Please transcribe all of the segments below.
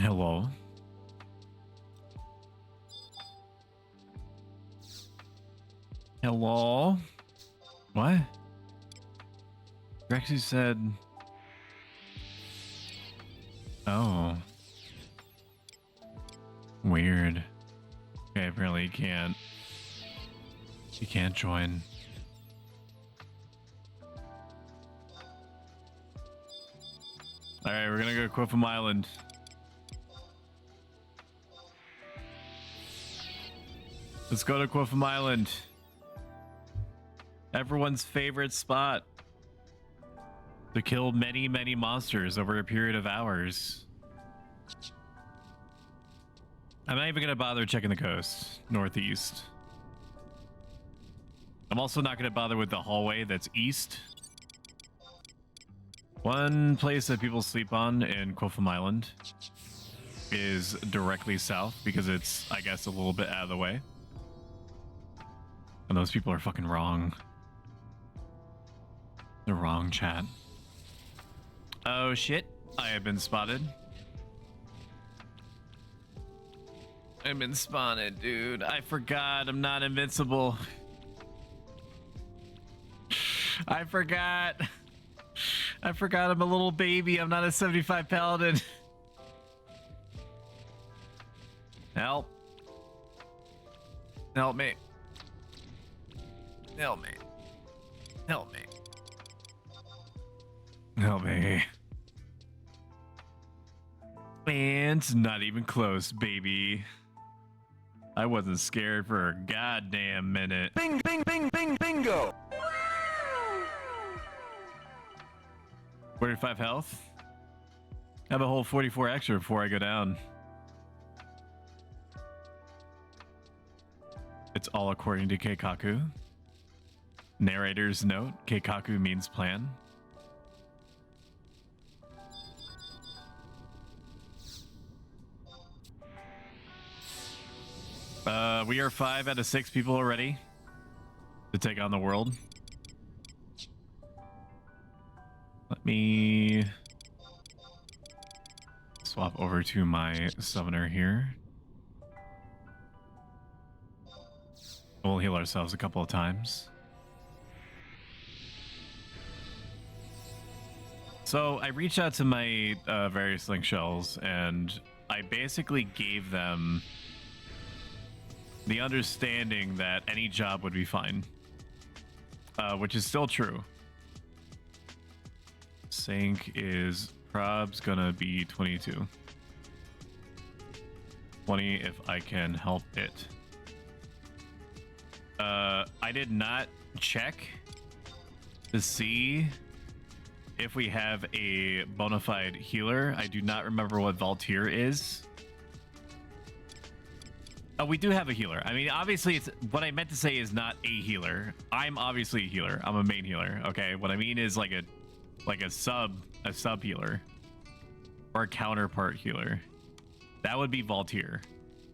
Hello. Hello. What? Rexy said. Oh. Weird. Okay, apparently you can't. You can't join. Alright, we're gonna go to Quifum Island. Let's go to Quifum Island. Everyone's favorite spot to kill many, many monsters over a period of hours. I'm not even gonna bother checking the coast, northeast. I'm also not gonna bother with the hallway that's east. One place that people sleep on in Quifum Island is directly south because it's, I guess, a little bit out of the way. And those people are fucking wrong. They're wrong, chat. Oh shit, I have been spotted. I've been spotted, dude. I forgot I'm not invincible. I forgot I'm a little baby. I'm not a 75 paladin. Help. Help me. Help me. Help me. Help me. And it's not even close, baby. I wasn't scared for a goddamn minute. Bing, bing, bing, bing, bingo. 45 health. I have a whole 44 extra before I go down. It's all according to Keikaku. Narrator's note, Keikaku means plan. We are 5 out of 6 people already to take on the world. Let me swap over to my summoner here. We'll heal ourselves a couple of times. So I reached out to my various link shells and I basically gave them the understanding that any job would be fine, which is still true. Sync is prob's gonna be 22. 20 if I can help it. I did not check to see if we have a bona fide healer. I do not remember what Volunteer is. Oh, we do have a healer. I mean, obviously, it's what I meant to say is not a healer. I'm obviously a healer. I'm a main healer. Okay, what I mean is like a sub healer or a counterpart healer. That would be Volunteer.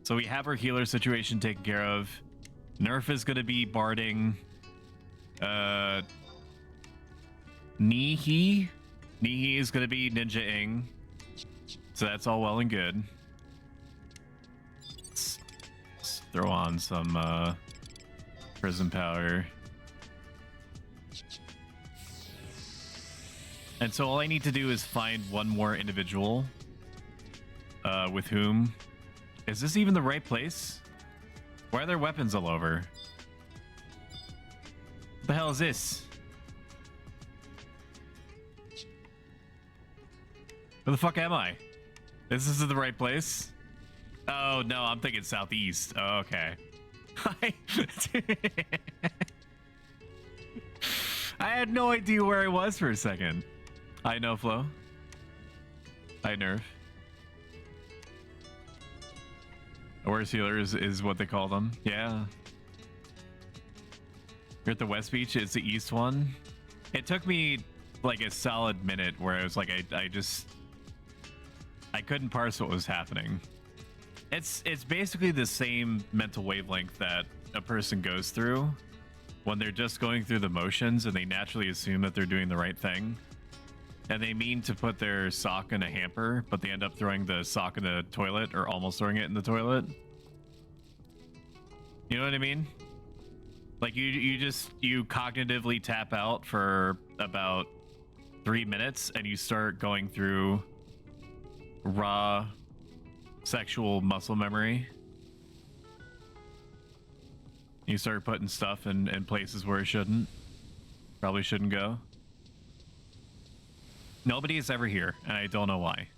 So we have our healer situation taken care of. Nerf is gonna be barding. Nihi is gonna be ninja-ing. So that's all well and good. Let's throw on some prison powder. And so all I need to do is find one more individual with whom. Is this even the right place? Why are there weapons all over? What the hell is this? Where the fuck am I? This isn't the right place? Oh no, I'm thinking southeast. Oh, okay. I had no idea where I was for a second. I know Flo. I Nerf. Worst healers is what they call them. Yeah. You're at the West Beach. It's the east one. It took me like a solid minute where I was like, I couldn't parse what was happening. It's basically the same mental wavelength that a person goes through when they're just going through the motions and they naturally assume that they're doing the right thing. and they mean to put their sock in a hamper, but they end up throwing the sock in the toilet or almost throwing it in the toilet. You know what I mean? Like you cognitively tap out for about 3 minutes and you start going through raw sexual muscle memory. You start putting stuff in places where it probably shouldn't go. Nobody is ever here, and I don't know why.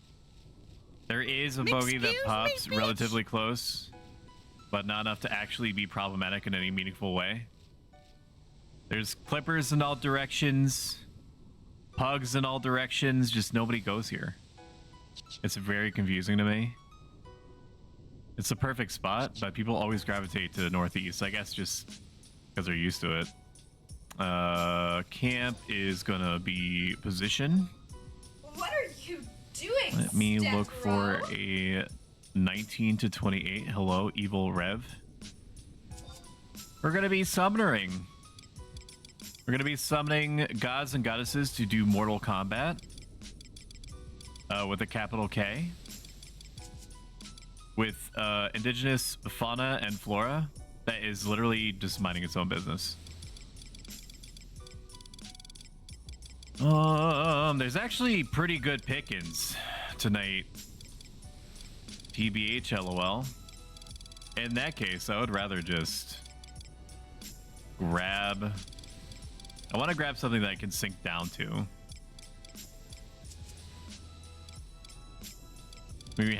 There is a bogey that pops relatively close, but not enough to actually be problematic in any meaningful way. There's clippers in all directions, pugs in all directions, just nobody goes here. It's very confusing to me. It's the perfect spot, but people always gravitate to the northeast, I guess just because they're used to it. Camp is gonna be position. What are you doing? Let me look for a 19 to 28. Hello, Evil Rev. We're gonna be summoning. We're gonna be summoning gods and goddesses to do Mortal Kombat with a capital K. With indigenous fauna and flora that is literally just minding its own business. There's actually pretty good pickings tonight. TBH, LOL. In that case, I would rather just grab... I want to grab something that I can sink down to. We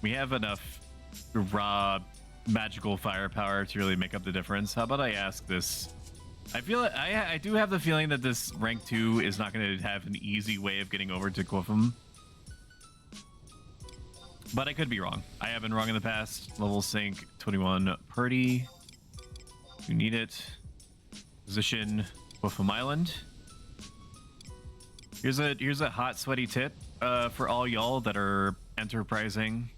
have enough raw magical firepower to really make up the difference. How about I ask this? I feel I do have the feeling that this rank 2 is not going to have an easy way of getting over to Quifum. But I could be wrong. I have been wrong in the past. Level sync 21 Purdy. You need it. Position Quifum Island. Here's a hot sweaty tip for all y'all that are enterprising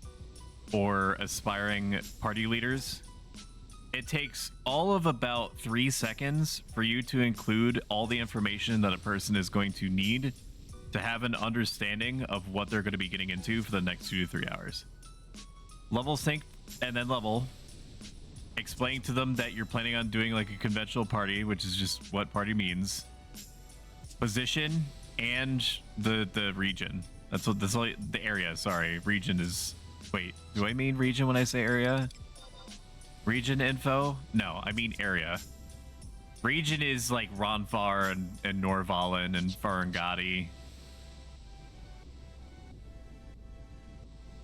or aspiring party leaders. It takes all of about 3 seconds for you to include all the information that a person is going to need to have an understanding of what they're going to be getting into for the next 2 to 3 hours. Level sync and then level. Explain to them that you're planning on doing like a conventional party, which is just what party means. Position and the region. That's all, the area. Sorry, region is. Wait, do I mean region when I say area? Region info? No, I mean area. Region is like Ronfar and Norvalen and Farangati.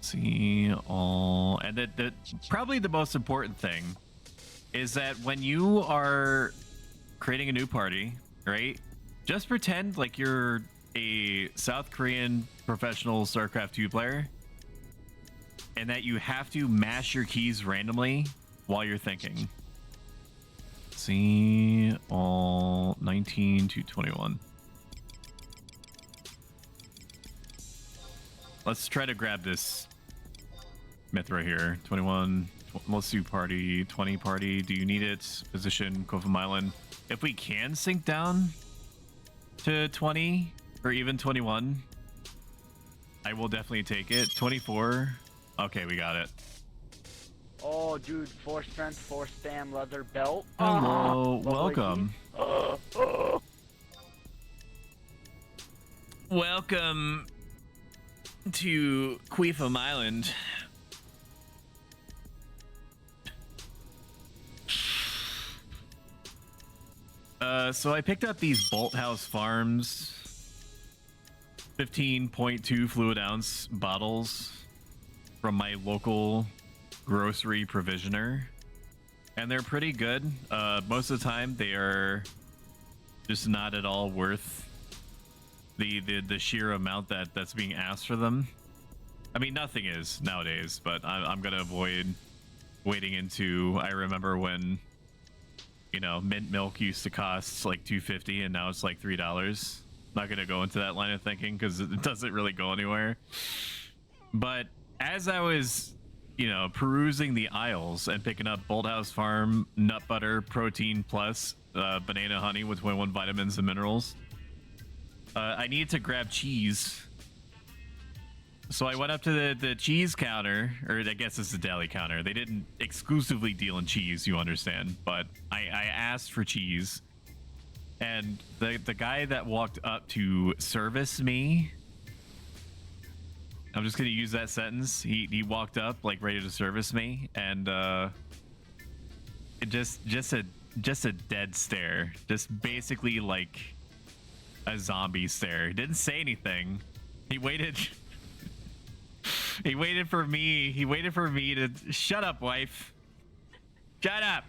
See all, and the probably the most important thing is that when you are creating a new party, right? Just pretend like you're a South Korean professional StarCraft 2 player, and that you have to mash your keys randomly while you're thinking. See all 19 to 21. Let's try to grab this myth right here. 21. Let's do party. 20 party. Do you need it? Position Quifum Island. If we can sink down to 20 or even 21, I will definitely take it. 24. Okay, we got it. Oh, dude, 4 strength, 4 spam, leather belt. Hello, welcome. Welcome to Quifum Island. So I picked up these Bolt House Farms 15.2 fluid ounce bottles from my local grocery provisioner, and they're pretty good. Most of the time they are just not at all worth the sheer amount that's being asked for them. I mean, nothing is nowadays, but I'm gonna avoid wading into. I remember when, you know, mint milk used to cost like $2.50 and now it's like $3. Not gonna go into that line of thinking because it doesn't really go anywhere. But as I was, you know, perusing the aisles and picking up Bolt House Farm nut butter protein plus banana honey with 21 vitamins and minerals, I needed to grab cheese. So I went up to the cheese counter, or I guess it's the deli counter. They didn't exclusively deal in cheese, you understand, but I asked for cheese. And the guy that walked up to service me, I'm just gonna use that sentence. He walked up like ready to service me, and it just a dead stare, just basically like a zombie stare. He didn't say anything. He waited. He waited for me. He waited for me to shut up, wife. Shut up.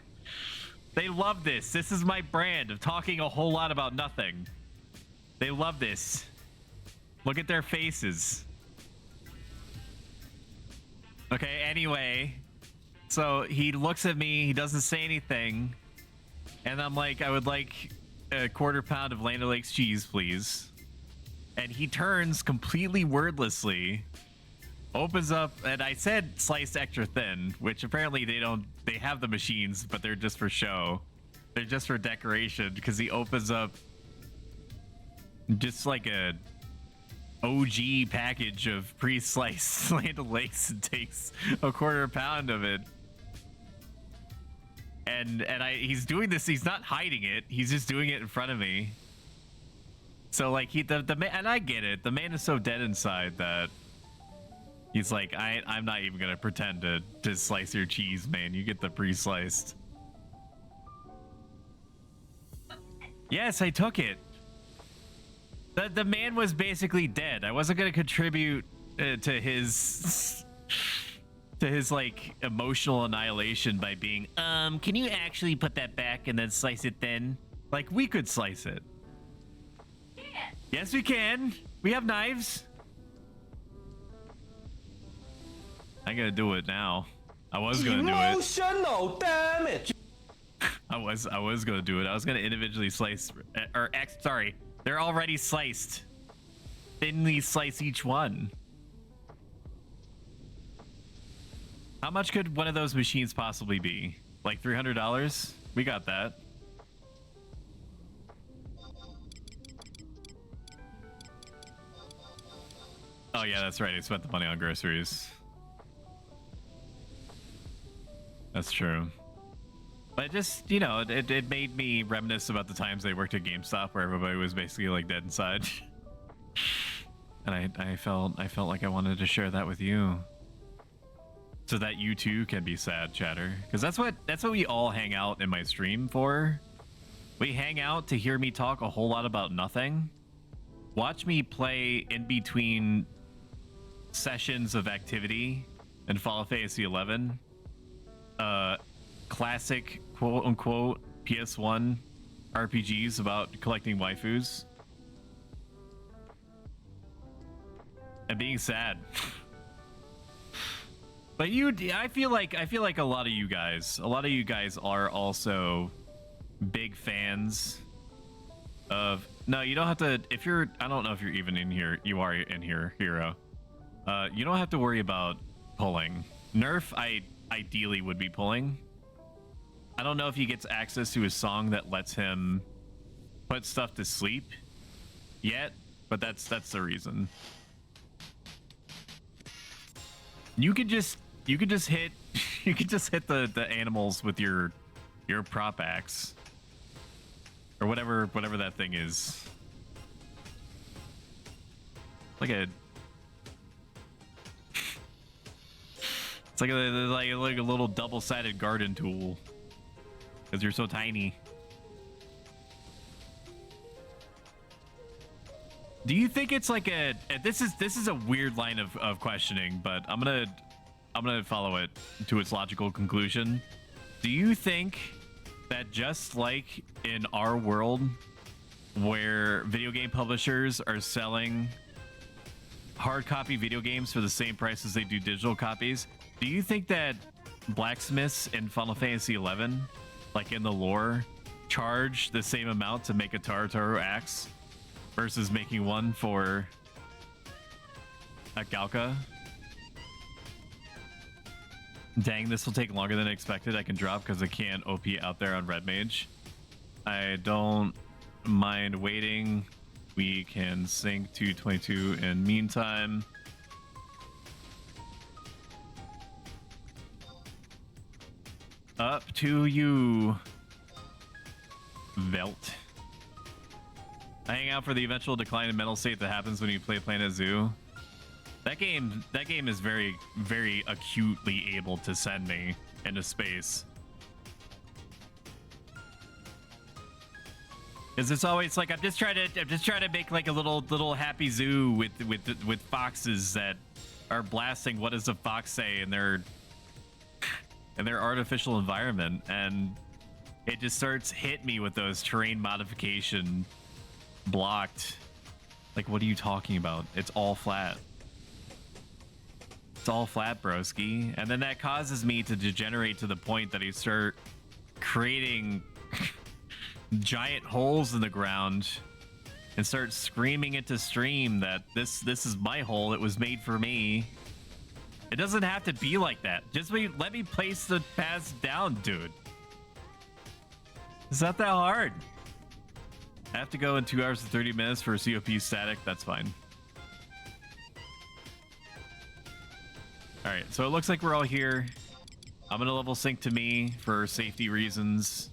They love this. This is my brand of talking a whole lot about nothing. They love this. Look at their faces. Okay, anyway. So he looks at me. He doesn't say anything. And I'm like, I would like a quarter pound of Land O'Lakes cheese, please. And he turns completely wordlessly, opens up, and I said sliced extra thin, which apparently they have the machines, but they're just for show. They're just for decoration, because he opens up just like a OG package of pre-sliced Land O'Lakes and takes a quarter pound of it. And he's doing this, he's not hiding it, he's just doing it in front of me. So like the man, and I get it, the man is so dead inside that he's like, I'm not even gonna pretend to slice your cheese, man. You get the pre-sliced. Yes, I took it. The man was basically dead. I wasn't gonna contribute to his like emotional annihilation by being, can you actually put that back and then slice it thin? Like, we could slice it. Yeah. Yes, we can. We have knives. I'm gonna do it now. I was gonna do it. Emotional damage. I was gonna do it. I was gonna individually slice, sorry, they're already sliced. Thinly slice each one. How much could one of those machines possibly be? Like $300? We got that. Oh yeah, that's right. I spent the money on groceries. That's true. But just, you know, it made me reminisce about the times they worked at GameStop where everybody was basically like dead inside. And I felt like I wanted to share that with you. So that you too can be sad, chatter. Because that's what we all hang out in my stream for. We hang out to hear me talk a whole lot about nothing. Watch me play in between sessions of activity in Final Fantasy 11. Classic quote unquote PS1 RPGs about collecting waifus. And being sad. But I feel like a lot of you guys are also big fans of, no, you don't have to, if you're, I don't know if you're even in here, you are in here, Hero. You don't have to worry about pulling. Nerf, I ideally would be pulling. I don't know if he gets access to a song that lets him put stuff to sleep yet, but that's the reason. You could just hit the animals with your prop axe or whatever that thing is. Like a it's like a little double-sided garden tool because you're so tiny. Do you think it's like a this is a weird line of questioning, but I'm gonna follow it to its logical conclusion. Do you think that just like in our world where video game publishers are selling hard copy video games for the same price as they do digital copies, do you think that blacksmiths in Final Fantasy 11, like in the lore, charge the same amount to make a Taratoro axe versus making one for a Galka? Dang, this will take longer than expected. I can drop because I can't OP out there on Red Mage. I don't mind waiting We can sync to 22 in meantime. Up to you, Velt. I hang out for the eventual decline in mental state that happens when you play Planet Zoo. That game is very, very acutely able to send me into space. Because it's always like I'm just trying to make like a little happy zoo with foxes that are blasting "What does a fox say" in their artificial environment, and it just starts hit me with those terrain modification blocked. Like, what are you talking about? It's all flat. It's all flat, broski. And then that causes me to degenerate to the point that I start creating giant holes in the ground and start screaming into stream that this is my hole. It was made for me. It doesn't have to be like that. Just let me place the paths down, dude. It's not that hard. I have to go in 2 hours and 30 minutes for COP static. That's fine. All right, so it looks like we're all here. I'm gonna level sync to me for safety reasons.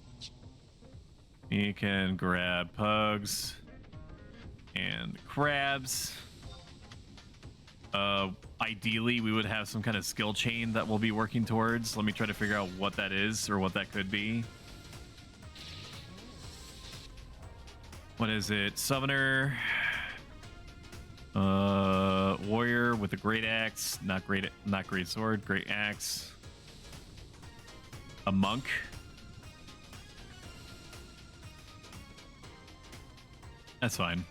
You can grab pugs and crabs. Ideally, we would have some kind of skill chain that we'll be working towards. Let me try to figure out what that is or what that could be. What is it? Summoner. Warrior with a great axe. Not great sword. Great axe. A monk. That's fine.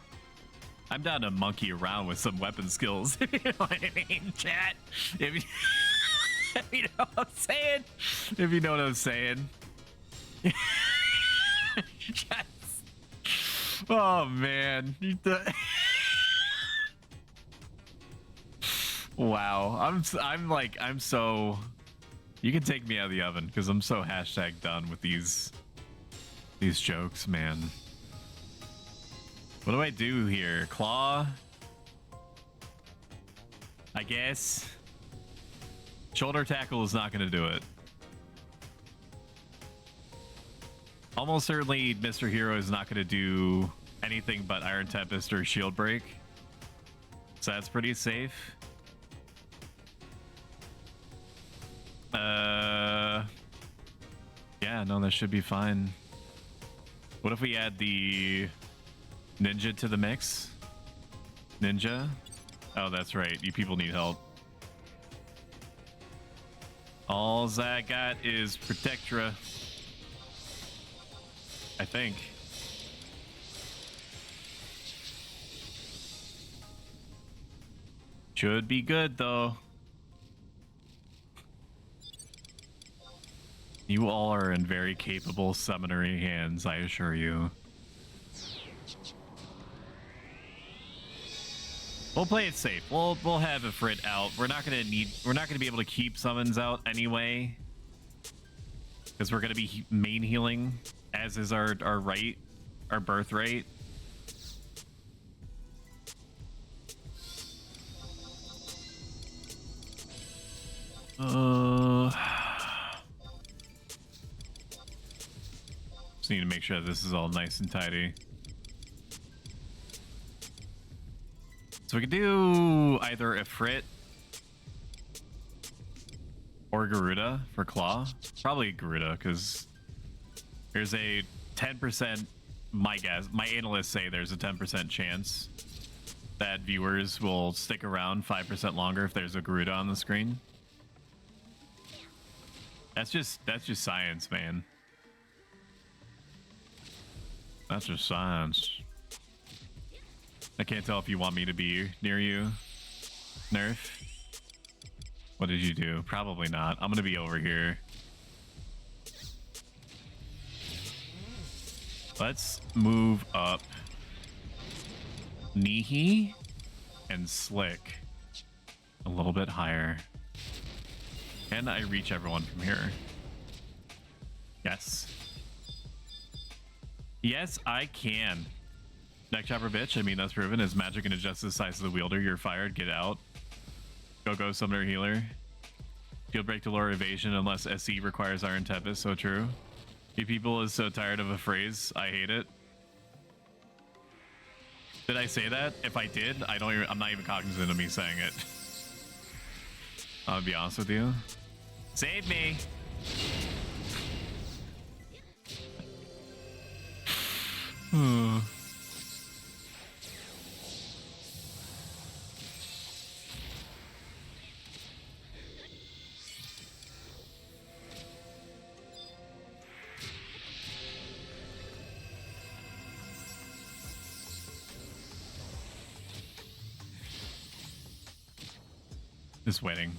I'm down to monkey around with some weapon skills. If you know what I mean, chat. If you know what I'm saying. If you know what I'm saying. Yes. Oh man. Wow. I'm so. You can take me out of the oven because I'm so hashtag done with these jokes, man. What do I do here? Claw? I guess. Shoulder tackle is not going to do it. Almost certainly Mr. Hero is not going to do anything but Iron Tempest or Shield Break. So that's pretty safe. Yeah, no, that should be fine. What if we add the Ninja to the mix? Ninja? Oh, that's right. You people need help. All I got is Protectra. I think. Should be good, though. You all are in very capable summonery hands, I assure you. We'll play it safe. We'll have a Frit out. We're not gonna be able to keep summons out anyway, because we're gonna be main healing, as is our right, our birthright. Just need to make sure this is all nice and tidy. So we can do either Ifrit or Garuda for Claw. Probably Garuda, because there's a 10%, my guess, my analysts say there's a 10% chance that viewers will stick around 5% longer if there's a Garuda on the screen. That's just science, man. That's just science. I can't tell if you want me to be near you, Nerf. What did you do? Probably not. I'm gonna be over here. Let's move up Nihi and Slick a little bit higher. Can I reach everyone from here? Yes. Yes, I can. Neck chopper, bitch. I mean, that's proven. As magic can adjust the size of the wielder, you're fired. Get out. Go, summoner, healer. Shield break to lower evasion unless SE requires Iron Tempest. So true. You people is so tired of a phrase. I hate it. Did I say that? If I did, I'm not even cognizant of me saying it. I'll be honest with you. Save me.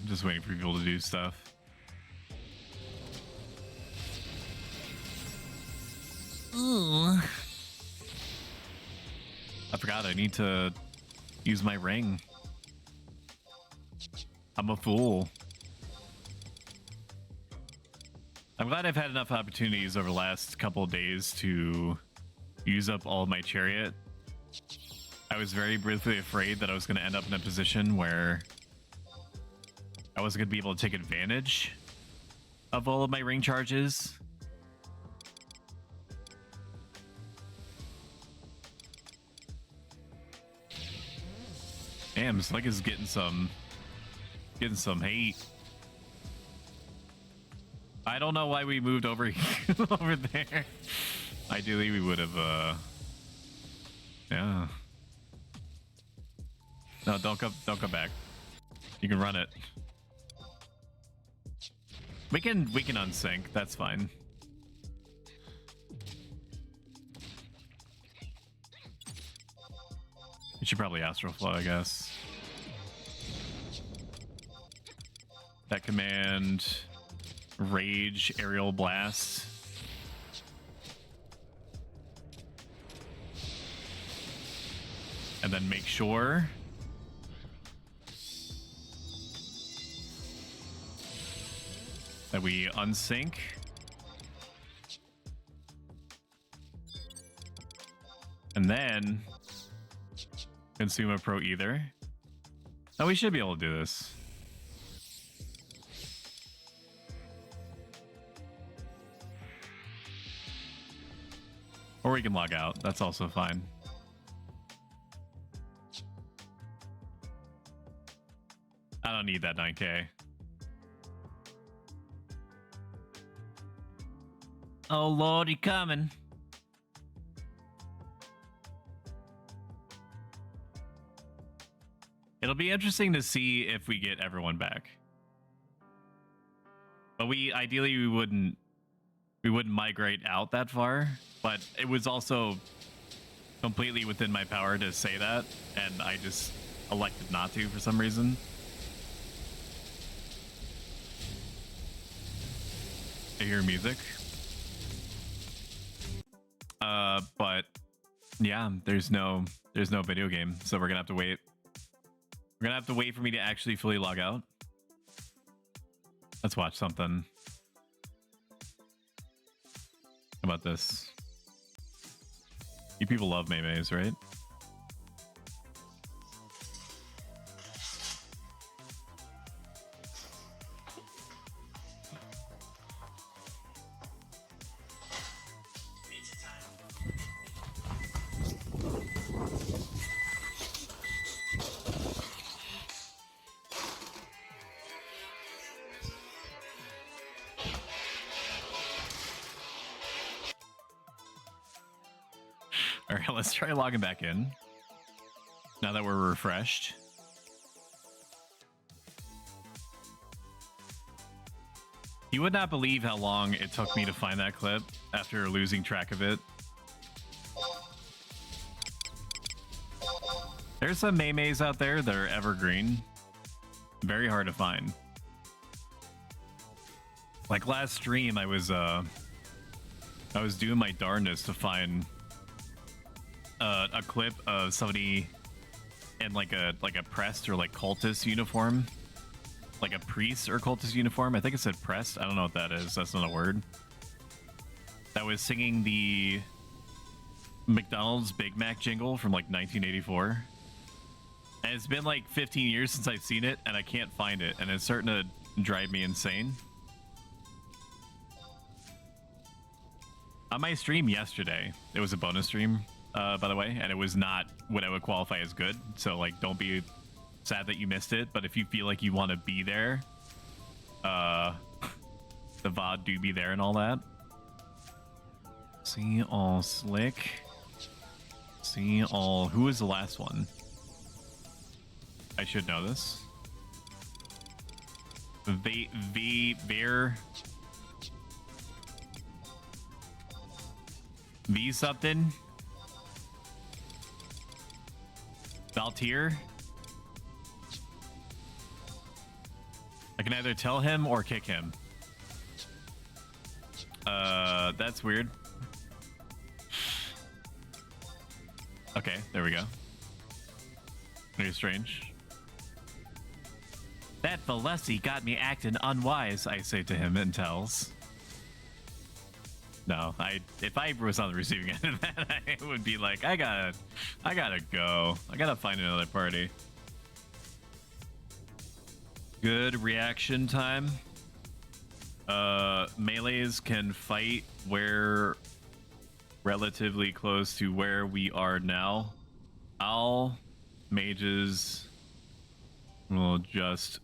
Just waiting for people to do stuff. Ooh. I forgot I need to use my ring. I'm a fool. I'm glad I've had enough opportunities over the last couple of days to use up all of my chariot. I was very briefly afraid that I was going to end up in a position where I wasn't going to be able to take advantage of all of my ring charges. Damn, Slick is getting some hate. I don't know why we moved over over there. Ideally, we would have. Yeah. No, don't come back. You can run it. We can unsync. That's fine. You should probably Astral Flow, I guess. That command, Rage, Aerial Blast. And then make sure that we unsync. And then consume a Pro Ether. Now we should be able to do this. Or we can log out. That's also fine. I don't need that 9K. Oh Lord, you coming? It'll be interesting to see if we get everyone back. But we wouldn't migrate out that far, but it was also completely within my power to say that, and I just elected not to for some reason. I hear music. But yeah, there's no video game, so we're gonna have to wait. We're gonna have to wait for me to actually fully log out. Let's watch something. How about this? You people love Maymays, right? All right, let's try logging back in. Now that we're refreshed. You would not believe how long it took me to find that clip after losing track of it. There's some Maymays out there that are evergreen. Very hard to find. Like last stream, I was doing my darndest to find a clip of somebody in like a prest or like cultist uniform, like a priest or cultist uniform. I think it said prest. I don't know what that is. That's not a word. That was singing the McDonald's Big Mac jingle from like 1984. And it's been like 15 years since I've seen it, and I can't find it, and it's starting to drive me insane. On my stream yesterday, it was a bonus stream, by the way, and it was not what I would qualify as good. So like, don't be sad that you missed it. But if you feel like you want to be there, the VOD do be there and all that. See all slick. See all. Who was the last one? I should know this. V something. Valtier. I can either tell him or kick him. That's weird. Okay, there we go. Very strange. That Valesi got me acting unwise, I say to him and tells. No, if I was on the receiving end of that, I would be like, I gotta go. I gotta find another party. Good reaction time. Melees can fight where relatively close to where we are now. All mages will just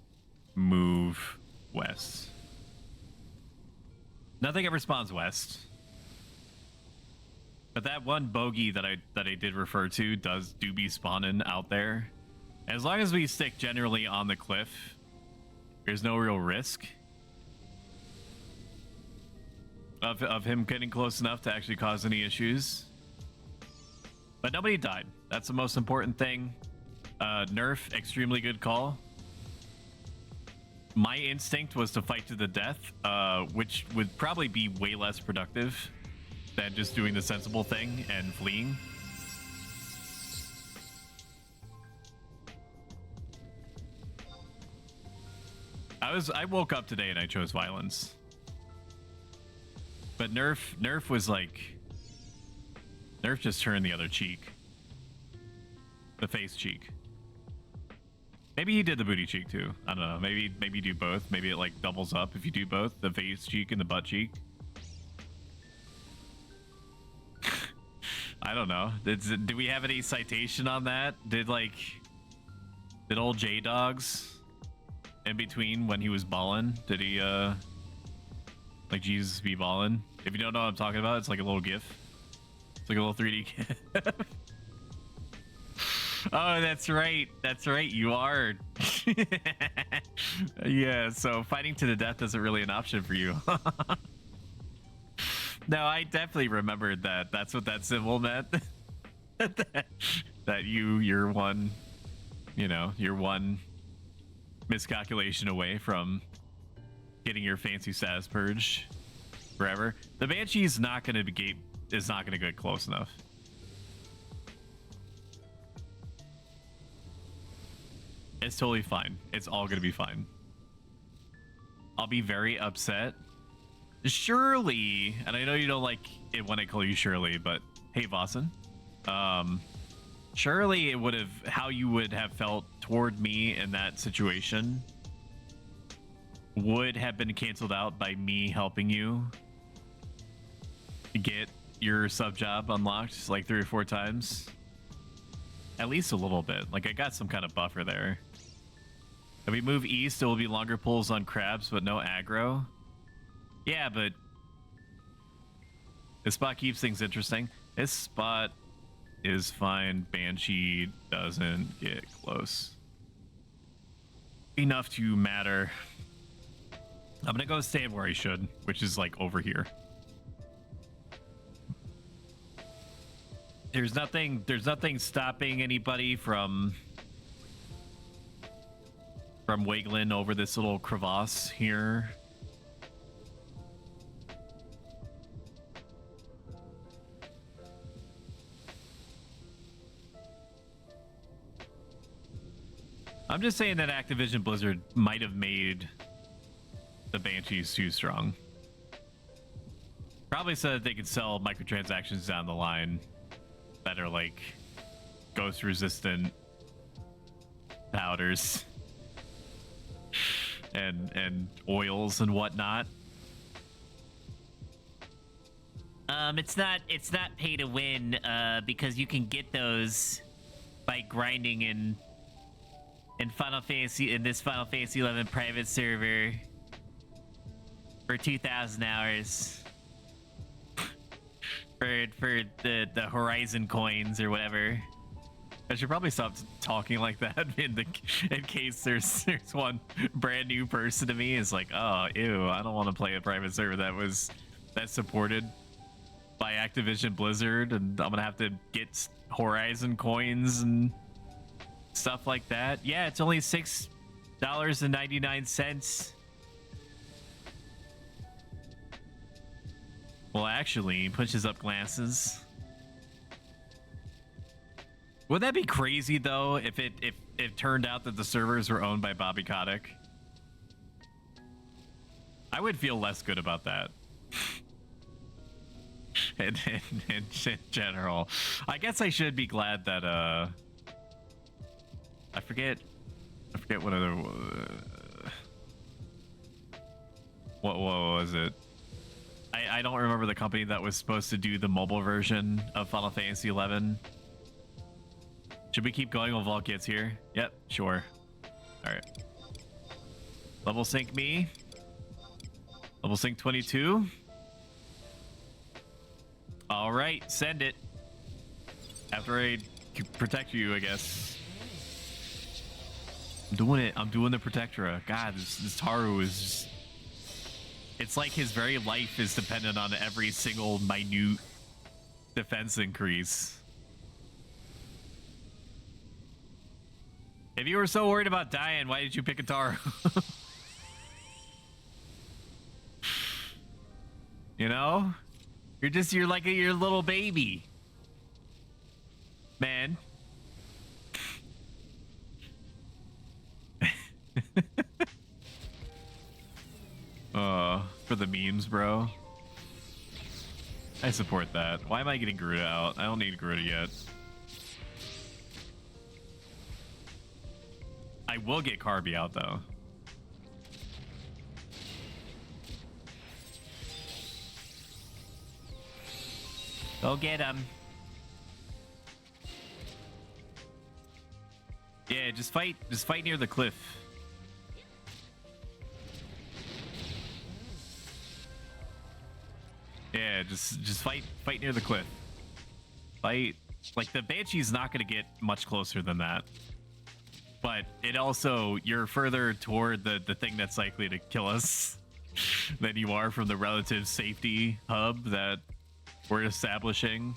move west. Nothing ever spawns west. But that one bogey that I did refer to do be spawning out there. As long as we stick generally on the cliff, there's no real risk of him getting close enough to actually cause any issues. But nobody died. That's the most important thing. Nerf, extremely good call. My instinct was to fight to the death, which would probably be way less productive than just doing the sensible thing and fleeing. I woke up today and I chose violence. But Nerf was like, Nerf just turned the other cheek. The face cheek. Maybe he did the booty cheek too. I don't know. Maybe do both. Maybe it like doubles up if you do both, the face cheek and the butt cheek. I don't know. Do we have any citation on that? Did old J Dogs in between when he was balling? Did he like Jesus be balling? If you don't know what I'm talking about, it's like a little GIF. It's like a little 3D GIF. Oh, that's right. That's right. You are. Yeah, so fighting to the death isn't really an option for you. No, I definitely remembered that. That's what that symbol meant. that you're one, you're one miscalculation away from getting your fancy status purge forever. The Banshee is not going to get close enough. It's totally fine. It's all going to be fine. I'll be very upset. Surely, and I know you don't like it when I call you Shirley, but hey, Vossen. Surely it would have, how you would have felt toward me in that situation would have been canceled out by me helping you get your sub job unlocked like 3 or 4 times. At least a little bit. Like, I got some kind of buffer there. If we move east, it will be longer pulls on crabs, but no aggro. Yeah, but this spot keeps things interesting. This spot is fine. Banshee doesn't get close enough to matter. I'm gonna go stand where I should, which is like over here. There's nothing stopping anybody from wiggling over this little crevasse here. I'm just saying that Activision Blizzard might have made the Banshees too strong. Probably so that they could sell microtransactions down the line that are like ghost resistant powders and oils and whatnot. It's not pay to win, because you can get those by grinding in this Final Fantasy 11 private server for 2,000 hours for the Horizon coins or whatever. I should probably stop talking like that in case there's one brand new person to me is like, oh, ew, I don't want to play a private server that's supported by Activision Blizzard, and I'm gonna have to get Horizon coins and stuff like that. Yeah, it's only $6.99. Well, actually, pushes up glasses. Would that be crazy though if it turned out that the servers were owned by Bobby Kotick? I would feel less good about that. in general, I guess I should be glad that I forget what other what was it? I don't remember the company that was supposed to do the mobile version of Final Fantasy 11. Should we keep going while Vault gets here? Yep, sure. All right. Level sync me. Level sync 22. All right, send it. After I protect you, I guess. I'm doing it. I'm doing the Protectora. God, this Taru is just... It's like his very life is dependent on every single minute defense increase. If you were so worried about dying, why did you pick a Taru? You know? You're like your little baby. Man. For the memes, bro. I support that. Why am I getting Garuda out? I don't need Garuda yet. I will get Carby out though. Go get him. Yeah, just fight near the cliff. Yeah, just fight near the cliff. Fight, like the Banshee's not gonna get much closer than that. But it also, you're further toward the thing that's likely to kill us than you are from the relative safety hub that we're establishing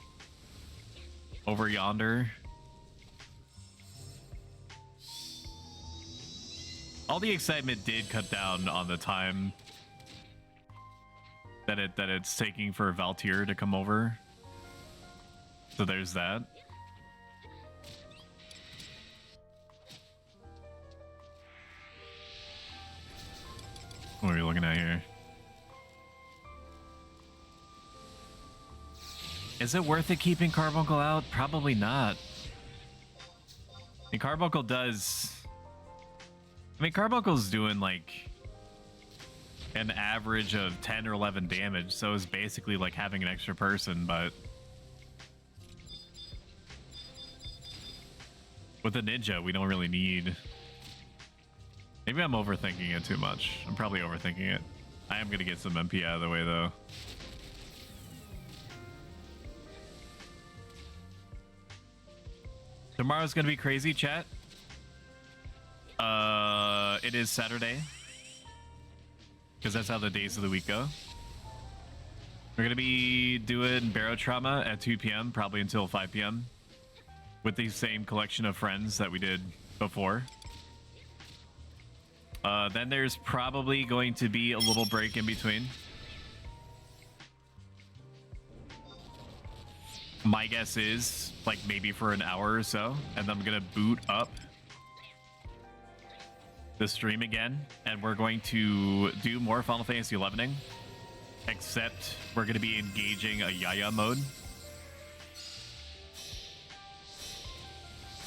over yonder. All the excitement did cut down on the time that it's taking for Valtier to come over. So there's that. What are we looking at here? Is it worth it keeping Carbuncle out? Probably not. I mean, Carbuncle does... I mean, Carbuncle's doing like an average of 10 or 11 damage, so it's basically like having an extra person, but with a ninja, we don't really need... Maybe I'm overthinking it too much. I'm probably overthinking it. I am going to get some MP out of the way, though. Tomorrow's going to be crazy, chat. It is Saturday, because that's how the days of the week go. We're going to be doing Barotrauma at 2 p.m., probably until 5 p.m. with the same collection of friends that we did before. Then there's probably going to be a little break in between. My guess is like maybe for an hour or so, and then I'm gonna boot up the stream again, and we're going to do more Final Fantasy 11ing, except we're gonna be engaging a Yaya mode.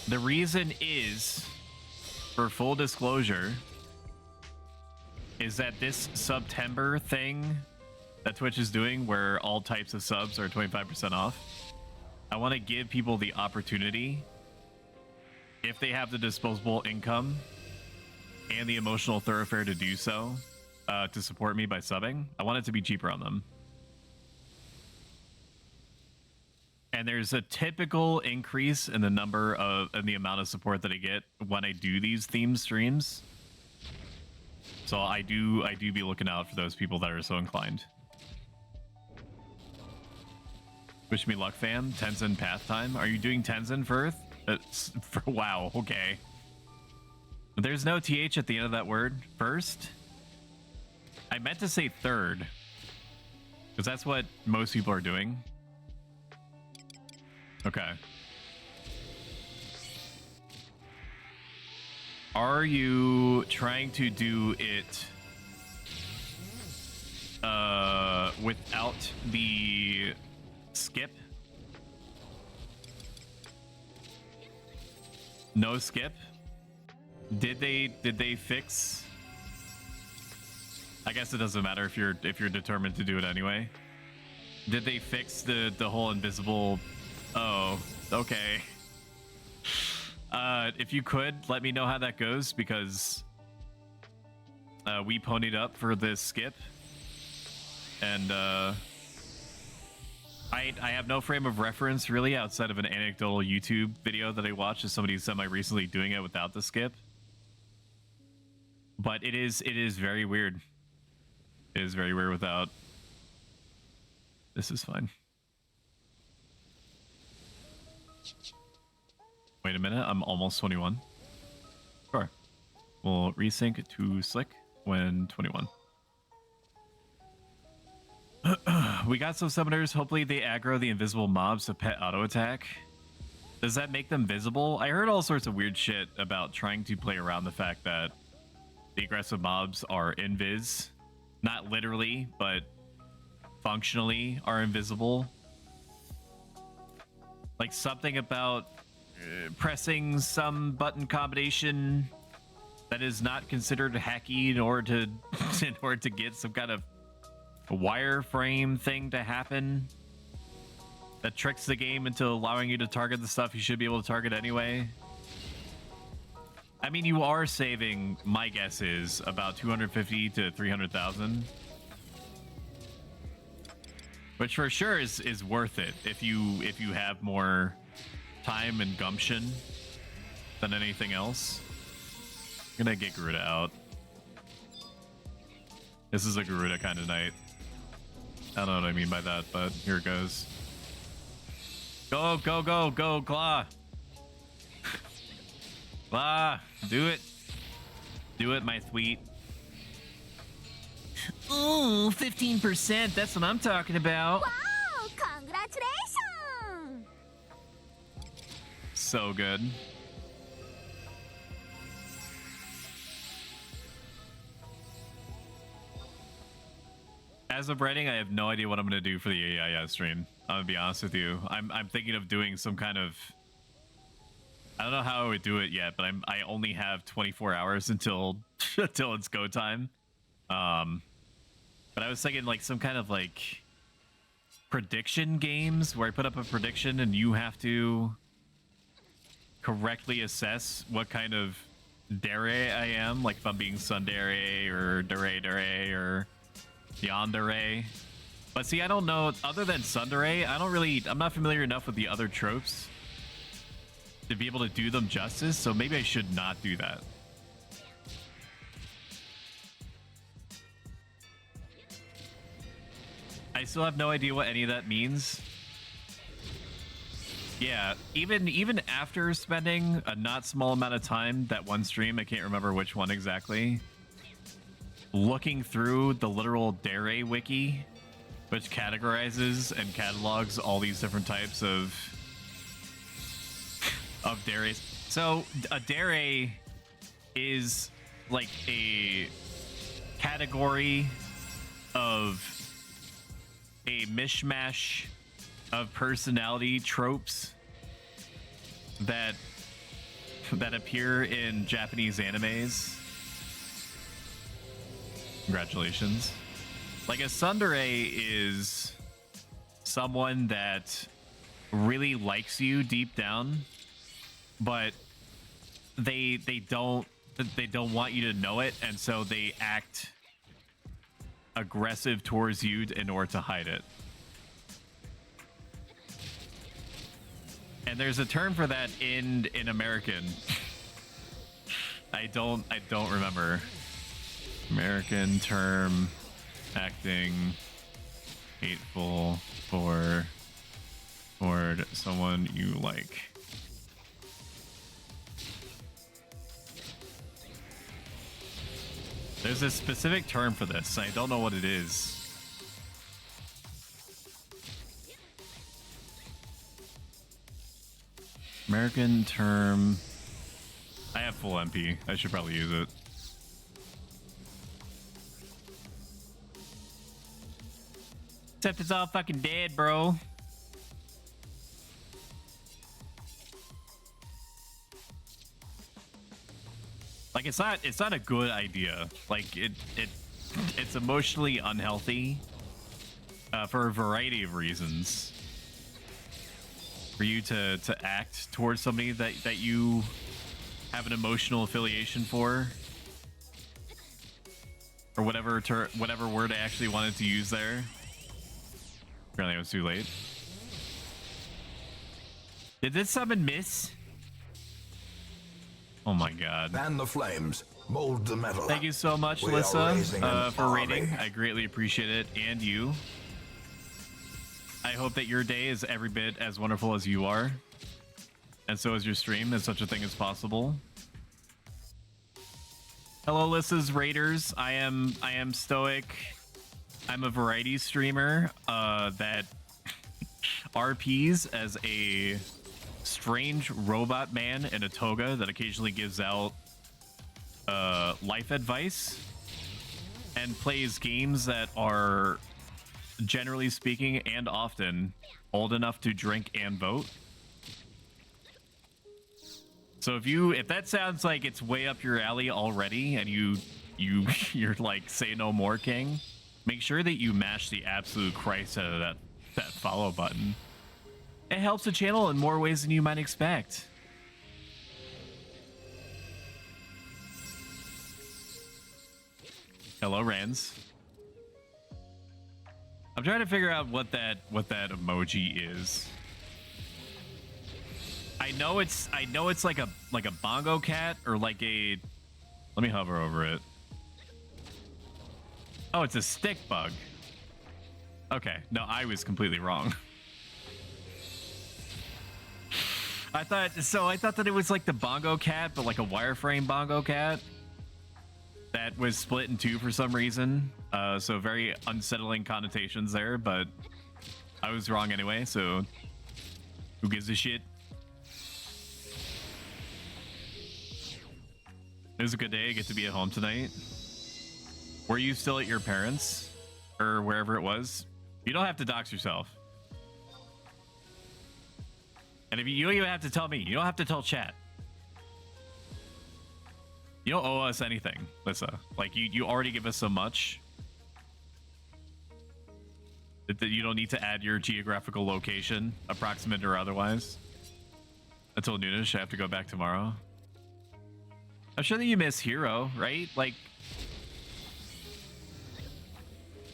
The reason is, for full disclosure, is that this September thing that Twitch is doing where all types of subs are 25% off, I want to give people the opportunity, if they have the disposable income and the emotional thoroughfare to do so, to support me by subbing. I want it to be cheaper on them. And there's a typical increase in the number of and the amount of support that I get when I do these theme streams. So I do be looking out for those people that are so inclined. Wish me luck, fam. Tenzin path time. Are you doing Tenzin first? Wow, okay. There's no TH at the end of that word. First? I meant to say third. Because that's what most people are doing. Okay. Are you trying to do it without the skip? No skip? Did they fix? I guess it doesn't matter if you're determined to do it anyway. Did they fix the whole invisible? Oh, okay. If you could let me know how that goes, because we ponied up for this skip, and I have no frame of reference really outside of an anecdotal YouTube video that I watched of somebody semi-recently doing it without the skip. But it is very weird. It is very weird without. This is fine. Wait a minute, I'm almost 21. Sure. We'll resync to Slick when 21. We got some summoners. Hopefully they aggro the invisible mobs to pet auto attack. Does that make them visible? I heard all sorts of weird shit about trying to play around the fact that the aggressive mobs are invis. Not literally, but functionally are invisible. Like something about pressing some button combination that is not considered hacky in order to get some kind of wireframe thing to happen that tricks the game into allowing you to target the stuff you should be able to target anyway. I mean, you are saving, my guess is, about 250 to 300,000. Which for sure is worth it if you have more time and gumption than anything else. I'm gonna get Garuda out. This is a Garuda kind of night. I don't know what I mean by that, but here it goes. Go, go, go, go, Claw. Claw, do it. Do it, my sweet. Ooh, 15%. That's what I'm talking about. Wow, congratulations. So good. As of writing, I have no idea what I'm going to do for the AIS stream. I'm going to be honest with you. I'm thinking of doing some kind of... I don't know how I would do it yet, but I only have 24 hours until until it's go time. But I was thinking like some kind of like prediction games where I put up a prediction and you have to correctly assess what kind of dere I am, like if I'm being tsundere or dere or yandere. But see, I don't know, other than tsundere, I'm not familiar enough with the other tropes to be able to do them justice, so maybe I should not do that. I still have no idea what any of that means. Yeah, even after spending a not small amount of time that one stream, I can't remember which one exactly, looking through the literal dere wiki, which categorizes and catalogs all these different types of deres. So a dere is like a category of a mishmash of personality tropes that that appear in Japanese animes. Congratulations. Like a tsundere is someone that really likes you deep down, but they don't want you to know it, and so they act aggressive towards you in order to hide it. And there's a term for that in American. I don't remember. American term, acting hateful toward someone you like. There's a specific term for this. I don't know what it is. American term. I have full MP. I should probably use it. Except it's all fucking dead, bro. Like it's not a good idea. Like it's emotionally unhealthy for a variety of reasons. For you to act towards somebody that you have an emotional affiliation for, or whatever word I actually wanted to use there. Apparently, it was too late. Did this summon miss? Oh my god. Fan the flames, mold the metal. Thank you so much, We are raising Alyssa, an for rating. army. I greatly appreciate it, and you. I hope that your day is every bit as wonderful as you are, and so is your stream, as such a thing as possible. Hello, Alyssa's Raiders. I am Stoic. I'm a variety streamer that RPs as a strange robot man in a toga that occasionally gives out life advice and plays games that are, generally speaking and often, old enough to drink and vote. So if that sounds like it's way up your alley already, and you're like say no more king, make sure that you mash the absolute Christ out of that follow button. It helps the channel in more ways than you might expect. Hello, Rans. I'm trying to figure out what that emoji is. I know it's like a bongo cat or like a. Let me hover over it. Oh, it's a stick bug. Okay, no, I was completely wrong. I thought that it was like the bongo cat, but like a wireframe bongo cat that was split in two for some reason. So very unsettling connotations there, but I was wrong anyway, so who gives a shit? It was a good day. I get to be at home tonight. Were you still at your parents' or wherever it was? You don't have to dox yourself. And if you don't even have to tell me, you don't have to tell chat. You don't owe us anything, Lissa. Like you already give us so much that you don't need to add your geographical location, approximate or otherwise. Until noonish, I have to go back tomorrow. I'm sure that you miss Hero, right? Like,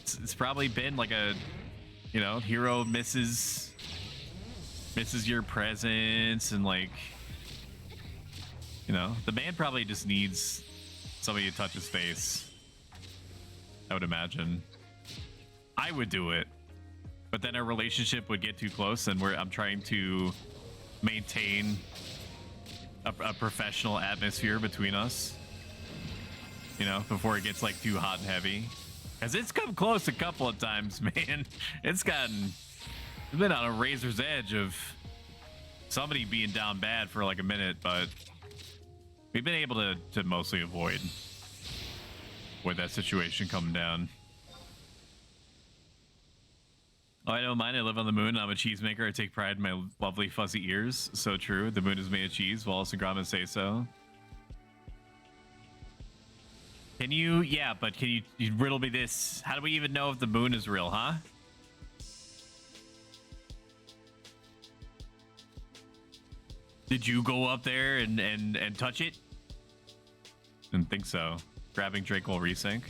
it's probably been like a, you know, Hero misses your presence, and like, you know, the man probably just needs somebody to touch his face. I would imagine. I would do it, but then our relationship would get too close, and I'm trying to maintain a professional atmosphere between us, you know, before it gets like too hot and heavy. Because it's come close a couple of times, man. It's been on a razor's edge of somebody being down bad for like a minute, but we've been able to mostly avoid that situation coming down. Oh, I don't mind. I live on the moon. I'm a cheesemaker. I take pride in my lovely fuzzy ears. So true. The moon is made of cheese. Wallace and Gromit say so. Can you? Yeah, but can you riddle me this? How do we even know if the moon is real, huh? Did you go up there and touch it? Didn't think so. Grabbing Drake while resync.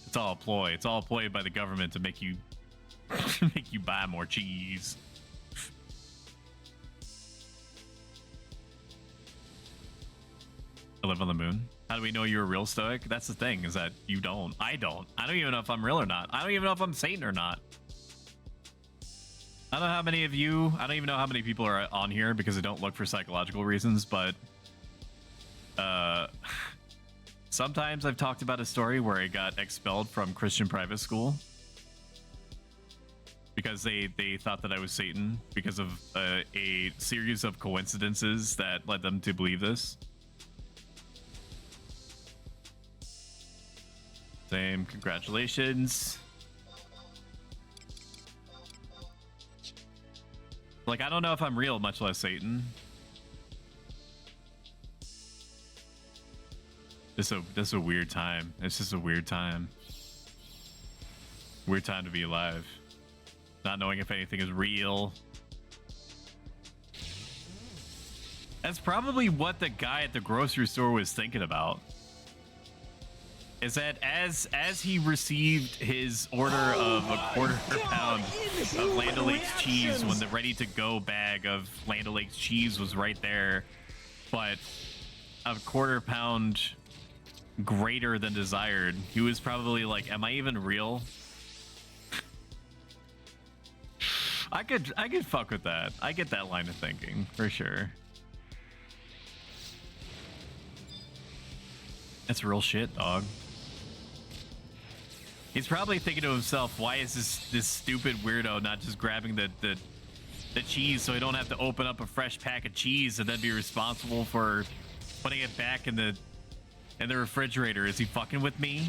It's all a ploy. It's all a ploy by the government to make you make you buy more cheese. I live on the moon. How do we know you're a real stoic? That's the thing, is that you don't. I don't. I don't even know if I'm real or not. I don't even know if I'm Satan or not. I don't know how many of you, I don't even know how many people are on here because I don't look for psychological reasons, but sometimes I've talked about a story where I got expelled from Christian private school because they thought that I was Satan because of a series of coincidences that led them to believe this. Same, congratulations. Like, I don't know if I'm real, much less Satan. This is a weird time. It's just a weird time. Weird time to be alive. Not knowing if anything is real. That's probably what the guy at the grocery store was thinking about. Is that as he received his order of a quarter pound of Land O'Lakes cheese, when the ready-to-go bag of Land O'Lakes cheese was right there, but a quarter pound greater than desired, he was probably like, am I even real? I could fuck with that. I get that line of thinking for sure. That's real shit, dog. He's probably thinking to himself, why is this stupid weirdo not just grabbing the cheese so I don't have to open up a fresh pack of cheese and then be responsible for putting it back in the refrigerator? Is he fucking with me?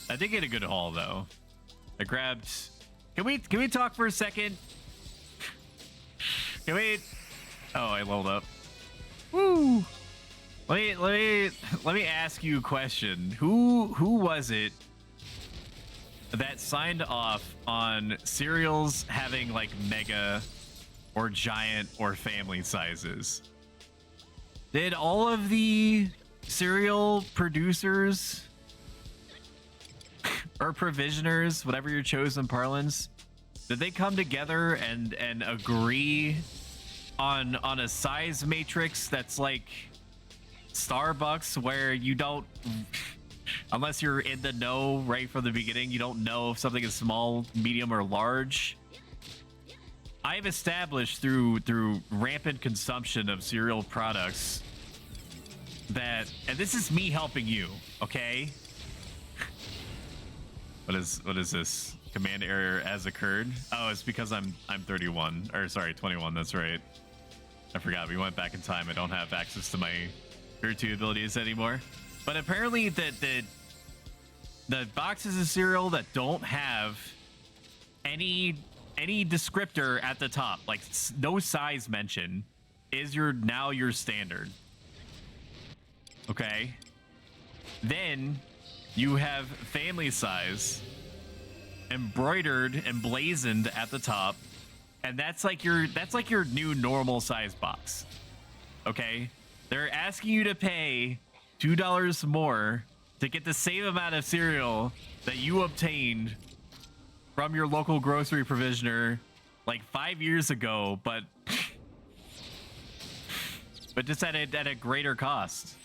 I did get a good haul though. I grabbed. Can we talk for a second? Can we? Oh, I leveled up. Woo! Let me ask you a question. Who was it that signed off on cereals having like mega or giant or family sizes? Did all of the cereal producers or provisioners, whatever your chosen parlance, did they come together and agree on a size matrix that's like Starbucks, where you don't, unless you're in the know right from the beginning, you don't know if something is small, medium, or large? I've established through rampant consumption of cereal products that, and this is me helping you, okay? What is this? Command error has occurred. Oh, it's because I'm 31, or sorry, 21. That's right. I forgot. We went back in time. I don't have access to my virtue abilities anymore. But apparently, the boxes of cereal that don't have any descriptor at the top, like no size mention, is now your standard. Okay. Then you have family size embroidered, emblazoned at the top, and that's like your new normal size box. Okay, they're asking you to pay $2 more to get the same amount of cereal that you obtained from your local grocery provisioner like 5 years ago, but just at a greater cost.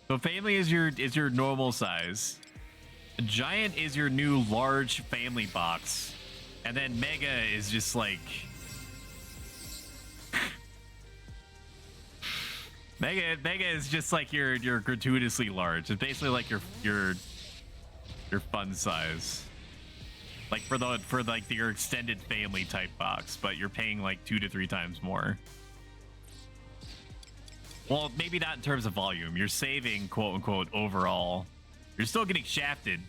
So family is your normal size. Giant is your new large family box, and then Mega is just like Mega is just like your gratuitously large. It's basically like your fun size. like for like your extended family type box, but you're paying like 2 to 3 times more. Well, maybe not in terms of volume. You're saving, quote unquote, overall. You're still getting shafted,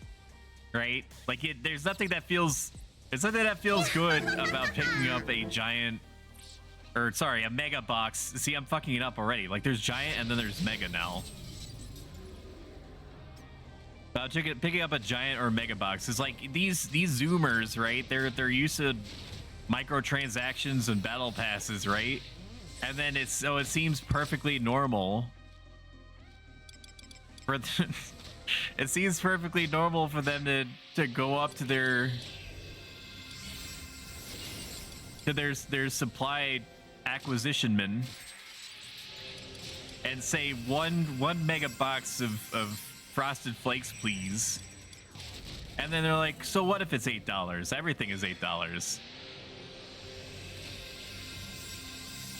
right? Like there's nothing that feels good about picking up a giant, or sorry, a mega box. See, I'm fucking it up already. Like there's giant and then there's mega now. Picking up a giant or mega box is like these zoomers, right? They're used to microtransactions and battle passes, right? And then it seems perfectly normal for it seems perfectly normal for them to go up to their supply acquisition men and say one mega box of Frosted Flakes, please. And then they're like, so what if it's $8? Everything is $8.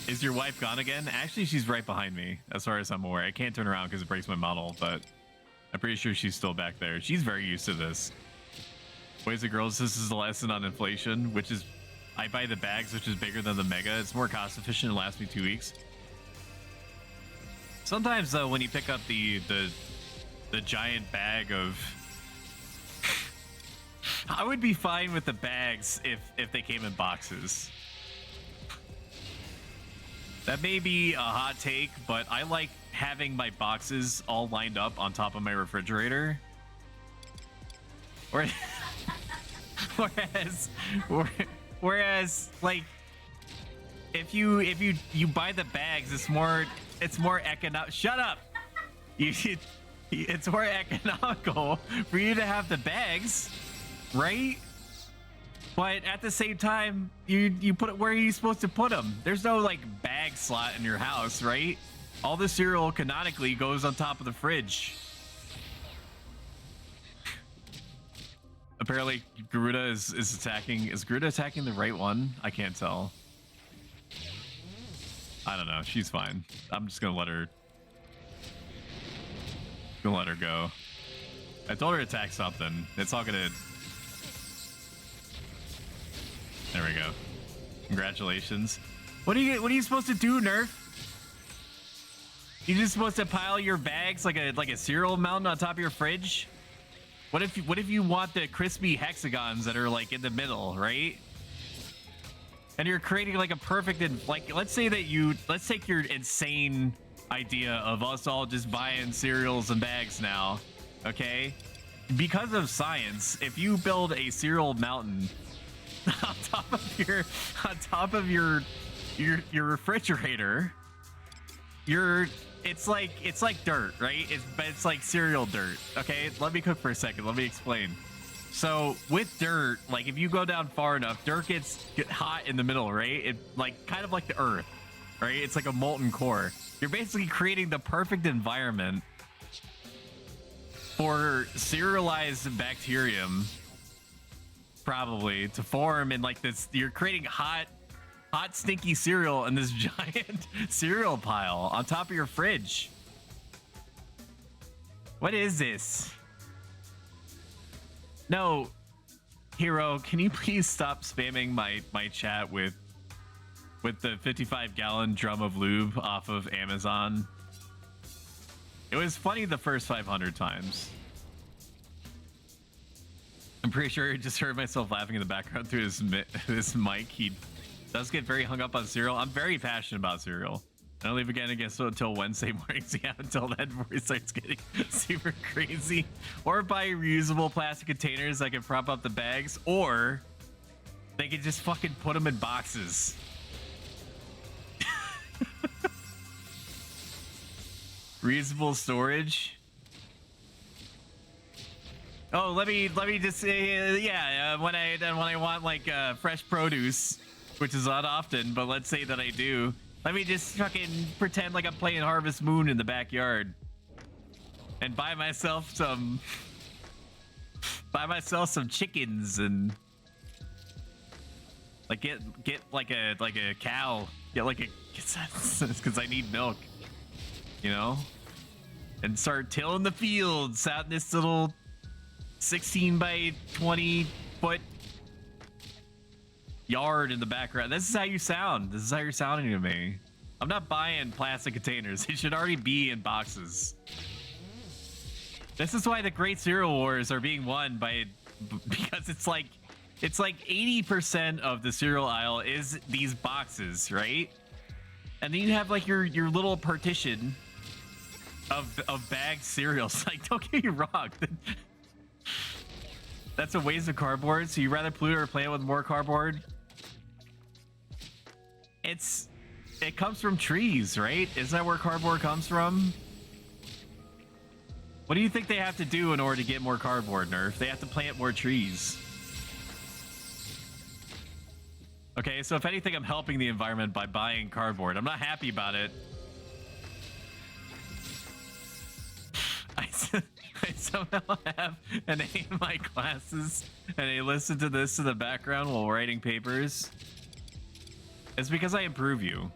Is your wife gone again? Actually, she's right behind me, as far as I'm aware. I can't turn around because it breaks my model, but I'm pretty sure she's still back there. She's very used to this. Boys and girls, this is a lesson on inflation, which is I buy the bags, which is bigger than the mega. It's more cost efficient and lasts me 2 weeks. Sometimes, though, when you pick up the giant bag of... I would be fine with the bags if they came in boxes. That may be a hot take, but I like having my boxes all lined up on top of my refrigerator. Whereas, like, if you buy the bags, it's more economic. Shut up. It's more economical for you to have the bags, right? But at the same time, you put it where are you supposed to put them? There's no like bag slot in your house, right? All the cereal canonically goes on top of the fridge. Apparently, Garuda is attacking. Is Garuda attacking the right one? I can't tell. I don't know. She's fine. I'm just gonna let her. Gonna let her go. I told her to attack something. It's all gonna. There we go. Congratulations. What are you supposed to do, Nerf? You're just supposed to pile your bags like a cereal mountain on top of your fridge? What if you want the crispy hexagons that are like in the middle, right? And you're creating like a perfect let's take your insane idea of us all just buying cereals and bags now, okay? Because of science, if you build a cereal mountain on top of your refrigerator, it's like dirt, right? It's like cereal dirt. Okay, let me cook for a second. Let me explain. So with dirt, like if you go down far enough, dirt gets hot in the middle, right? It like kind of like the earth, right? It's like a molten core. You're basically creating the perfect environment for serialized bacterium, probably, to form in like this. You're creating hot stinky cereal in this giant cereal pile on top of your fridge. What is this? No, Hero, can you please stop spamming my chat with the 55-gallon drum of lube off of Amazon? It was funny the first 500 times. I'm pretty sure I just heard myself laughing in the background through this mic. He does get very hung up on cereal. I'm very passionate about cereal. I don't leave again, I guess, until Wednesday mornings. Yeah, until then, before it starts getting super crazy. Or buy reusable plastic containers that can prop up the bags, or they can just fucking put them in boxes. Reusable storage. Oh, let me just say, when I want like fresh produce, which is not often, but let's say that I do. Let me just fucking pretend like I'm playing Harvest Moon in the backyard and buy myself some chickens and like get like a cow, get like a because I need milk, you know, and start tilling the fields out in this little 16 by 20 foot yard in the background. This is how you sound. This is how you're sounding to me. I'm not buying plastic containers. They should already be in boxes. This is why the Great Cereal Wars are being won by, because it's like 80% of the cereal aisle is these boxes, right? And then you have like your little partition of bagged cereals. Like, don't get me wrong. That's a waste of cardboard. So you rather pollute or play it with more cardboard? It comes from trees, right? Isn't that where cardboard comes from? What do you think they have to do in order to get more cardboard, Nerf? They have to plant more trees. Okay, so if anything, I'm helping the environment by buying cardboard. I'm not happy about it. I somehow have an A in my classes, and I listen to this in the background while writing papers. It's because I improve you.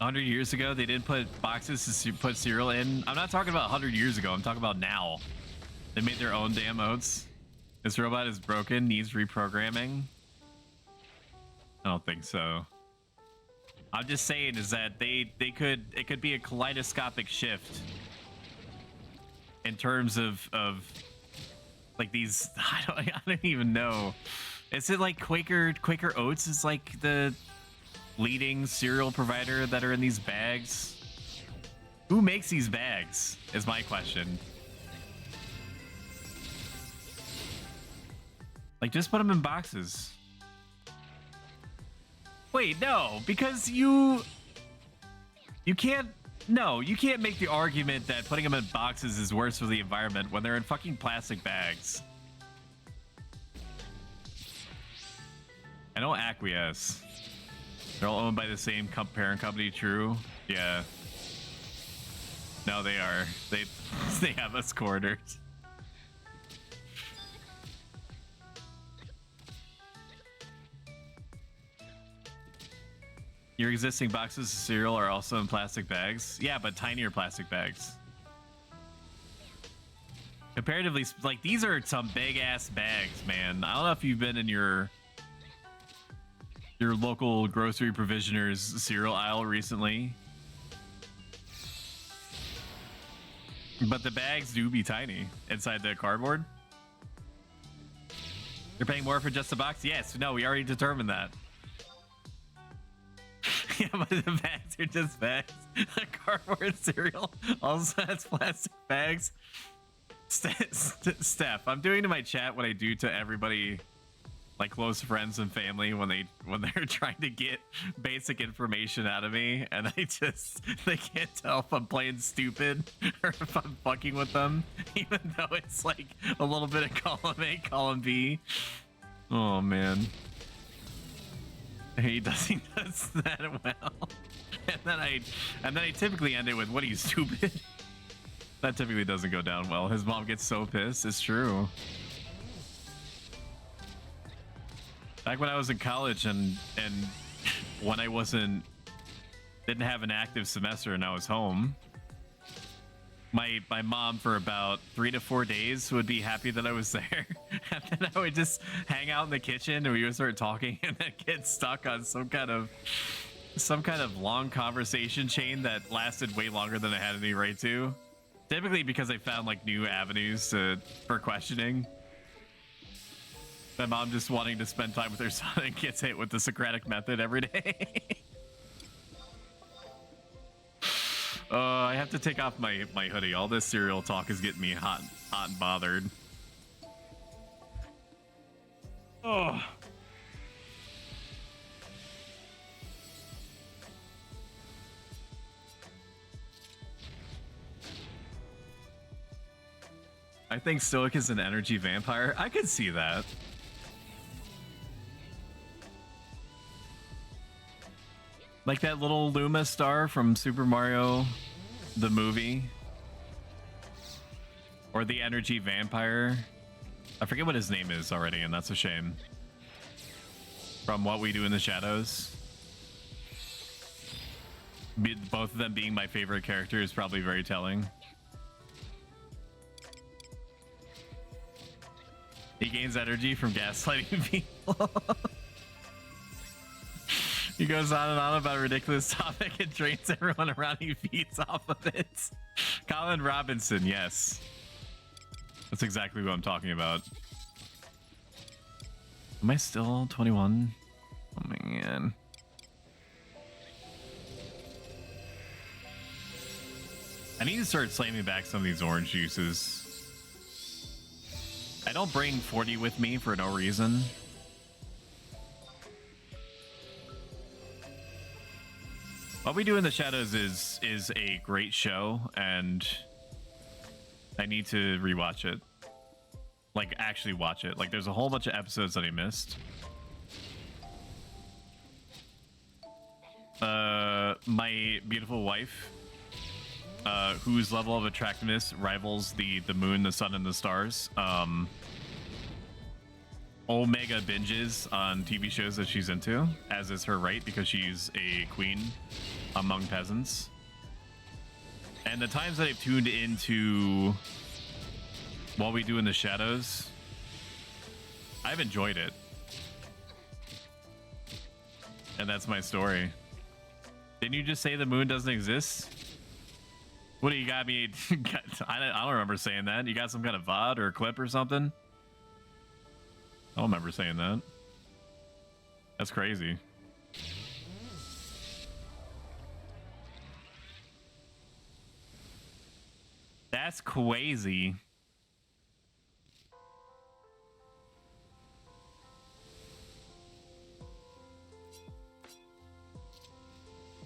A 100 years ago, they didn't put boxes to put cereal in. I'm not talking about 100 years ago. I'm talking about now. They made their own damn oats. This robot is broken, needs reprogramming. I don't think so. I'm just saying is that it could be a kaleidoscopic shift in terms of like these. I don't even know. Is it like Quaker Oats is like the leading cereal provider that are in these bags? Who makes these bags is my question. Like, just put them in boxes. Wait, no, because you can't. No, you can't make the argument that putting them in boxes is worse for the environment when they're in fucking plastic bags. I don't acquiesce. They're all owned by the same parent company, true? Yeah. No, they are. They have us cornered. Your existing boxes of cereal are also in plastic bags. Yeah, but tinier plastic bags. Comparatively, like, these are some big ass bags, man. I don't know if you've been in your local grocery provisioner's cereal aisle recently, but the bags do be tiny inside the cardboard. You're paying more for just a box? Yes. No, we already determined that. Yeah, but the bags are just bags. The cardboard cereal also has plastic bags. Steph, I'm doing to my chat what I do to everybody, like close friends and family, when they're trying to get basic information out of me, and they can't tell if I'm playing stupid or if I'm fucking with them, even though it's like a little bit of column A, column B. Oh man. He does that well. And then I typically end it with, "What are you, stupid?" That typically doesn't go down well. His mom gets so pissed. It's true. Back when I was in college and when I didn't have an active semester and I was home, my mom for about 3 to 4 days would be happy that I was there, and then I would just hang out in the kitchen and we would start talking and then get stuck on some kind of long conversation chain that lasted way longer than I had any right to. Typically because I found like new avenues for questioning. My mom just wanting to spend time with her son and gets hit with the Socratic method every day. I have to take off my hoodie. All this cereal talk is getting me hot and bothered. Oh. I think Stoic is an energy vampire. I could see that. Like that little Luma star from Super Mario, the movie. Or the energy vampire. I forget what his name is already, and that's a shame. From What We Do in the Shadows. Both of them being my favorite character is probably very telling. He gains energy from gaslighting people. He goes on and on about a ridiculous topic and drains everyone around. He feeds off of it. Colin Robinson, yes. That's exactly what I'm talking about. Am I still 21? Oh man. I need to start slamming back some of these orange juices. I don't bring 40 with me for no reason. What We Do in the Shadows is a great show, and I need to rewatch it. Like, actually watch it. Like, there's a whole bunch of episodes that I missed. My beautiful wife, whose level of attractiveness rivals the moon, the sun, and the stars, Omega binges on TV shows that she's into, as is her right, because she's a queen among peasants. And the times that I've tuned into What We Do in the Shadows, I've enjoyed it. And that's my story. Didn't you just say the moon doesn't exist? What do you got me? I don't remember saying that. You got some kind of VOD or clip or something? I don't remember saying that. That's crazy. That's crazy.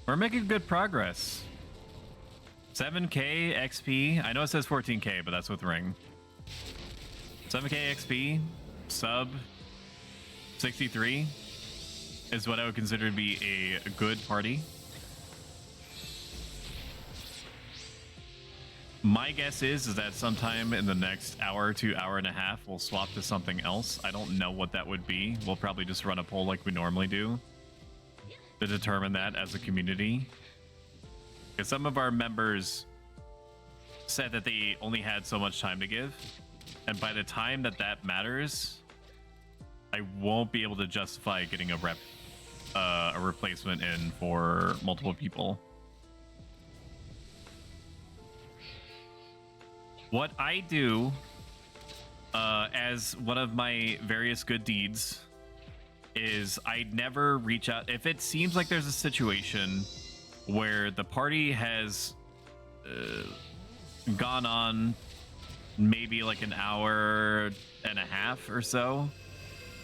We're making good progress. 7K XP. I know it says 14K, but that's with ring. 7K XP. Sub 63 is what I would consider to be a good party. My guess is that sometime in the next hour to hour and a half, we'll swap to something else. I don't know what that would be. We'll probably just run a poll like we normally do to determine that as a community. Because some of our members said that they only had so much time to give. And by the time that matters, I won't be able to justify getting a replacement in for multiple people. What I do as one of my various good deeds is I never reach out. If it seems like there's a situation where the party has gone on maybe like an hour and a half or so,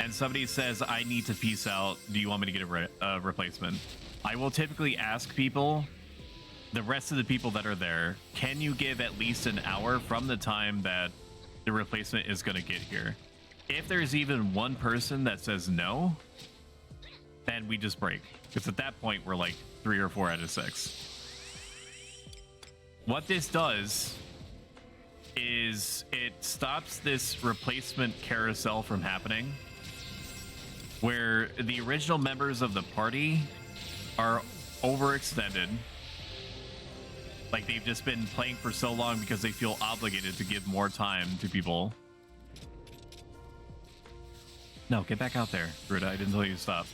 and somebody says, I need to peace out, do you want me to get a replacement? I will typically ask people, the rest of the people that are there, can you give at least an hour from the time that the replacement is going to get here? If there's even one person that says no, then we just break. Because at that point, we're like 3 or 4 out of 6. What this does is it stops this replacement carousel from happening, where the original members of the party are overextended. Like, they've just been playing for so long because they feel obligated to give more time to people. No, get back out there, Ruda. I didn't tell you to stop.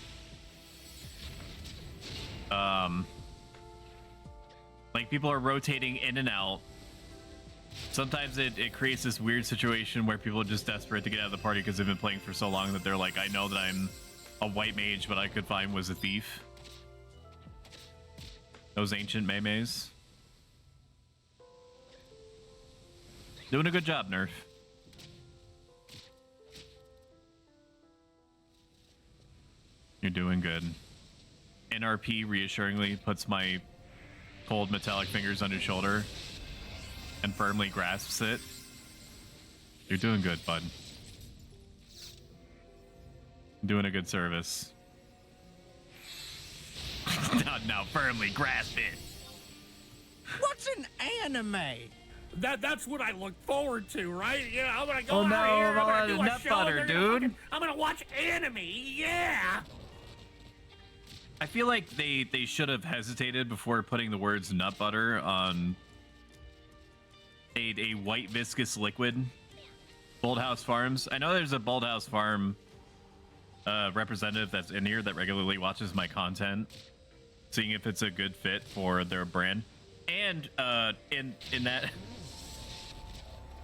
Like, people are rotating in and out. Sometimes it creates this weird situation where people are just desperate to get out of the party because they've been playing for so long that they're like, I know that I'm a white mage, but I could find was a thief. Those ancient memes. Doing a good job, Nerf. You're doing good. NRP reassuringly puts my cold metallic fingers on your shoulder and firmly grasps it. You're doing good, bud. Doing a good service. now firmly grasp it. What's an anime? That's what I look forward to, right? Yeah, I'm gonna go Oh, out no, here, I'm gonna do a nut show, butter, dude. I'm gonna watch anime, yeah! I feel like they should have hesitated before putting the words nut butter on a white viscous liquid Bold House Farms. I know there's a Bold House Farm representative that's in here that regularly watches my content, seeing if it's a good fit for their brand. And in that,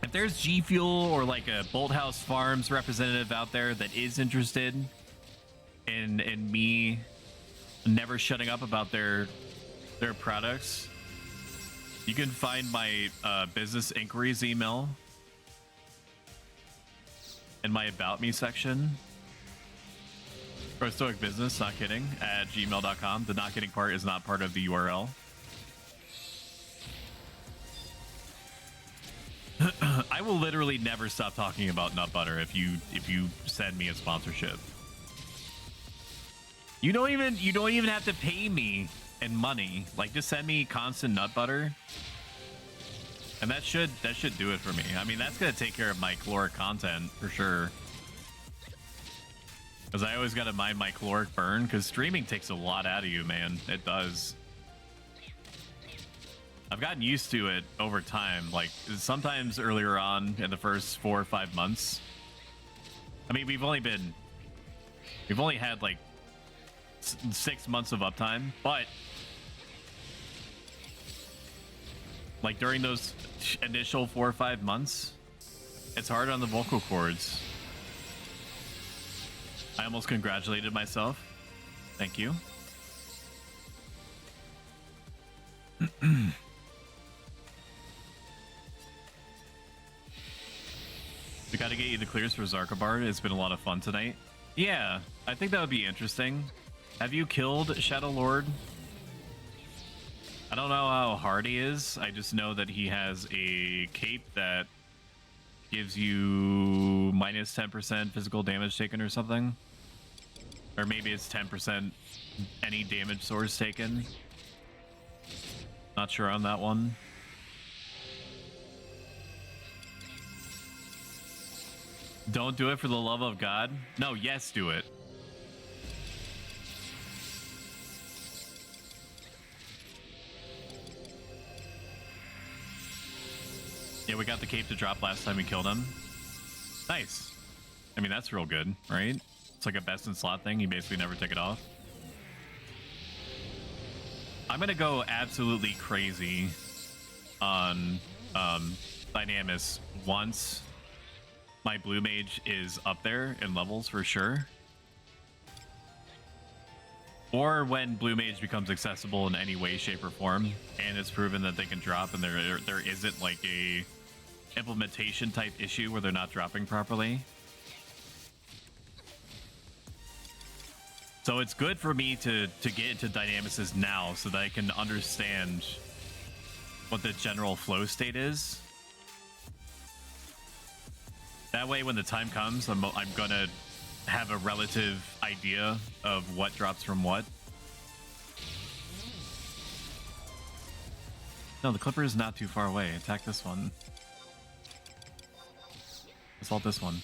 if there's G Fuel or like a Bold House Farms representative out there that is interested in me never shutting up about their products, you can find my business inquiries email in my About Me section. Or Stoic Business, not kidding, at gmail.com. The not kidding part is not part of the URL. I will literally never stop talking about nut butter if you send me a sponsorship. You don't even have to pay me in money. Like, just send me constant nut butter, and that should do it for me. I mean, that's gonna take care of my caloric content for sure, because I always gotta mind my caloric burn, because streaming takes a lot out of you, man. It does. I've gotten used to it over time. Like, sometimes earlier on in the first 4 or 5 months, I mean, we've only had like 6 months of uptime, but like during those initial 4 or 5 months, it's hard on the vocal cords. I almost congratulated myself. Thank you. We gotta get you the clears for Zarkabard. It's been a lot of fun tonight. Yeah, I think that would be interesting. Have you killed Shadow Lord? I don't know how hard he is. I just know that he has a cape that gives you minus 10% physical damage taken or something. Or maybe it's 10% any damage source taken. Not sure on that one. Don't do it for the love of God. No, yes, do it. Yeah, we got the cape to drop last time we killed him. Nice. I mean, that's real good, right? It's like a best in slot thing. You basically never take it off. I'm gonna go absolutely crazy on Dynamis once my blue mage is up there in levels for sure. Or when blue mage becomes accessible in any way, shape, or form, and it's proven that they can drop, and there isn't like a implementation type issue where they're not dropping properly. So it's good for me to get into Dynamics now so that I can understand what the general flow state is. That way, when the time comes, I'm gonna have a relative idea of what drops from what. No, the Clipper is not too far away. Attack this one. Assault this one.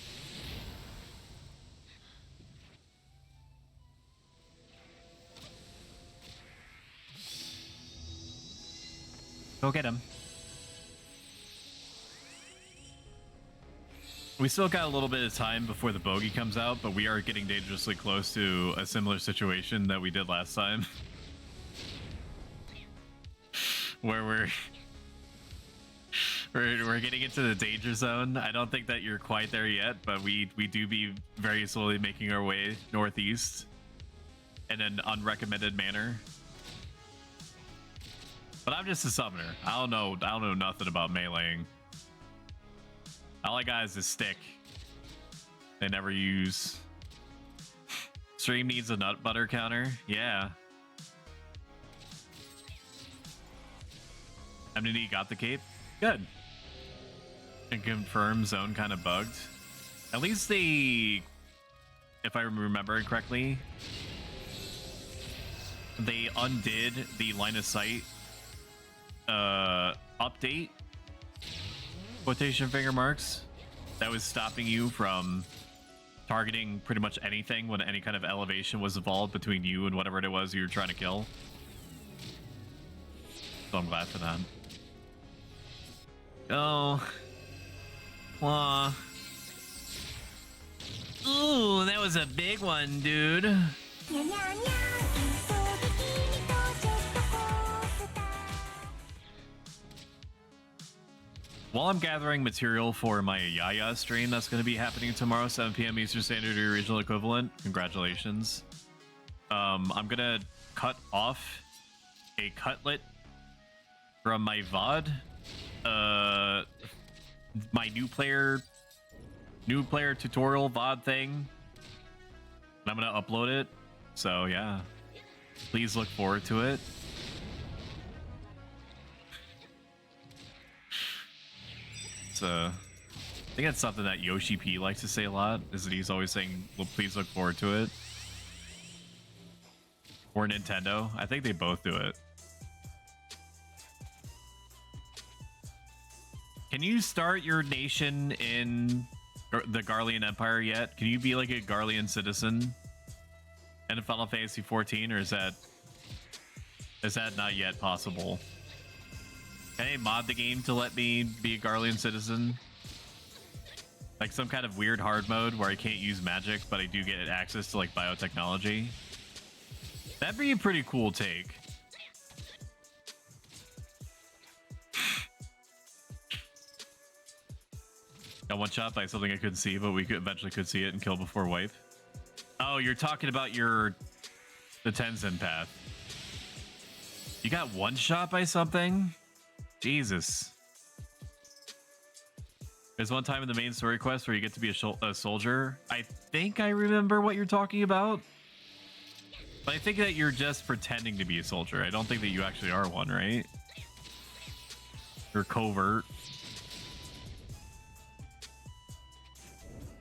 Go get him. We still got a little bit of time before the bogey comes out, but we are getting dangerously close to a similar situation that we did last time. Where we're getting into the danger zone. I don't think that you're quite there yet, but we do be very slowly making our way northeast in an unrecommended manner. But I'm just a summoner. I don't know nothing about meleeing. All I got is a stick. They never use. Stream needs a nut butter counter. Yeah. MND got the cape. Good. And confirm zone kind of bugged. At least they, if I remember correctly, they undid the line of sight update, quotation finger marks, that was stopping you from targeting pretty much anything when any kind of elevation was involved between you and whatever it was you were trying to kill. So I'm glad for that. Oh. That was a big one, dude. While I'm gathering material for my Yaya stream that's going to be happening tomorrow, 7 p.m. Eastern Standard, your regional equivalent. Congratulations. I'm going to cut off a cutlet from my VOD. My new player tutorial VOD thing. And I'm going to upload it. So, yeah. Please look forward to it. I think that's something that Yoshi P likes to say a lot, is that he's always saying, well, please look forward to it. Or Nintendo. I think they both do it. Can you start your nation in the Garlean Empire yet? Can you be like a Garlean citizen in Final Fantasy 14, or is that not yet possible? Can I mod the game to let me be a Garlean citizen? Like some kind of weird hard mode where I can't use magic, but I do get access to like biotechnology. That'd be a pretty cool take. Got one shot by something I couldn't see, but we eventually could see it and kill before wipe. Oh, you're talking about the Tenzin path. You got one shot by something? Jesus. There's one time in the main story quest where you get to be a soldier. I think I remember what you're talking about. But I think that you're just pretending to be a soldier. I don't think that you actually are one, right? You're covert.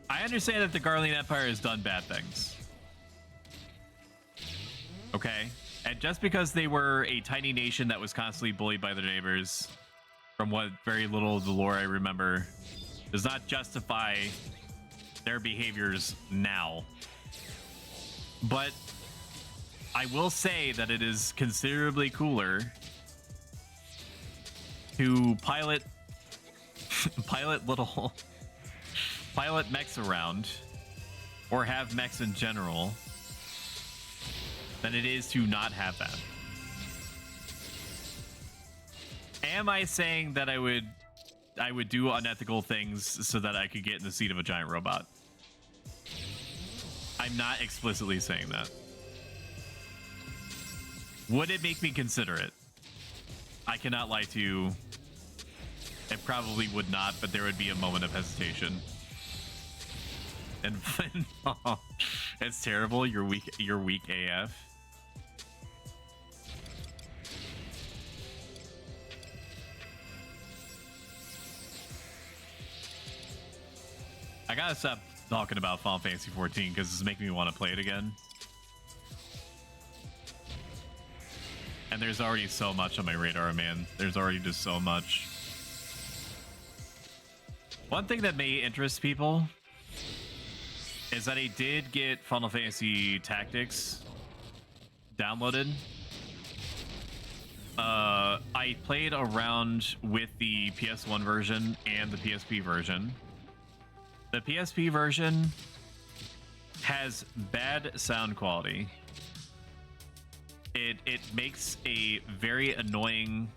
I understand that the Garlean Empire has done bad things. Okay. And just because they were a tiny nation that was constantly bullied by their neighbors, from what very little of the lore I remember, does not justify their behaviors now. But I will say that it is considerably cooler to pilot mechs around, or have mechs in general, than it is to not have that. Am I saying that I would do unethical things so that I could get in the seat of a giant robot? I'm not explicitly saying that. Would it make me consider it? I cannot lie to you. It probably would not, but there would be a moment of hesitation. And oh, it's terrible. You're weak AF. I gotta stop talking about Final Fantasy 14 because it's making me want to play it again. And there's already so much on my radar, man. There's already just so much. One thing that may interest people is that I did get Final Fantasy Tactics downloaded. I played around with the PS1 version and the PSP version. The PSP version has bad sound quality. It makes a very annoying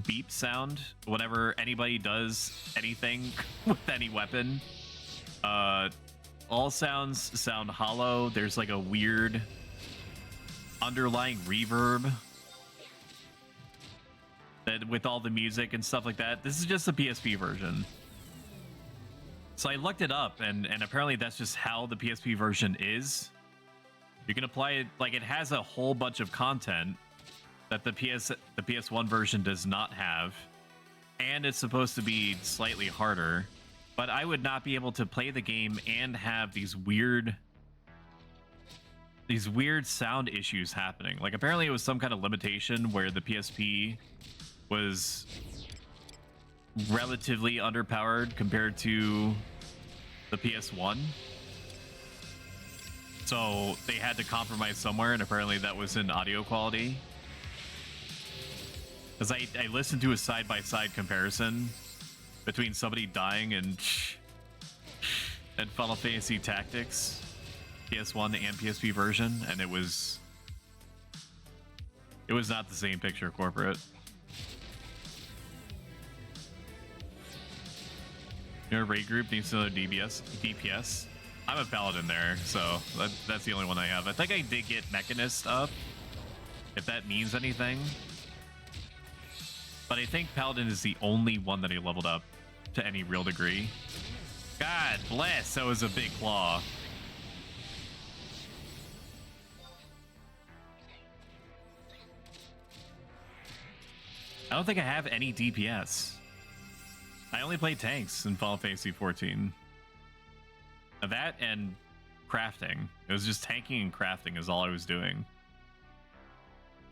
beep sound whenever anybody does anything with any weapon. All sounds sound hollow. There's like a weird underlying reverb that with all the music and stuff like that. This is just the PSP version. So I looked it up, and apparently that's just how the PSP version is. You can apply it, like it has a whole bunch of content that the PS1 version does not have, and it's supposed to be slightly harder. But I would not be able to play the game and have these weird sound issues happening. Like apparently it was some kind of limitation where the PSP was relatively underpowered compared to the PS1. So they had to compromise somewhere, and apparently that was in audio quality. Because I listened to a side-by-side comparison between somebody dying and Final Fantasy Tactics. PS1 and PSP version, and it was not the same picture corporate. Your raid group needs another DPS. I'm a paladin there, so that's the only one I have. I think I did get Mechanist up, if that means anything. But I think paladin is the only one that I leveled up to any real degree. God bless, that was a big claw. I don't think I have any DPS. I only play tanks in Final Fantasy 14. That and crafting. It was just tanking and crafting is all I was doing.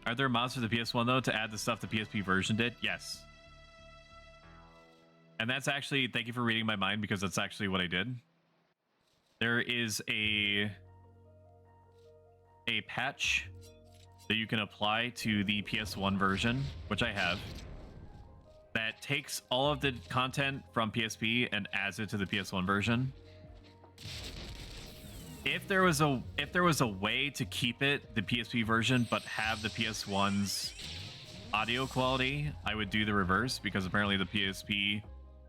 Are there mods for the PS1 though to add the stuff the PSP version did? Yes. And that's actually, thank you for reading my mind, because that's actually what I did. There is a patch that you can apply to the PS1 version, which I have, that takes all of the content from PSP and adds it to the PS1 version. If there was a way to keep it the PSP version but have the PS1's audio quality, I would do the reverse, because apparently the PSP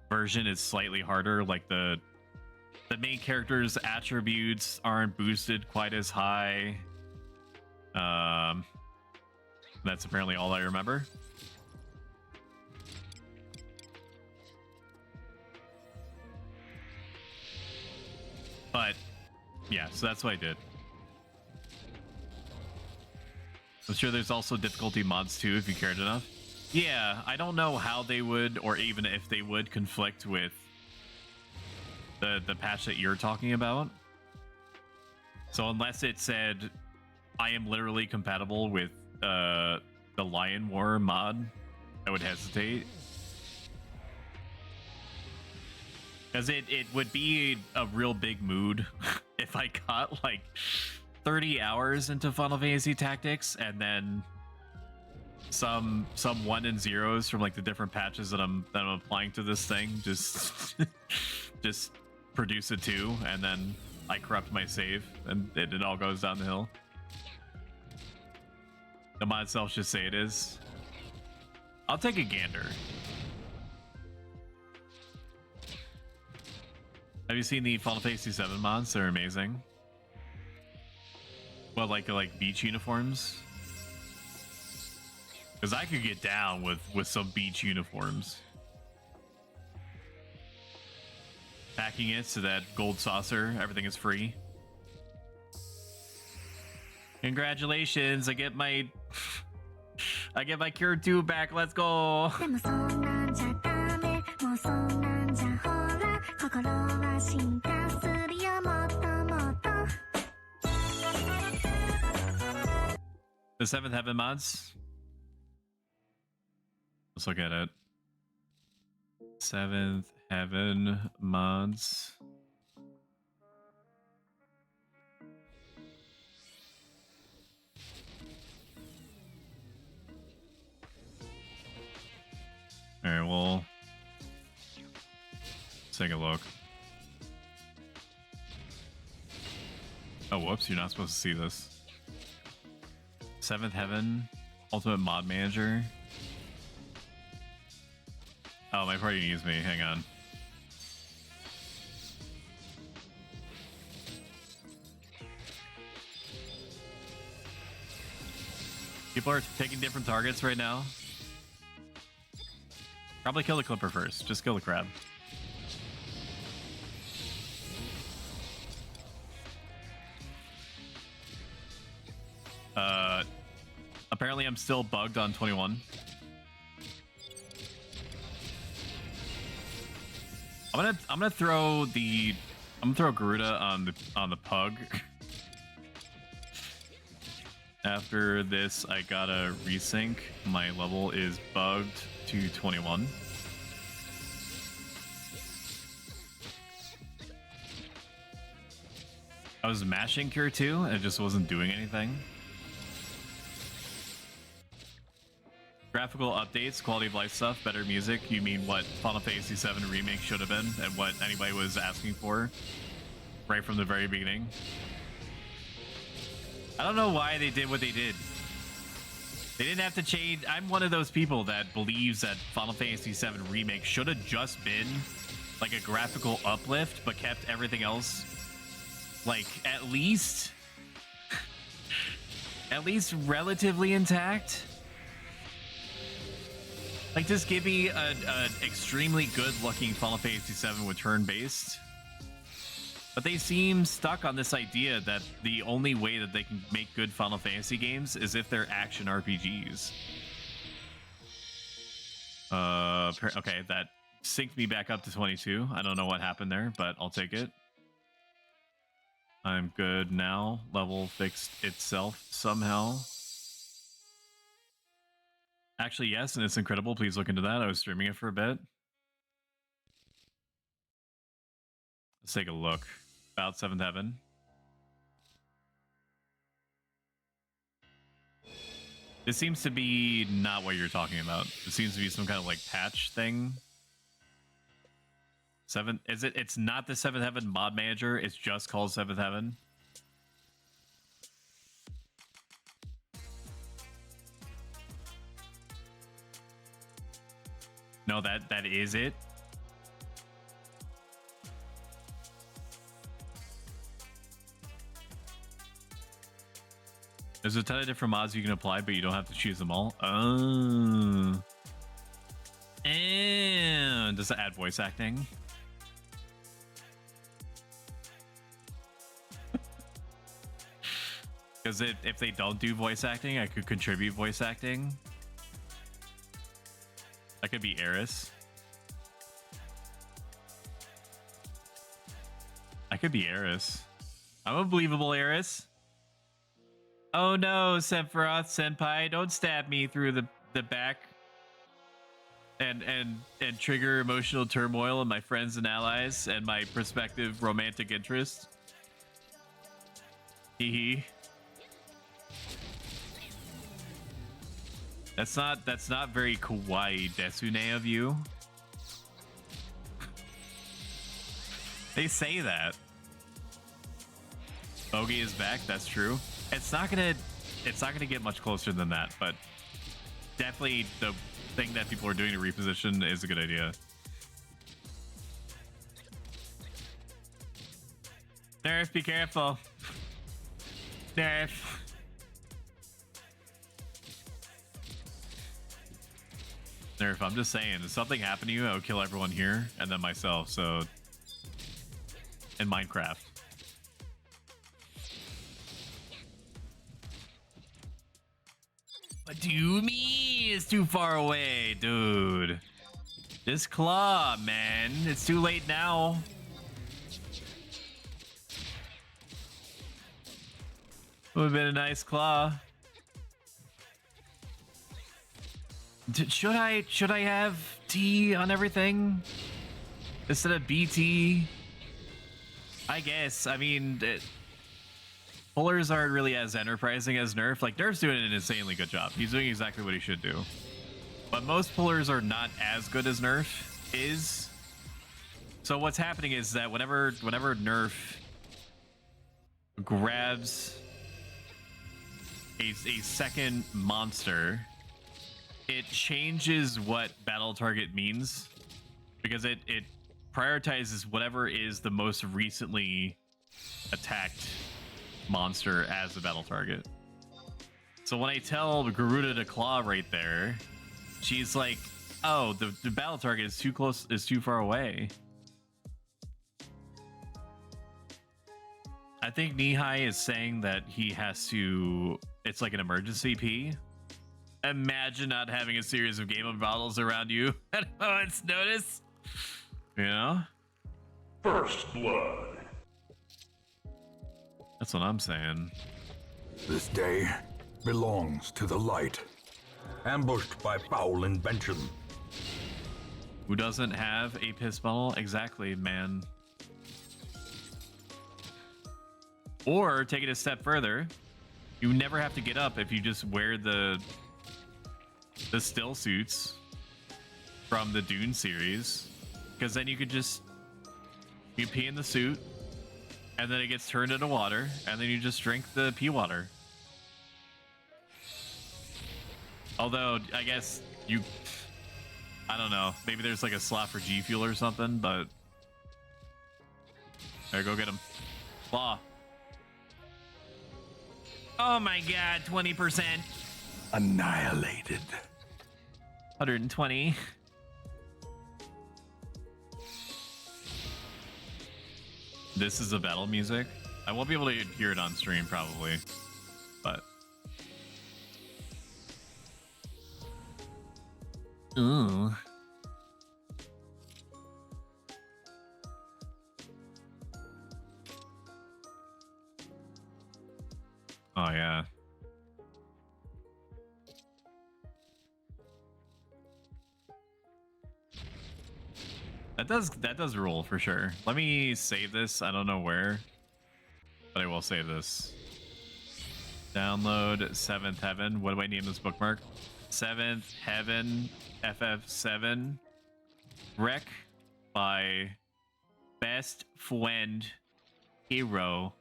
version is slightly harder. Like the main character's attributes aren't boosted quite as high. That's apparently all I remember. But yeah, so that's what I did. I'm sure there's also difficulty mods too if you cared enough. Yeah, I don't know how they would, or even if they would, conflict with the patch that you're talking about. So unless it said I am literally compatible with the Lion War mod, I would hesitate. Because it would be a real big mood if I got like 30 hours into Final Fantasy Tactics and then some 1 and 0s from like the different patches that I'm applying to this thing just just produce a 2, and then I corrupt my save and it all goes down the hill. The mod itself should say it is. I'll take a gander. Have you seen the Final Fantasy 7 mods? They're amazing. Well, like beach uniforms? Because I could get down with some beach uniforms. Packing it so that gold saucer, everything is free. Congratulations, I get my Cure 2 back, let's go! The 7th Heaven mods? Let's look at it. 7th Heaven mods. Alright, well, let's take a look. Oh, whoops, you're not supposed to see this. 7th Heaven, Ultimate Mod Manager. Oh, my party needs me, hang on. People are taking different targets right now. Probably kill the Clipper first, just kill the crab. Apparently I'm still bugged on 21. I'm gonna throw Garuda on the pug. After this, I gotta resync. My level is bugged to 21. I was mashing Cure 2 and it just wasn't doing anything. Graphical updates, quality of life stuff, better music. You mean what Final Fantasy VII Remake should have been and what anybody was asking for right from the very beginning. I don't know why they did what they did. They didn't have to change. I'm one of those people that believes that Final Fantasy VII Remake should have just been like a graphical uplift, but kept everything else like at least relatively intact. Like, just give me an extremely good-looking Final Fantasy VII with turn-based. But they seem stuck on this idea that the only way that they can make good Final Fantasy games is if they're action RPGs. Okay, that synced me back up to 22. I don't know what happened there, but I'll take it. I'm good now. Level fixed itself somehow. Actually, yes, and it's incredible. Please look into that. I was streaming it for a bit. Let's take a look. About 7th Heaven. This seems to be not what you're talking about. It seems to be some kind of like patch thing. Is it? It's not the 7th Heaven mod manager. It's just called 7th Heaven. No, that is it. There's a ton of different mods you can apply, but you don't have to choose them all. Oh. And does it add voice acting? Because if they don't do voice acting, I could contribute voice acting. I could be Eris. I could be Eris. I'm a believable Eris. Oh no, Sephiroth Senpai, don't stab me through the back and trigger emotional turmoil in my friends and allies and my prospective romantic interest. Hee hee. That's not very kawaii desune of you. They say that. Bogey is back, that's true. It's not gonna get much closer than that, but definitely the thing that people are doing to reposition is a good idea. Nerf, be careful. Nerf. Nerf, I'm just saying, if something happened to you, I would kill everyone here and then myself, so... In Minecraft. What do you mean it's too far away, dude? This claw, man. It's too late now. Would have been a nice claw. Should I have T on everything instead of BT? I guess. I mean, pullers aren't really as enterprising as Nerf. Like, Nerf's doing an insanely good job. He's doing exactly what he should do. But most pullers are not as good as Nerf is. So what's happening is that whenever Nerf grabs a second monster, it changes what battle target means, because it prioritizes whatever is the most recently attacked monster as the battle target. So when I tell Garuda to claw right there, she's like, oh, the battle target is too close, is too far away. I think Nihai is saying that he has to, it's like an emergency P. Imagine not having a series of Game of bottles around you at a moment's notice. You know? First blood. That's what I'm saying. This day belongs to the light. Ambushed by foul invention. Who doesn't have a piss bottle? Exactly, man. Or take it a step further. You never have to get up if you just wear the still suits from the Dune series, because then you pee in the suit and then it gets turned into water and then you just drink the pee water Although, I guess you... I don't know. Maybe there's like a slot for G Fuel or something, but... There, go get him. Claw. Oh my god, 20%. Annihilated. 120. This is the battle music. I won't be able to hear it on stream, probably. But... Ooh. Oh yeah. That does rule for sure. Let me save this. I don't know where, but I will save this. Download 7th Heaven. What do I name this bookmark? 7th Heaven FF7 Rec by Best Friend Hero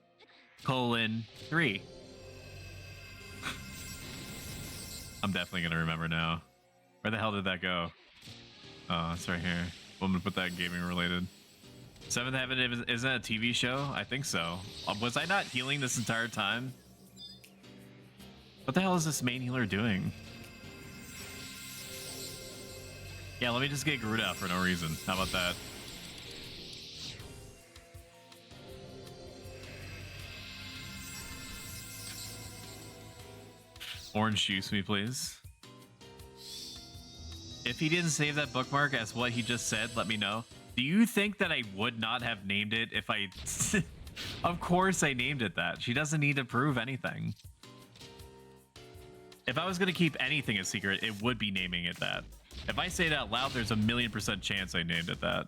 :3. I'm definitely gonna remember now. Where the hell did that go? Oh, it's right here. I'm gonna put that gaming related. 7th Heaven, isn't that a TV show? I think so. Was I not healing this entire time? What the hell is this main healer doing? Yeah, let me just get Garuda out for no reason. How about that? Orange juice me, please. If he didn't save that bookmark as what he just said, let me know. Do you think that I would not have named it if I... Of course I named it that. She doesn't need to prove anything. If I was going to keep anything a secret, it would be naming it that. If I say it out loud, there's a 1,000,000% chance I named it that.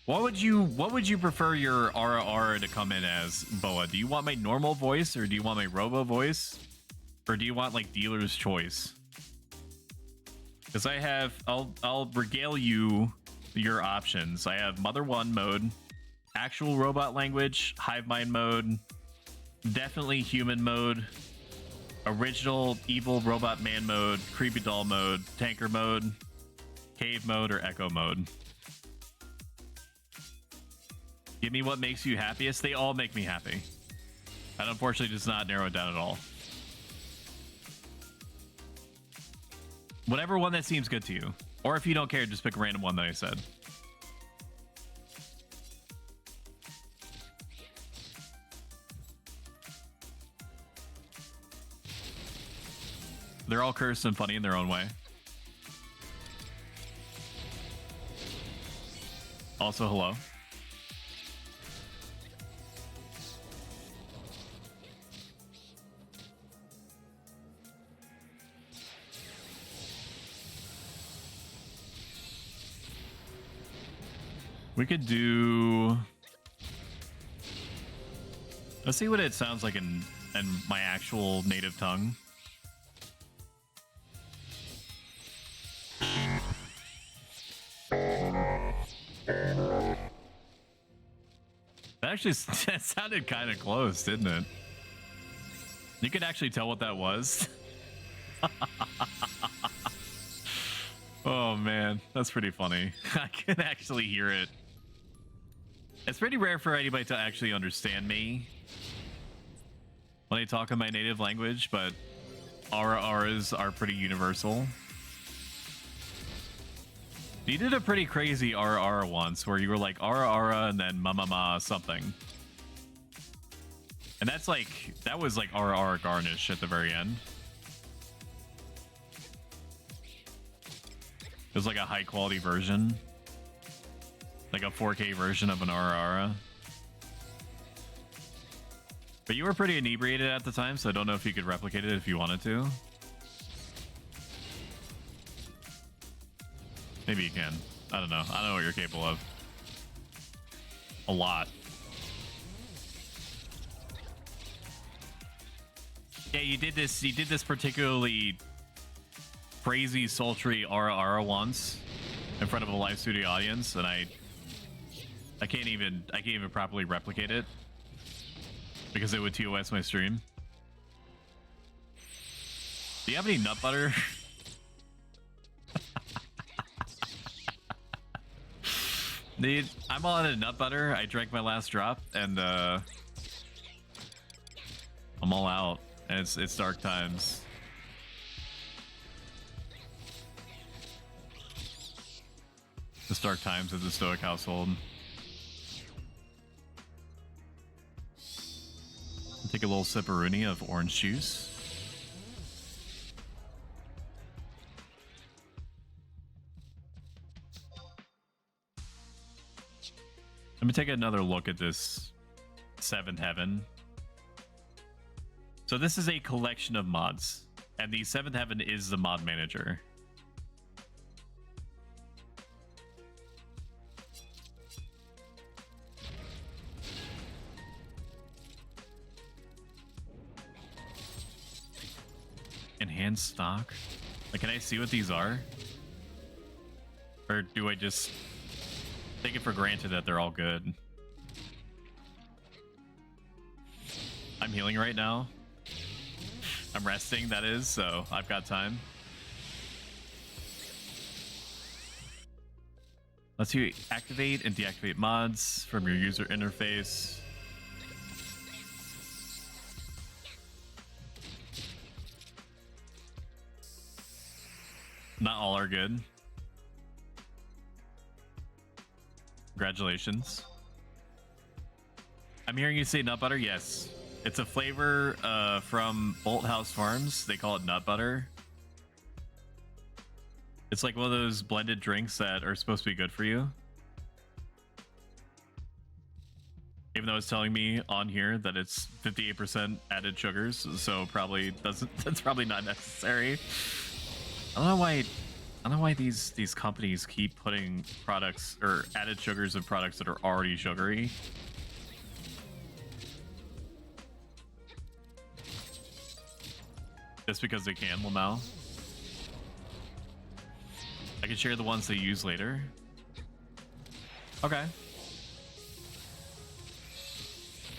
What would you prefer your Aura to come in as, Boa? Do you want my normal voice, or do you want my robo voice? Or do you want like dealer's choice? Because I have, I'll regale you your options. I have Mother 1 mode, actual robot language, hive mind mode, definitely human mode, original evil robot man mode, creepy doll mode, tanker mode, cave mode, or echo mode. Give me what makes you happiest. They all make me happy. That unfortunately does not narrow it down at all. Whatever one that seems good to you. Or if you don't care, just pick a random one that I said. They're all cursed and funny in their own way. Also, hello. We could do... Let's see what it sounds like in my actual native tongue. That actually that sounded kind of close, didn't it? You could actually tell what that was. Oh man, that's pretty funny. I can actually hear it. It's pretty rare for anybody to actually understand me when I talk in my native language, but auras are pretty universal. You did a pretty crazy aura once where you were like aura and then ma something. And that's like, that was like aura garnish at the very end. It was like a high quality version. Like a 4K version of an aura. But you were pretty inebriated at the time, so I don't know if you could replicate it if you wanted to. Maybe you can. I don't know. I don't know what you're capable of. A lot. Yeah, you did this particularly crazy, sultry aura once in front of a live studio audience, and I can't even properly replicate it because it would TOS my stream. Do you have any nut butter? Dude, I'm all out of nut butter. I drank my last drop, and I'm all out. And it's dark times. It's dark times of the Stoic household. Take a little sipperoonie of orange juice. Let me take another look at this Seventh Heaven. So this is a collection of mods, and the Seventh Heaven is the mod manager. Enhanced stock? Like, can I see what these are? Or do I just take it for granted that they're all good? I'm healing right now. I'm resting, that is, so I've got time. Lets you activate and deactivate mods from your user interface. Not all are good. Congratulations. I'm hearing you say nut butter. Yes. It's a flavor from Bolt House Farms. They call it nut butter. It's like one of those blended drinks that are supposed to be good for you. Even though it's telling me on here that it's 58% added sugars, so probably doesn't. That's probably not necessary. I don't know why these companies keep putting products or added sugars in products that are already sugary. Just because they can, Lamau. I can share the ones they use later. Okay.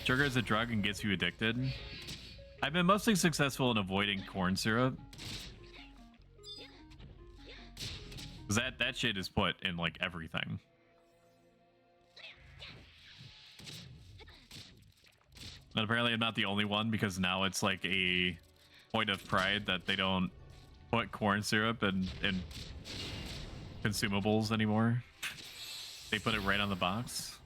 Sugar is a drug and gets you addicted. I've been mostly successful in avoiding corn syrup. Cause that shit is put in like everything. And apparently I'm not the only one, because now it's like a point of pride that they don't put corn syrup in consumables anymore. They put it right on the box.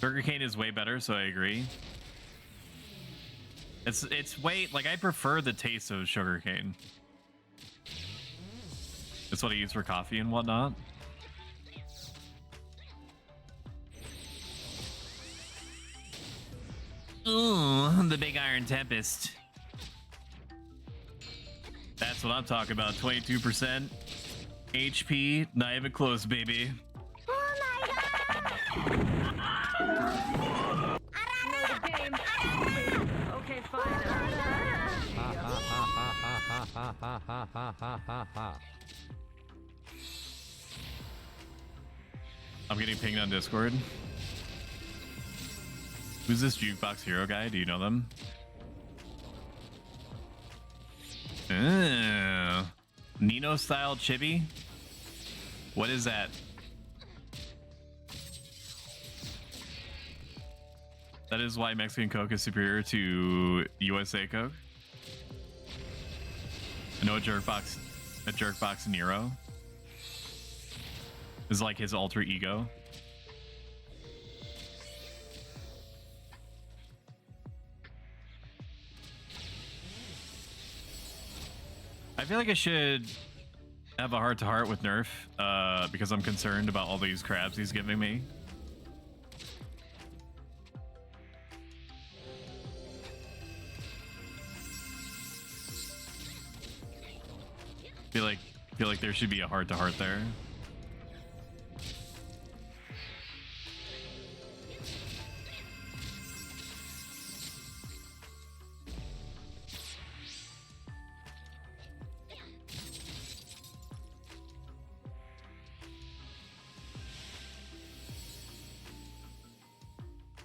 Sugarcane is way better, so I agree. It's way, like, I prefer the taste of sugarcane. It's what I use for coffee and whatnot. Ooh, the Big Iron Tempest. That's what I'm talking about. 22% HP. Not even close, baby. Oh my god! Okay, fine. I'm getting pinged on Discord. Who's this Jukebox Hero guy? Do you know them? Nino style chibi? What is that? That is why Mexican Coke is superior to USA Coke. I know a jerkbox Nero is like his alter ego. I feel like I should have a heart-to-heart with Nerf because I'm concerned about all these crabs he's giving me. Feel like there should be a heart-to-heart there.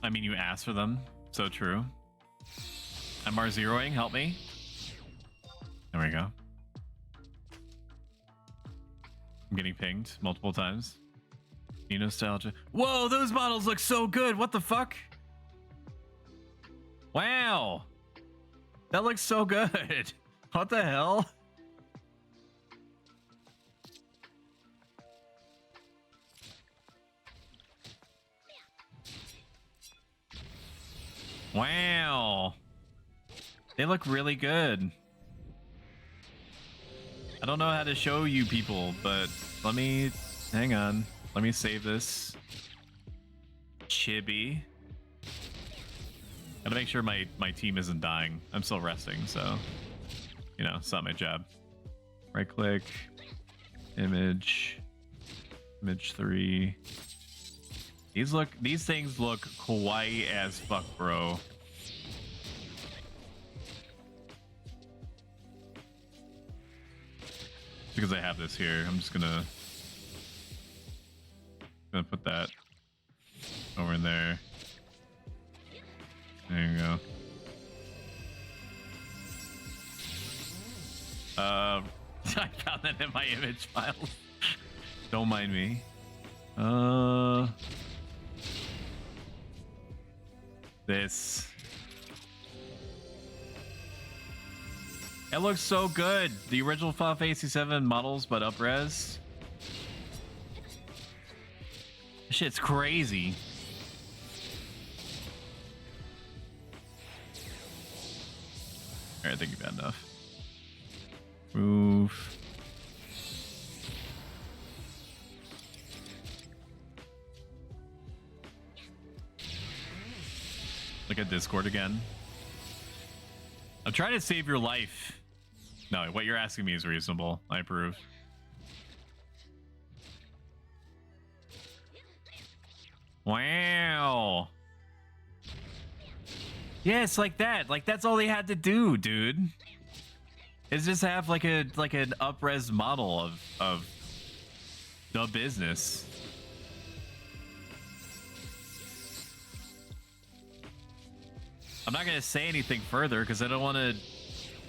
I mean, you asked for them, so true. I'm R0ing. Help me. There we go. I'm getting pinged multiple times. Nostalgia. Whoa, those models look so good. What the fuck? Wow. That looks so good. What the hell? Wow. They look really good. I don't know how to show you people, but let me... Hang on. Let me save this. Chibi. Gotta make sure my team isn't dying. I'm still resting, so... You know, it's not my job. Right click. Image. Image 3. These things look kawaii as fuck, bro. Because I have this here, I'm just gonna put that over in there. There you go. I found that in my image files. Don't mind me. This. It looks so good. The original Final Fantasy VII models, but up-res. Shit's crazy. Alright, I think you've had enough. Move. Look at Discord again. I'm trying to save your life. No, what you're asking me is reasonable. I approve. Wow. Yeah, it's like that. Like that's all they had to do, dude. Is just have like an up-res model of the business. I'm not gonna say anything further because I don't want to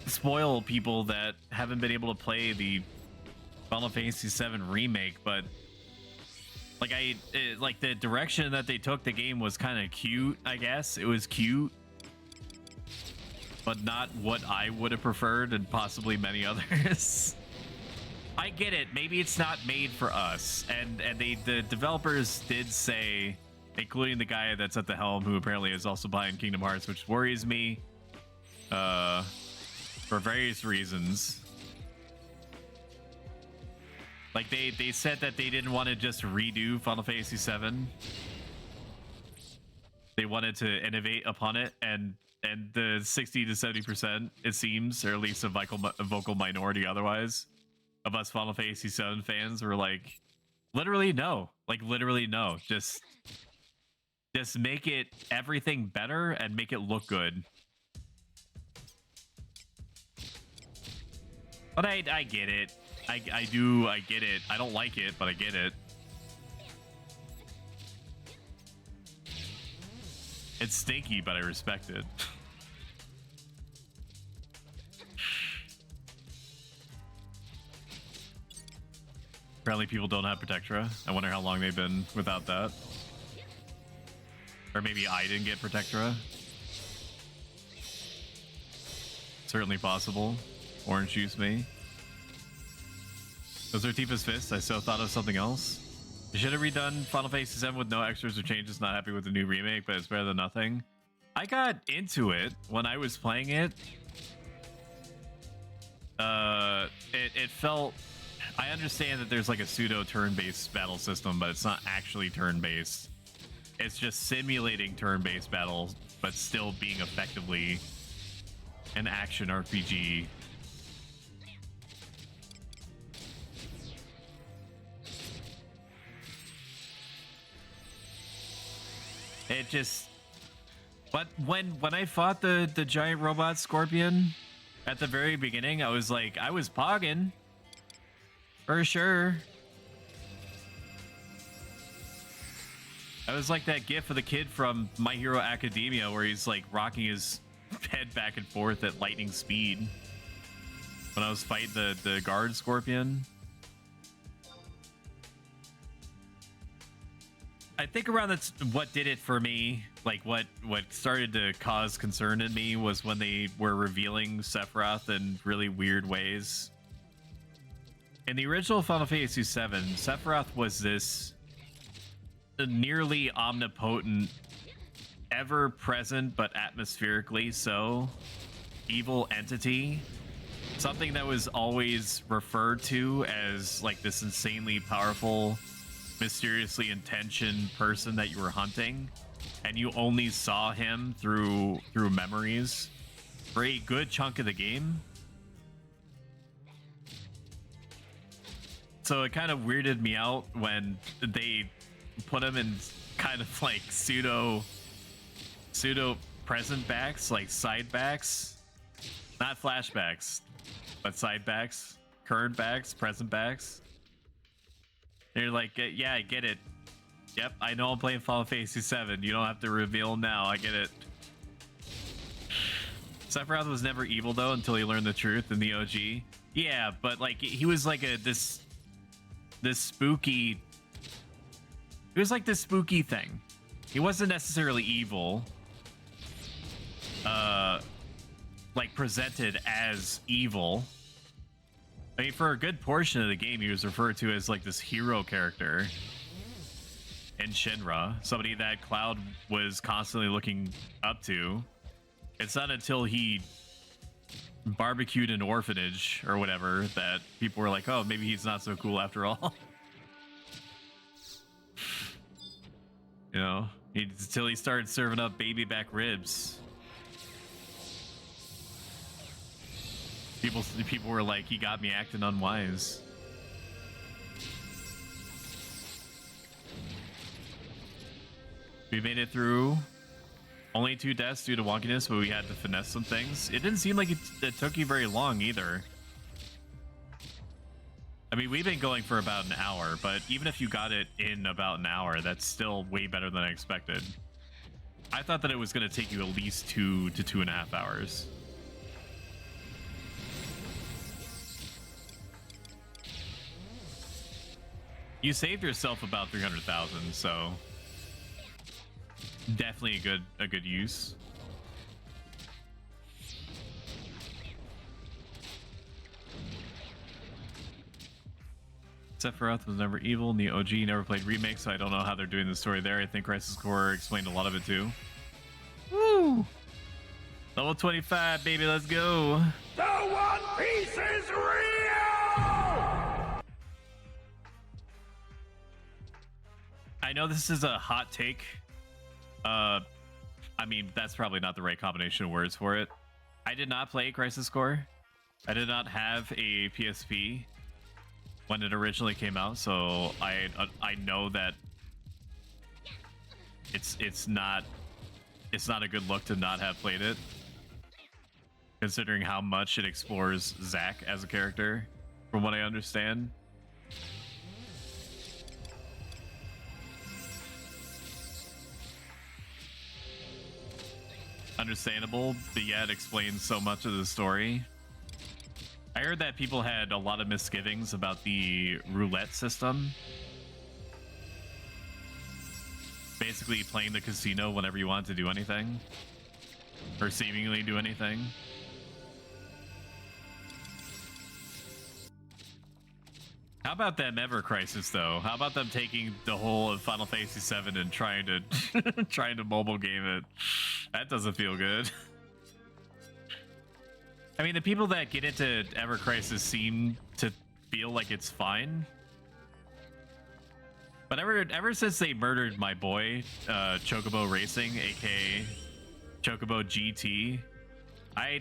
spoil people that haven't been able to play the Final Fantasy VII remake, but like like the direction that they took the game was kind of cute. I guess it was cute, but not what I would have preferred, and possibly many others. I get it. Maybe it's not made for us, and the developers did say, including the guy that's at the helm, who apparently is also buying Kingdom Hearts, which worries me for various reasons. Like they said that they didn't want to just redo Final Fantasy VII. They wanted to innovate upon it, and the 60 to 70%, it seems, or at least a vocal minority otherwise, of us Final Fantasy VII fans were like, literally no. Like literally no. Just make it everything better and make it look good. But I get it. I get it. I don't like it, but I get it. It's stinky, but I respect it. Apparently people don't have Protectora. I wonder how long they've been without that. Or maybe I didn't get Protectora. Certainly possible. Orange juice me. Those are Tifa's fists. I still thought of something else. You should have redone Final Fantasy VII with no extras or changes. Not happy with the new remake, but it's better than nothing. I got into it when I was playing it. It felt... I understand that there's like a pseudo turn-based battle system, but it's not actually turn-based. It's just simulating turn-based battles, but still being effectively an action RPG. It just... But when I fought the giant robot scorpion at the very beginning, I was like, I was pogging. For sure. I was like that gif of the kid from My Hero Academia where he's like rocking his head back and forth at lightning speed when I was fighting the guard scorpion. I think around that's what did it for me. Like what started to cause concern in me was when they were revealing Sephiroth in really weird ways. In the original Final Fantasy VII, Sephiroth was this nearly omnipotent, ever-present but atmospherically so evil entity. Something that was always referred to as like this insanely powerful, mysteriously intentioned person that you were hunting, and you only saw him through memories for a good chunk of the game. So it kind of weirded me out when they put him in kind of like pseudo present backs, like side backs, not flashbacks, but side backs, current backs, present backs. You're like, yeah, I get it. Yep, I know I'm playing Final Fantasy VII. You don't have to reveal him now. I get it. Sephiroth was never evil though until he learned the truth in the OG. Yeah, but like he was like this spooky. He was like this spooky thing. He wasn't necessarily evil. Like presented as evil. I mean, for a good portion of the game, he was referred to as like this hero character in Shinra, somebody that Cloud was constantly looking up to. It's not until he barbecued an orphanage or whatever that people were like, oh, maybe he's not so cool after all. You know, until he started serving up baby back ribs. People were like, he got me acting unwise. We made it through. Only 2 deaths due to wonkiness, but we had to finesse some things. It didn't seem like it took you very long either. I mean, we've been going for about an hour, but even if you got it in about an hour, that's still way better than I expected. I thought that it was going to take you at least 2 to 2.5 hours. You saved yourself about 300,000, so definitely a good use. Sephiroth was never evil in the OG, never played remake, so I don't know how they're doing the story there. I think Crisis Core explained a lot of it too. Woo! Level 25, baby, let's go. The One Piece is real! I know this is a hot take. I mean, that's probably not the right combination of words for it. I did not play Crisis Core. I did not have a PSP when it originally came out, so I know that it's not a good look to not have played it, considering how much it explores Zack as a character, from what I understand. Understandable, but yet explains so much of the story. I heard that people had a lot of misgivings about the roulette system. Basically playing the casino whenever you want to do anything. Or seemingly do anything. How about them Ever Crisis though? How about them taking the whole of Final Fantasy VII and trying to mobile game it? That doesn't feel good. I mean, the people that get into Ever Crisis seem to feel like it's fine. But ever since they murdered my boy, Chocobo Racing, aka Chocobo GT, I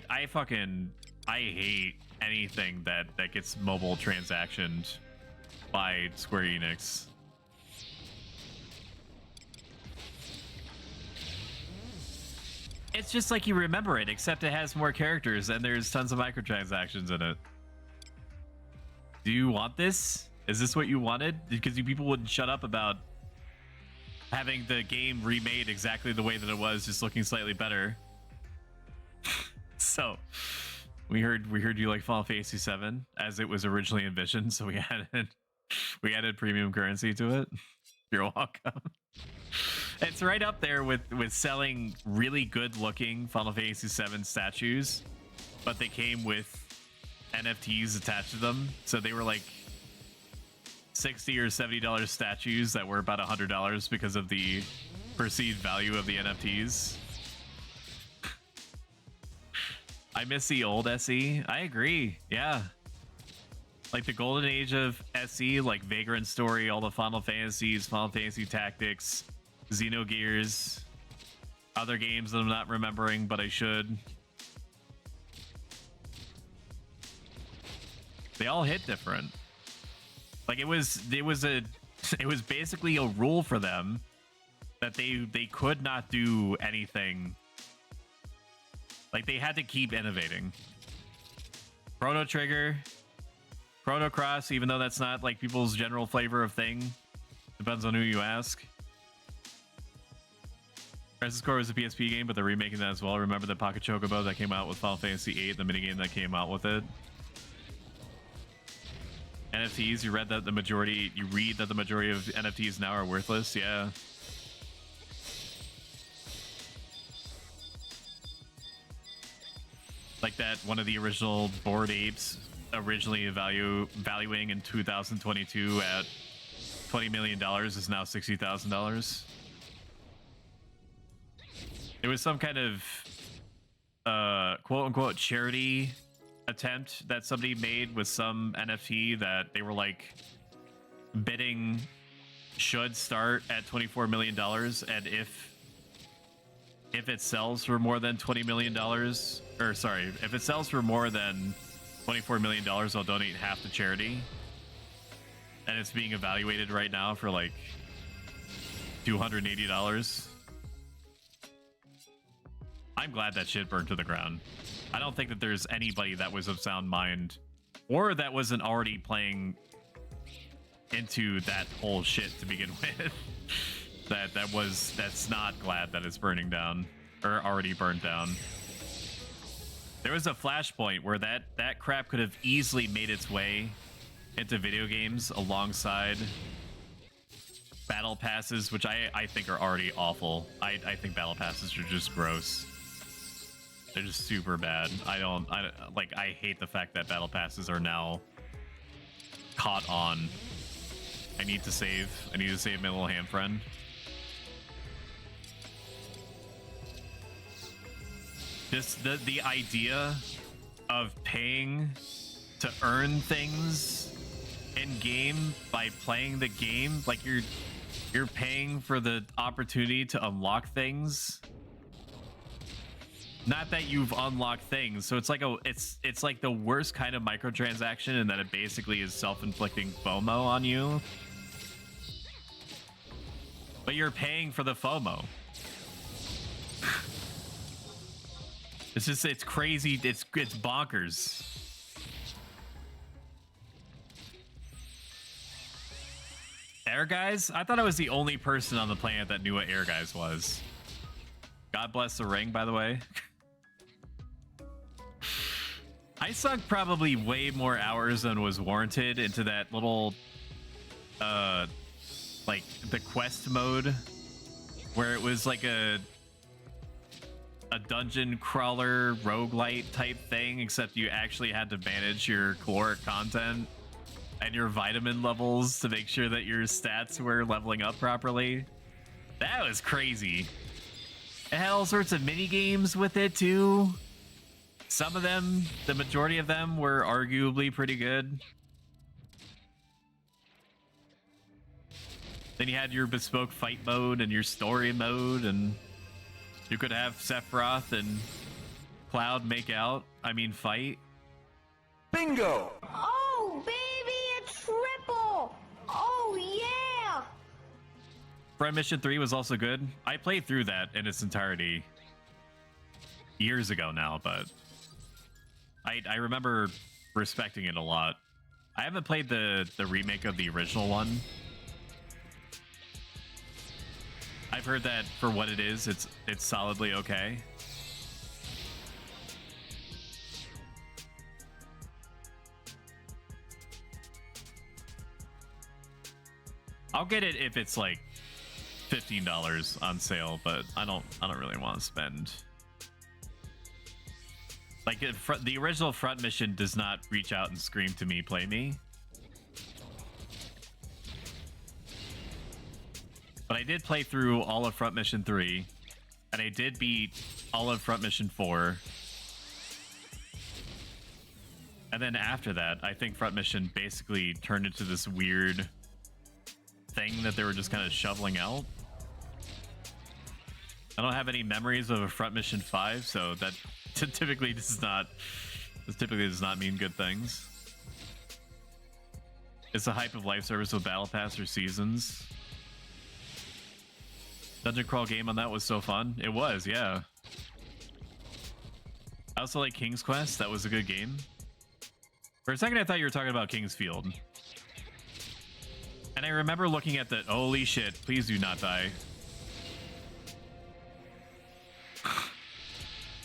hate anything that gets mobile transactioned by Square Enix. It's just like you remember it, except it has more characters and there's tons of microtransactions in it. Do you want this? Is this what you wanted? Because you people wouldn't shut up about having the game remade exactly the way that it was, just looking slightly better. So we heard you like Final Fantasy 7 as it was originally envisioned, so we added premium currency to it. You're welcome. It's right up there with selling really good looking Final Fantasy 7 statues, but they came with NFTs attached to them, so they were like $60 or $70 statues that were about $100 because of the perceived value of the NFTs. I miss the old SE. I agree. Yeah. Like the golden age of SE, like Vagrant Story, all the Final Fantasies, Final Fantasy Tactics, Xenogears, other games that I'm not remembering, but I should. They all hit different. Like it was basically a rule for them that they could not do anything. Like they had to keep innovating. Chrono Trigger, Chrono Cross, even though that's not like people's general flavor of thing, depends on who you ask. Crisis Core was a PSP game, but they're remaking that as well. Remember the Pocket Chocobo that came out with Final Fantasy VIII, the minigame that came out with it. NFTs, you read that the majority of NFTs now are worthless. Yeah. Like that one of the original Bored Apes originally valuing in 2022 at $20 million is now $60,000. It was some kind of quote unquote charity attempt that somebody made with some NFT that they were like bidding should start at $24 million, and if it sells for more than $20 million, or sorry, if it sells for more than $24 million, I'll donate half to charity. And it's being evaluated right now for like $280. I'm glad that shit burned to the ground. I don't think that there's anybody that was of sound mind or that wasn't already playing into that whole shit to begin with. that's not glad that it's burning down or already burned down. There was a flashpoint where that crap could have easily made its way into video games alongside battle passes, which I think are already awful. I think battle passes are just gross. They're just super bad. I hate the fact that battle passes are now caught on. I need to save my little hand friend. Just the idea of paying to earn things in game by playing the game, like you're paying for the opportunity to unlock things. Not that you've unlocked things, so it's like it's like the worst kind of microtransaction in that it basically is self-inflicting FOMO on you. But you're paying for the FOMO. It's crazy. It's bonkers. Air Guys? I thought I was the only person on the planet that knew what Air Guys was. God bless the ring, by the way. I sunk probably way more hours than was warranted into that little like the quest mode where it was like a dungeon crawler roguelite type thing, except you actually had to manage your caloric content and your vitamin levels to make sure that your stats were leveling up properly. That was crazy. It had all sorts of mini games with it too. Some of them, the majority of them, were arguably pretty good. Then you had your bespoke fight mode and your story mode, and you could have Sephiroth and Cloud fight. Bingo! Oh, baby, a triple! Oh, yeah! Front Mission 3 was also good. I played through that in its entirety years ago now, but I remember respecting it a lot. I haven't played the remake of the original one. I've heard that for what it is, it's solidly okay. I'll get it if it's like $15 on sale, but I don't really want to spend. Like the original front mission does not reach out and scream to me, play me. But I did play through all of Front Mission 3, and I did beat all of Front Mission 4. And then after that, I think Front Mission basically turned into this weird thing that they were just kind of shoveling out. I don't have any memories of a Front Mission 5, so that typically does not mean good things. It's the hype of life service with battle pass or seasons. Dungeon crawl game on that was so fun. It was, yeah. I also like King's Quest. That was a good game. For a second, I thought you were talking about King's Field. And I remember looking at the... Holy shit, please do not die.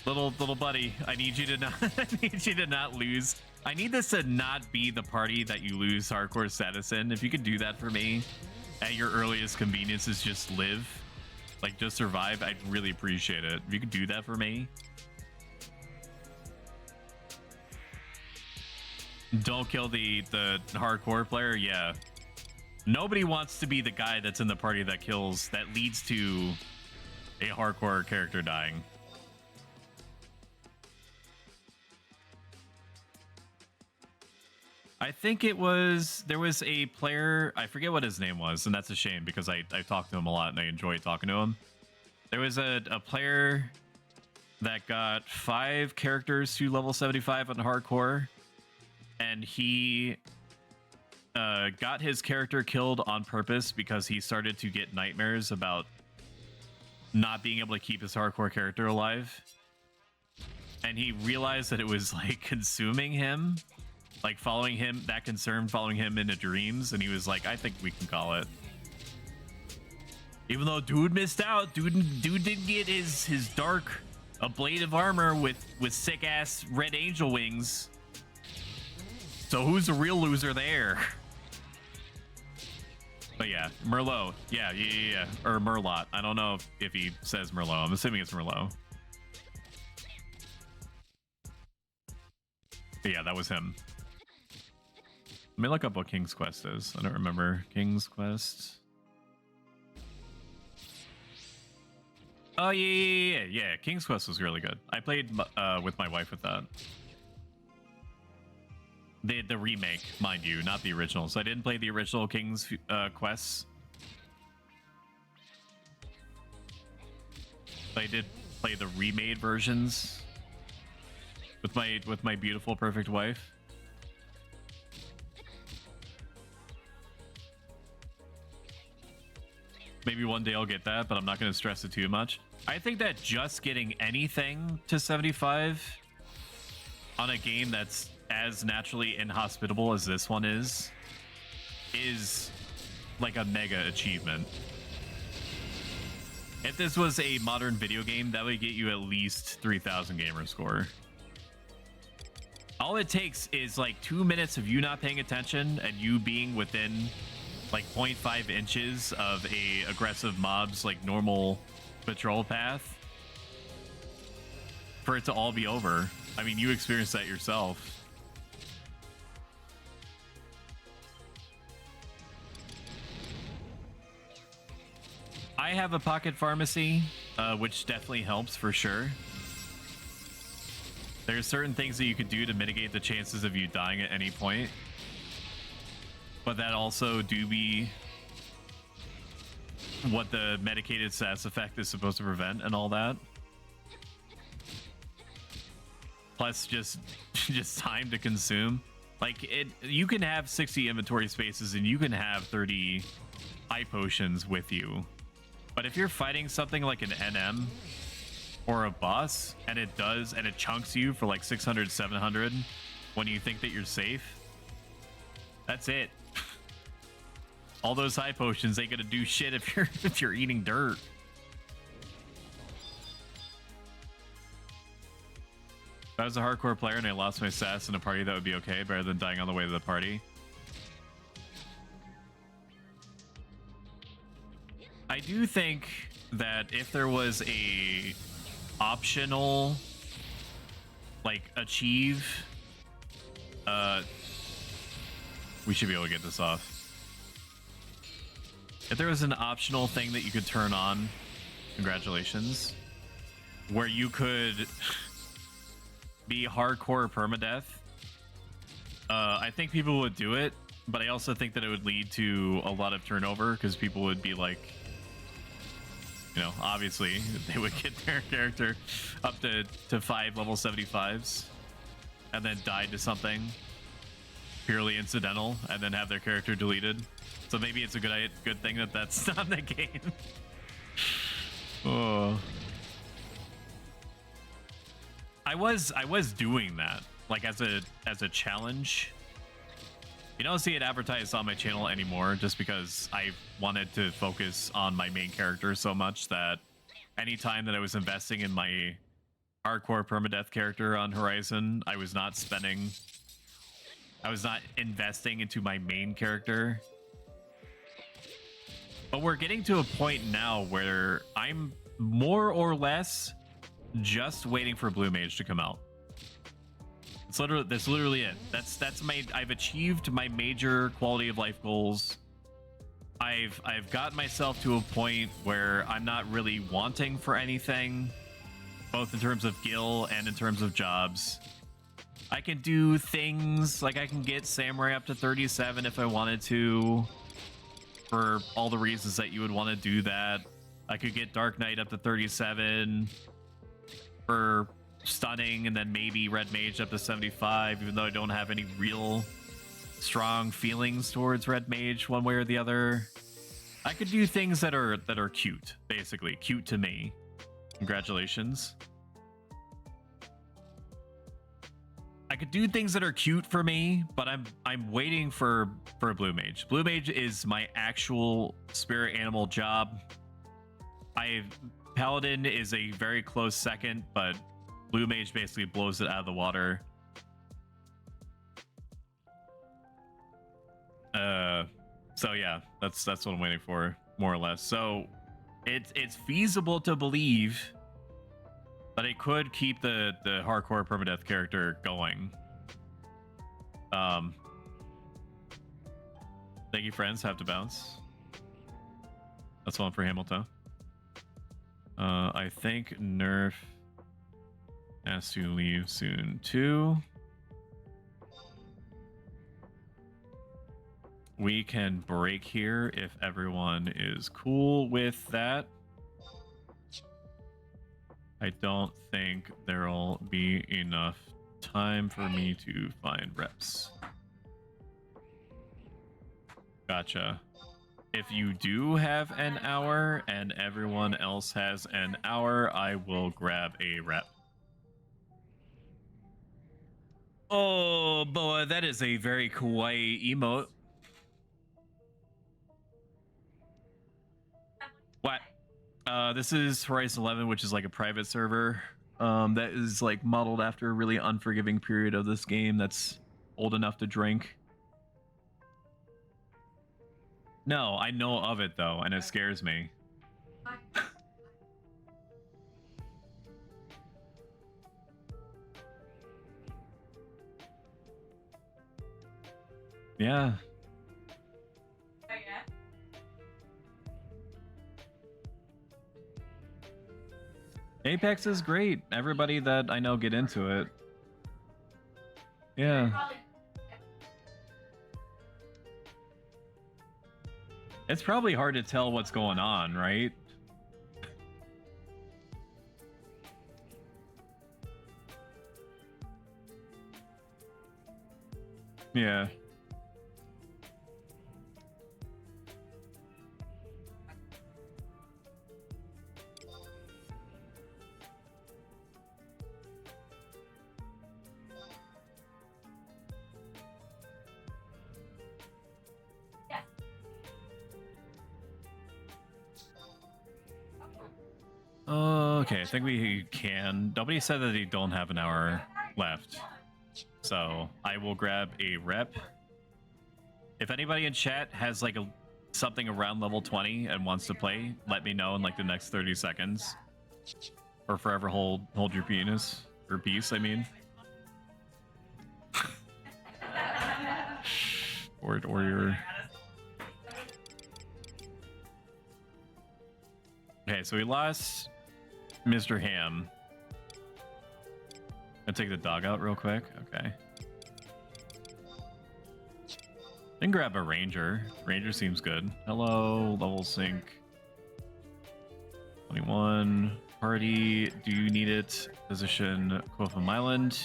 little buddy, I need you to not I need you to not lose. I need this to not be the party that you lose hardcore status in. If you could do that for me at your earliest convenience, is just live. Like, just survive. I'd really appreciate it. If you could do that for me. Don't kill the hardcore player. Yeah. Nobody wants to be the guy that's in the party that kills, that leads to a hardcore character dying. I think it was, there was a player, I forget what his name was, and that's a shame because I talked to him a lot and I enjoyed talking to him. There was a player that got 5 characters to level 75 on hardcore, and he got his character killed on purpose because he started to get nightmares about not being able to keep his hardcore character alive. And he realized that it was like consuming him. Like following him, that concern following him into dreams, and he was like, I think we can call it. Even though dude missed out, dude didn't get his dark, a blade of armor with sick ass red angel wings. So who's the real loser there? But yeah, Merlot. Yeah. Or Merlot. I don't know if he says Merlot. I'm assuming it's Merlot. But yeah, that was him. Let me look up what King's Quest is. I don't remember. King's Quest. Oh, yeah. King's Quest was really good. I played with my wife with that. The remake, mind you, not the original. So I didn't play the original King's Quests. But I did play the remade versions with my beautiful, perfect wife. Maybe one day I'll get that, but I'm not going to stress it too much. I think that just getting anything to 75 on a game that's as naturally inhospitable as this one is like a mega achievement. If this was a modern video game, that would get you at least 3,000 gamer score. All it takes is like 2 minutes of you not paying attention and you being within like 0.5 inches of a aggressive mob's like normal patrol path for it to all be over. I mean, you experienced that yourself. I have a pocket pharmacy, which definitely helps for sure. There's certain things that you could do to mitigate the chances of you dying at any point. But that also do be what the medicated status effect is supposed to prevent and all that. Plus just time to consume. Like you can have 60 inventory spaces and you can have 30 high potions with you. But if you're fighting something like an NM or a boss and it chunks you for like 600, 700 when you think that you're safe, that's it. All those high potions ain't gonna do shit if you're eating dirt. If I was a hardcore player and I lost my sass in a party, that would be okay, better than dying on the way to the party. I do think that if there was a optional like achieve, we should be able to get this off. If there was an optional thing that you could turn on, congratulations, where you could be hardcore permadeath, I think people would do it, but I also think that it would lead to a lot of turnover because people would be like, you know, obviously they would get their character up to 5 level 75s and then die to something purely incidental and then have their character deleted. So maybe it's a good thing that that's not the game. Oh, I was doing that like as a challenge. You don't see it advertised on my channel anymore just because I wanted to focus on my main character so much that anytime that I was investing in my hardcore permadeath character on Horizon, I was not investing into my main character. But we're getting to a point now where I'm more or less just waiting for Blue Mage to come out. That's literally it. I've achieved my major quality of life goals. I've gotten myself to a point where I'm not really wanting for anything, both in terms of gil and in terms of jobs. I can do things like I can get Samurai up to 37 if I wanted to, for all the reasons that you would want to do that. I could get Dark Knight up to 37 for stunning, and then maybe Red Mage up to 75, even though I don't have any real strong feelings towards Red Mage one way or the other. I could do things that are cute, basically cute to me. Congratulations. I could do things that are cute for me, but I'm waiting for a Blue Mage. Blue Mage is my actual spirit animal job. Paladin is a very close second, but Blue Mage basically blows it out of the water. So yeah, that's what I'm waiting for, more or less. So it's feasible to believe that I could keep the hardcore permadeath character going. Thank you, friends. Have to bounce. That's one for Hamilton. I think Nerf has to leave soon too. We can break here if everyone is cool with that. I don't think there'll be enough time for me to find reps. Gotcha. If you do have an hour and everyone else has an hour, I will grab a rep. Oh, boy, that is a very kawaii emote. What? This is Horizon 11, which is like a private server. That is like modeled after a really unforgiving period of this game that's old enough to drink. No, I know of it though, and it scares me. Yeah. Apex is great. Everybody that I know get into it. Yeah. It's probably hard to tell what's going on, right? Yeah. Okay, I think we can. Nobody said that they don't have an hour left. So I will grab a rep. If anybody in chat has like something around level 20 and wants to play, let me know in like the next 30 seconds. Or forever hold your penis. Or peace, I mean. or your... Okay, so we lost Mr. Ham. I'll take the dog out real quick. Okay. Then grab a ranger. Ranger seems good. Hello, level sync. 21. Party. Do you need it? Position Quotham Island.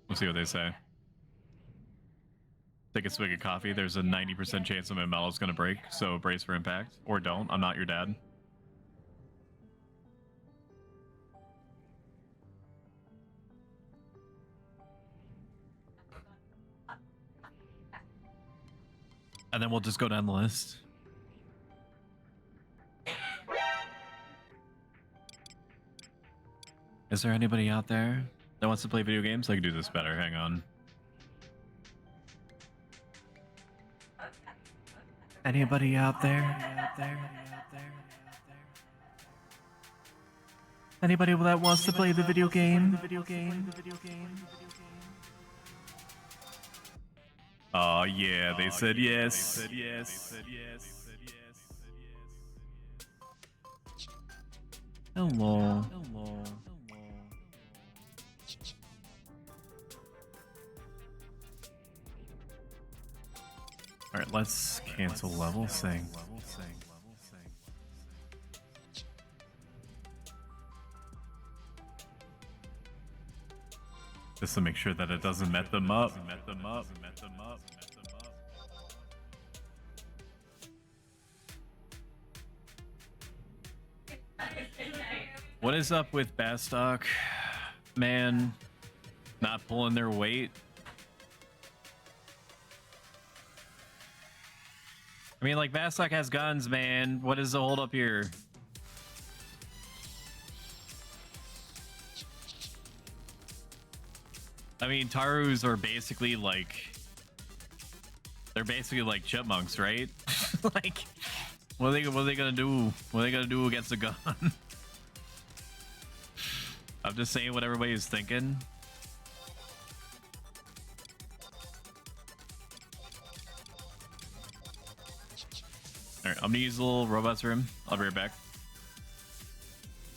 We'll see what they say. Take a swig of coffee. There's a 90% chance that my mellow's gonna break, so brace for impact. Or don't. I'm not your dad. And then we'll just go down the list. Is there anybody out there that wants to play video games? I can do this better. Hang on. Anybody out there? Anybody that wants to play the video game? Oh yeah, they said yes. Hello. All right, let's cancel level sync. Just to make sure that it doesn't met them up. What is up with Bastock? Man, not pulling their weight. I mean, like, Bastock has guns, man. What is the hold up here? I mean, Tarus are basically like... They're basically like chipmunks, right? Like, what are they gonna do? What are they gonna do against a gun? I'm just saying what everybody's thinking. Alright, I'm gonna use the little robots room. I'll be right back.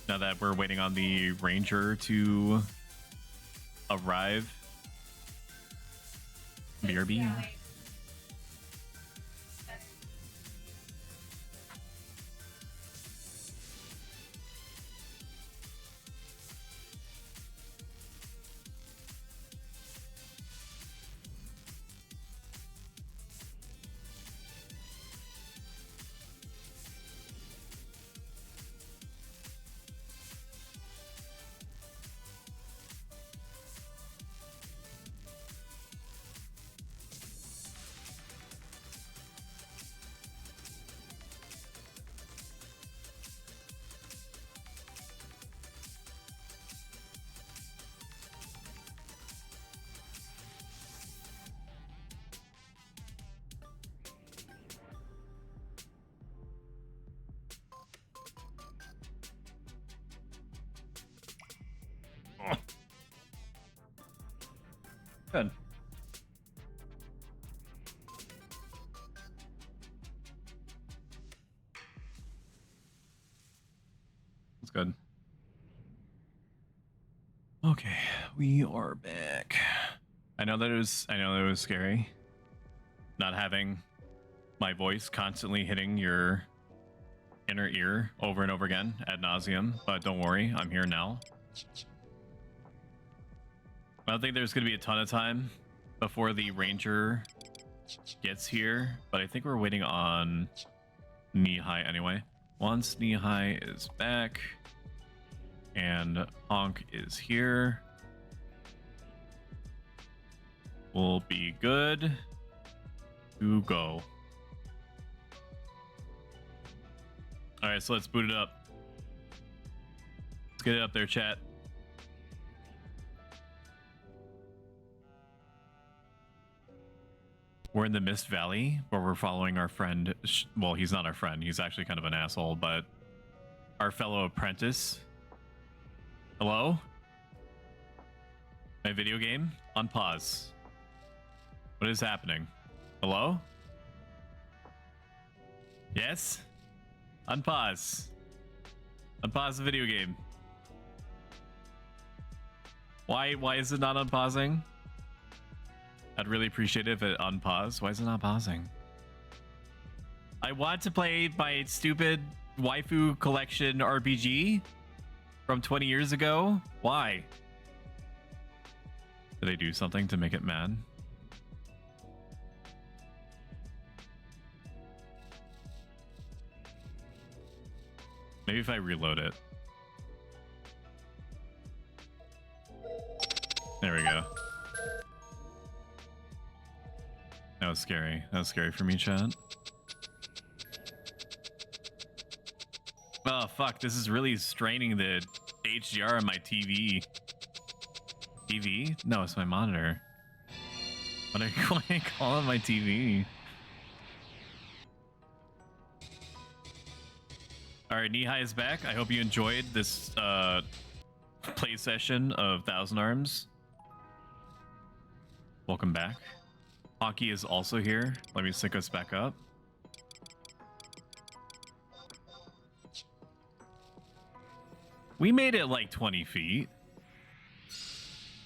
Now that we're waiting on the ranger to arrive. BRB. Good. That's good. Okay, we are back. I know that it was scary not having my voice constantly hitting your inner ear over and over again ad nauseum, but don't worry, I'm here now. I don't think there's going to be a ton of time before the ranger gets here, but I think we're waiting on Knee-High anyway. Once Knee-High is back and Honk is here, we'll be good to go. All right, so let's boot it up. get it up there, chat. We're in the Mist Valley, where we're following our friend. Well, he's not our friend. He's actually kind of an asshole, but our fellow apprentice. Hello? My video game? On pause. What is happening? Hello? Yes? Unpause. Unpause the video game. Why is it not unpausing? I'd really appreciate it if it unpause. Why is it not pausing? I want to play my stupid waifu collection RPG from 20 years ago. Why? Did they do something to make it mad? Maybe if I reload it. There we go. That was scary. That was scary for me, chat. Oh, fuck. This is really straining the HDR on my TV. TV? No, it's my monitor. What are you calling my TV? Alright, Nihai is back. I hope you enjoyed this play session of Thousand Arms. Welcome back. Hockey is also here. Let me sync us back up. We made it like 20 feet.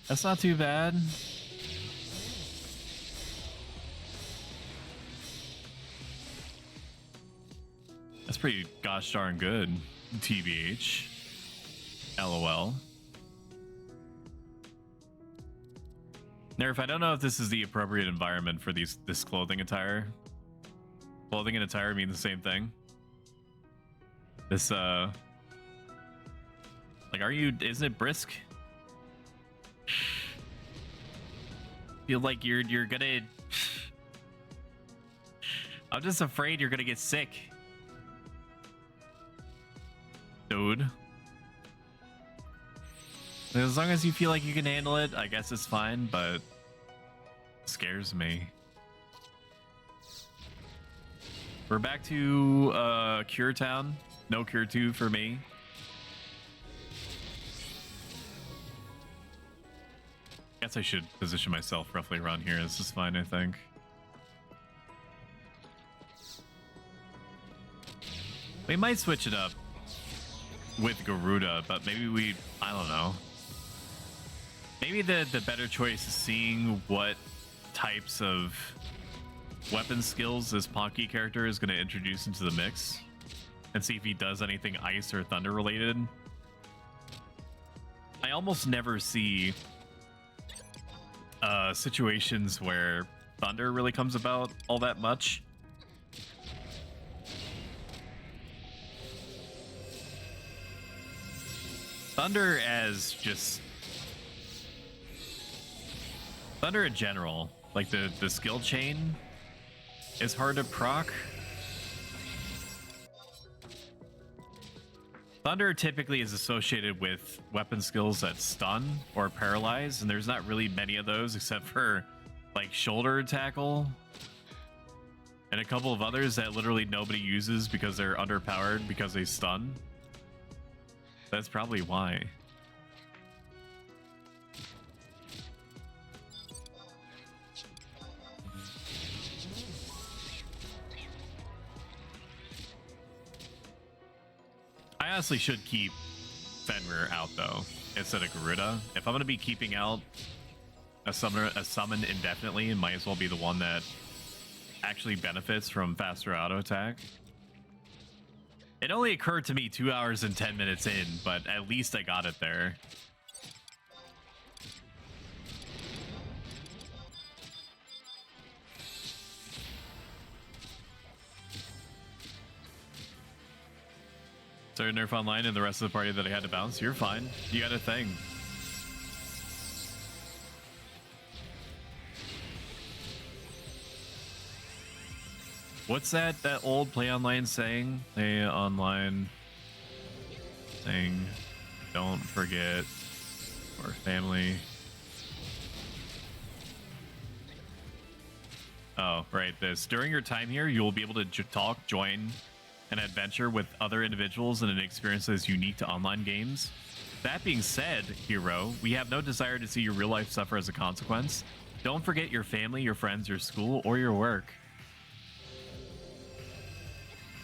That's not too bad. That's pretty gosh darn good. TBH. LOL. Nerf, I don't know if this is the appropriate environment for this clothing attire. Clothing and attire mean the same thing. This like, isn't it brisk? Feel like you're gonna I'm just afraid you're gonna get sick. Dude. As long as you feel like you can handle it, I guess it's fine, but it scares me. We're back to Cure Town. No Cure 2 for me. Guess I should position myself roughly around here. This is fine, I think. We might switch it up with Garuda, but maybe I don't know. Maybe the better choice is seeing what types of weapon skills this Pocky character is going to introduce into the mix, and see if he does anything ice or thunder related. I almost never see situations where thunder really comes about all that much. Thunder as just thunder in general, like the skill chain is hard to proc. Thunder typically is associated with weapon skills that stun or paralyze, and there's not really many of those except for like shoulder tackle and a couple of others that literally nobody uses because they're underpowered because they stun. That's probably why. I honestly should keep Fenrir out though instead of Garuda. If I'm gonna be keeping out a summon indefinitely, it might as well be the one that actually benefits from faster auto attack. It only occurred to me 2 hours and 10 minutes in, but at least I got it there. Started Nerf Online and the rest of the party that I had to bounce. You're fine. You got a thing. What's that old Play Online saying? Play Online saying Don't forget our family. Oh, right. This. During your time here, you will be able to talk, join an adventure with other individuals and an experience that is unique to online games. That being said, hero, we have no desire to see your real life suffer as a consequence. Don't forget your family, your friends, your school, or your work.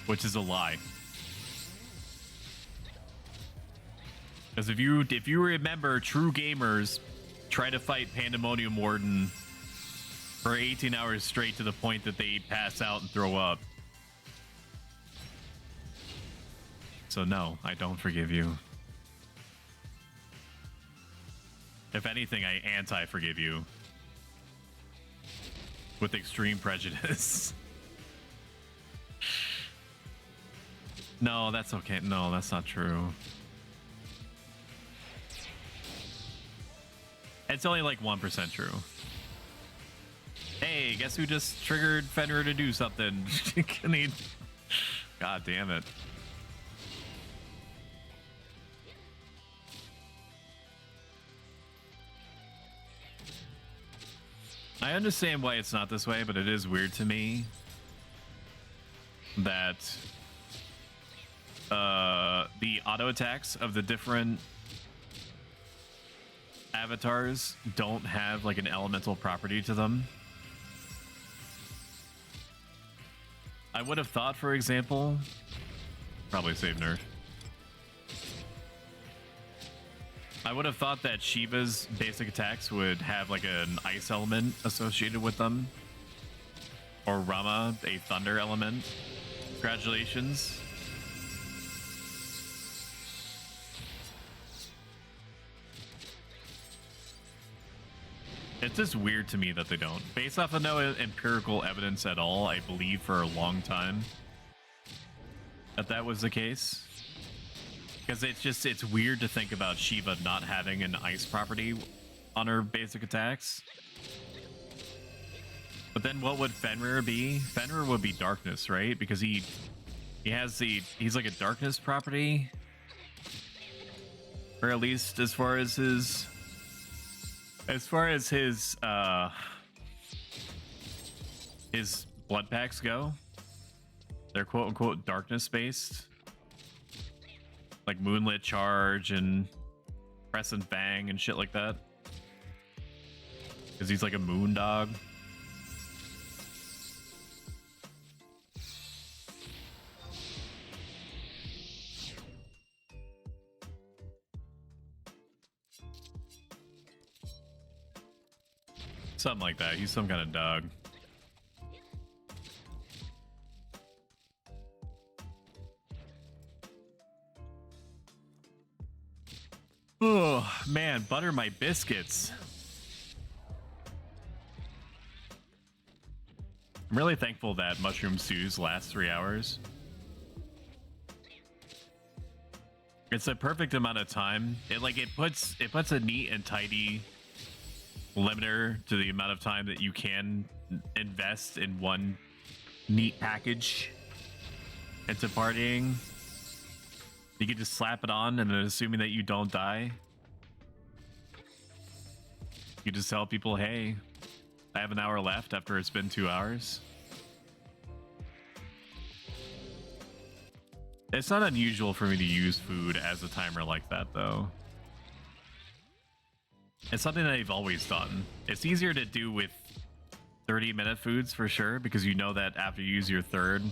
Which is a lie. Because if you remember, true gamers try to fight Pandemonium Warden for 18 hours straight to the point that they pass out and throw up. So no, I don't forgive you. If anything, I anti-forgive you. With extreme prejudice. No, that's okay. No, that's not true. It's only like 1% true. Hey, guess who just triggered Fenrir to do something? God damn it. I understand why it's not this way, but it is weird to me that the auto attacks of the different avatars don't have like an elemental property to them. I would have thought, for example, probably save nerf. I would have thought that Shiva's basic attacks would have like an ice element associated with them. Or Rama, a thunder element. Congratulations. It's just weird to me that they don't. Based off of no empirical evidence at all, I believe for a long time that was the case. Because it's weird to think about Shiva not having an ice property on her basic attacks. But then what would Fenrir be? Fenrir would be darkness, right? Because he's like a darkness property. Or at least as far as his blood packs go. They're quote unquote darkness based. Like Moonlit Charge and Crescent Bang and shit like that. Because he's like a moon dog. Something like that. He's some kind of dog. Oh, man, butter my biscuits. I'm really thankful that mushroom stews last 3 hours. It's a perfect amount of time. It puts a neat and tidy limiter to the amount of time that you can invest in one neat package into partying. You can just slap it on and then assuming that you don't die, you just tell people, hey, I have an hour left after it's been 2 hours. It's not unusual for me to use food as a timer like that, though. It's something that I've always done. It's easier to do with 30-minute foods for sure, because you know that after you use your third,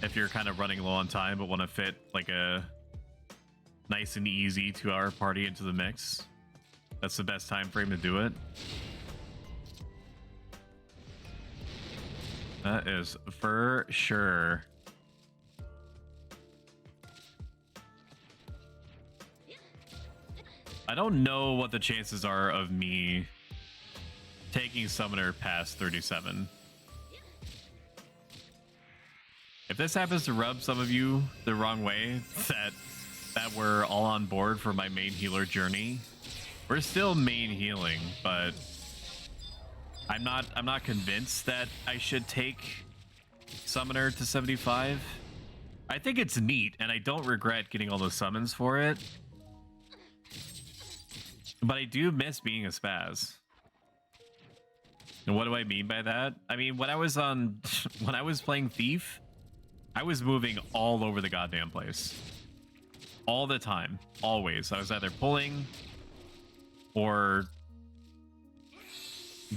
if you're kind of running low on time but want to fit like a nice and easy 2-hour party into the mix, that's the best time frame to do it. That is for sure. I don't know what the chances are of me taking Summoner past 37. If this happens to rub some of you the wrong way, that we're all on board for my main healer journey, we're still main healing, but I'm not convinced that I should take Summoner to 75. I think it's neat, and I don't regret getting all those summons for it. But I do miss being a spaz. And what do I mean by that? I mean, when I was playing Thief, I was moving all over the goddamn place. All the time. Always. I was either pulling or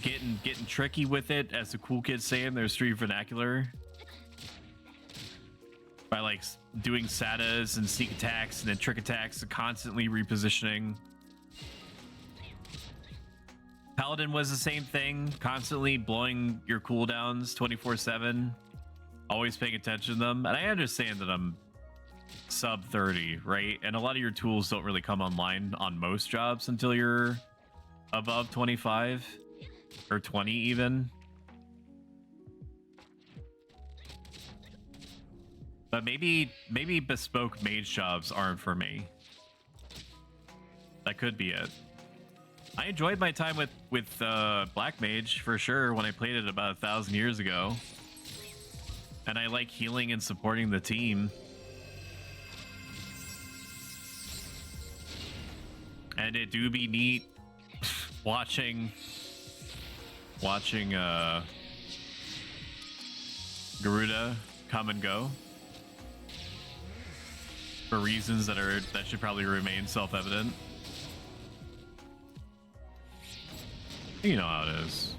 getting tricky with it, as the cool kids say in their street vernacular. By like doing satas and sneak attacks and then trick attacks and constantly repositioning. Paladin was the same thing, constantly blowing your cooldowns 24/7, always paying attention to them. And I understand that I'm sub 30, right? And a lot of your tools don't really come online on most jobs until you're above 25 or 20 even. But maybe bespoke mage jobs aren't for me. That could be it. I enjoyed my time with Black Mage for sure when I played it about 1,000 years ago. And I like healing and supporting the team. And it do be neat watching Garuda come and go for reasons that should probably remain self-evident. You know how it is.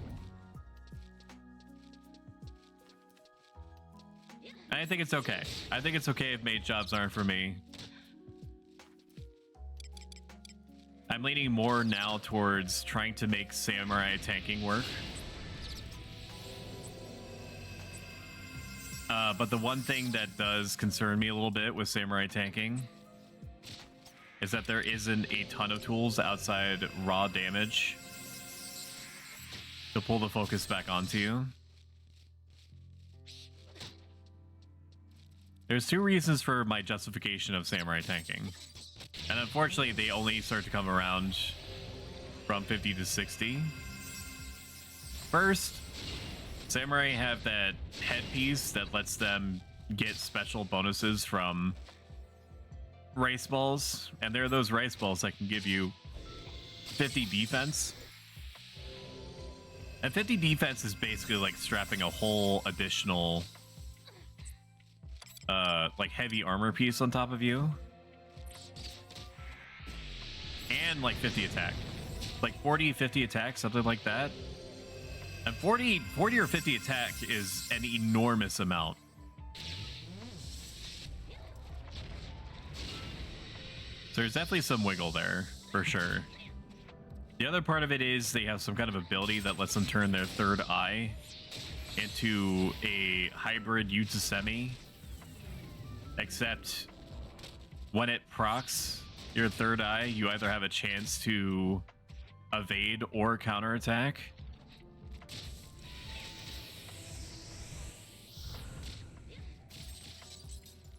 I think it's okay. I think it's okay if mage jobs aren't for me. I'm leaning more now towards trying to make samurai tanking work. But the one thing that does concern me a little bit with samurai tanking is that there isn't a ton of tools outside raw damage to pull the focus back onto you. There's two reasons for my justification of samurai tanking. And unfortunately, they only start to come around from 50 to 60. First, samurai have that headpiece that lets them get special bonuses from rice balls. And there are those rice balls that can give you 50 defense. And 50 defense is basically like strapping a whole additional like heavy armor piece on top of you. And like 50 attack. Like 40, 50 attack, something like that. And 40 or 50 attack is an enormous amount. So there's definitely some wiggle there, for sure. The other part of it is they have some kind of ability that lets them turn their third eye into a hybrid Utsumi. Except when it procs your third eye, you either have a chance to evade or counterattack.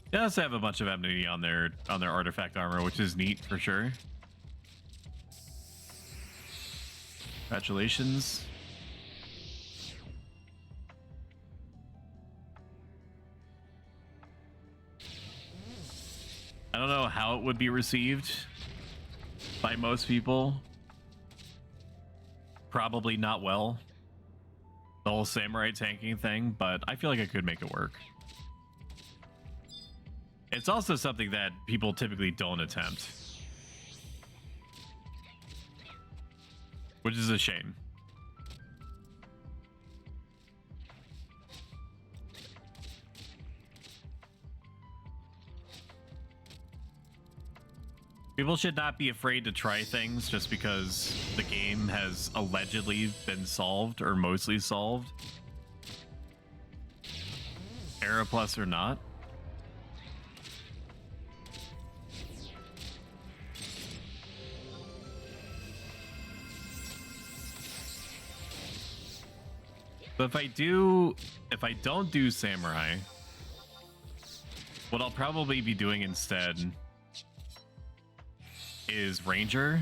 They also have a bunch of enmity on their artifact armor, which is neat for sure. Congratulations. I don't know how it would be received by most people. Probably not well. The whole samurai tanking thing, but I feel like I could make it work. It's also something that people typically don't attempt, which is a shame. People should not be afraid to try things just because the game has allegedly been solved or mostly solved. Era plus or not. But if I don't do samurai, what I'll probably be doing instead is ranger,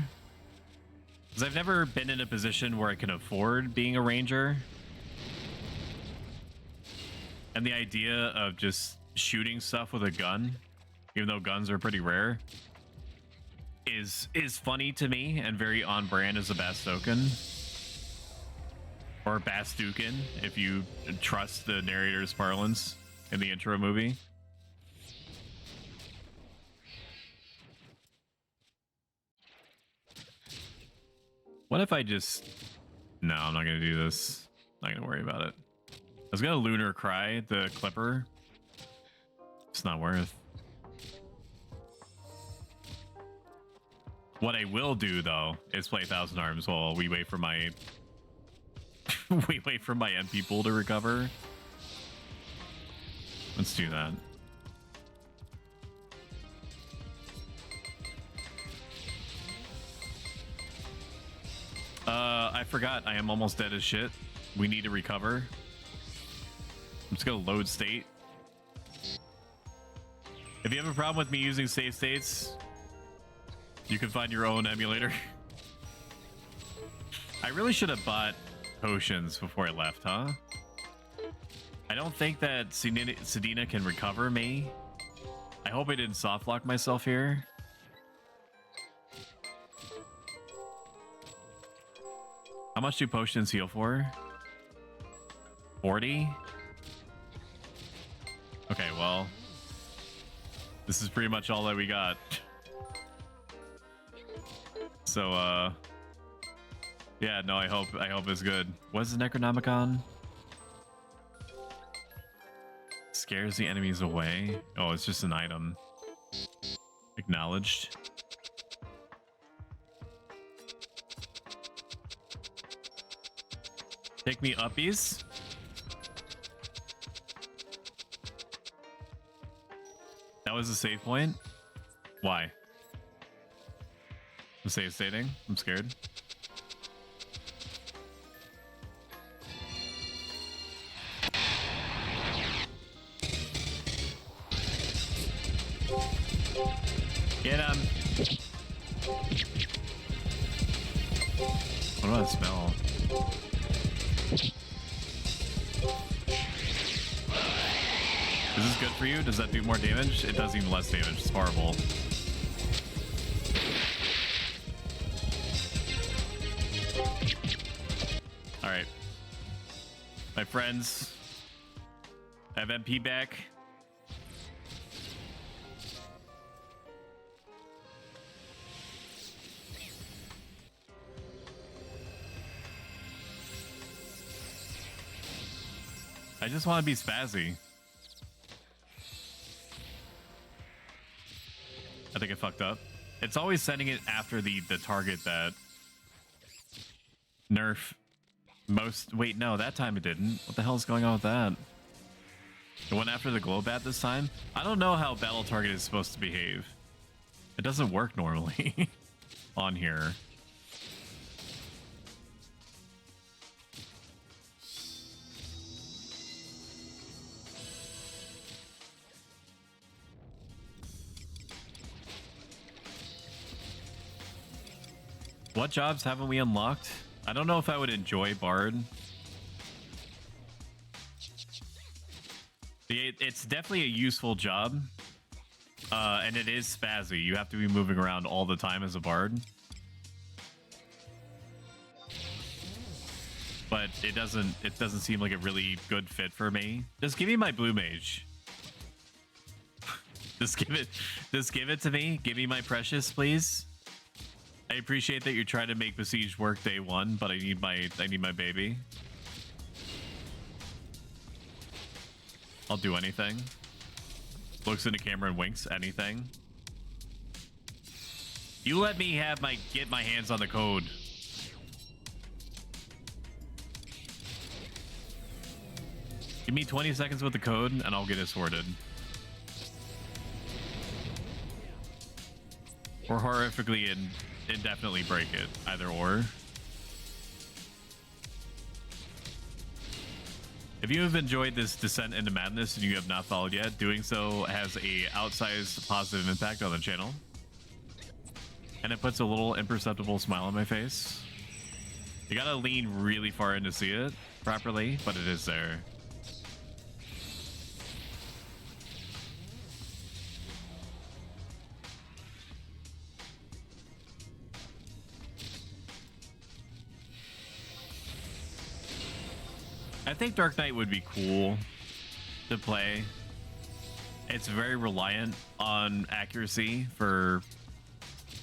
because I've never been in a position where I can afford being a ranger, and the idea of just shooting stuff with a gun, even though guns are pretty rare, is funny to me and very on brand as a Bastoken. Or Bastukin, if you trust the narrator's parlance in the intro movie. What if I just... No, I'm not going to do this. Not going to worry about it. I was going to Lunar Cry, the Clipper. It's not worth. What I will do, though, is play 1,000 Arms while we wait for my... we wait for my MP pool to recover. Let's do that. I forgot. I am almost dead as shit. We need to recover. I'm just gonna load state. If you have a problem with me using save states, you can find your own emulator. I really should have bought potions before I left, huh? I don't think that Sedina can recover me. I hope I didn't soft lock myself here. How much do potions heal for? 40? Okay, well, this is pretty much all that we got. So, yeah, no, I hope it's good. What's the Necronomicon? Scares the enemies away. Oh, it's just an item. Acknowledged. Take me uppies. That was a save point. Why? I'm save stating. I'm scared. Get him. What do I smell? Is this good for you? Does that do more damage? It does even less damage. It's horrible. Alright. My friends. I have MP back. I just want to be spazzy. I think I fucked up. It's always sending it after the target that nerf most... Wait, no, that time it didn't. What the hell is going on with that? It went after the glow bat this time? I don't know how battle target is supposed to behave. It doesn't work normally on here. What jobs haven't we unlocked? I don't know if I would enjoy Bard. It's definitely a useful job. And it is spazzy. You have to be moving around all the time as a Bard. But it doesn't seem like a really good fit for me. Just give me my blue mage. Just give it to me. Give me my precious, please. I appreciate that you're trying to make Besiege work day one, but I need my baby. I'll do anything. Looks into camera and winks. Anything. You let me get my hands on the code. Give me 20 seconds with the code and I'll get it sorted. Or horrifically indefinitely break it. Either or. If you have enjoyed this descent into madness and you have not followed yet, doing so has a outsized positive impact on the channel. And it puts a little imperceptible smile on my face. You gotta lean really far in to see it properly, but it is there. I think Dark Knight would be cool to play. It's very reliant on accuracy for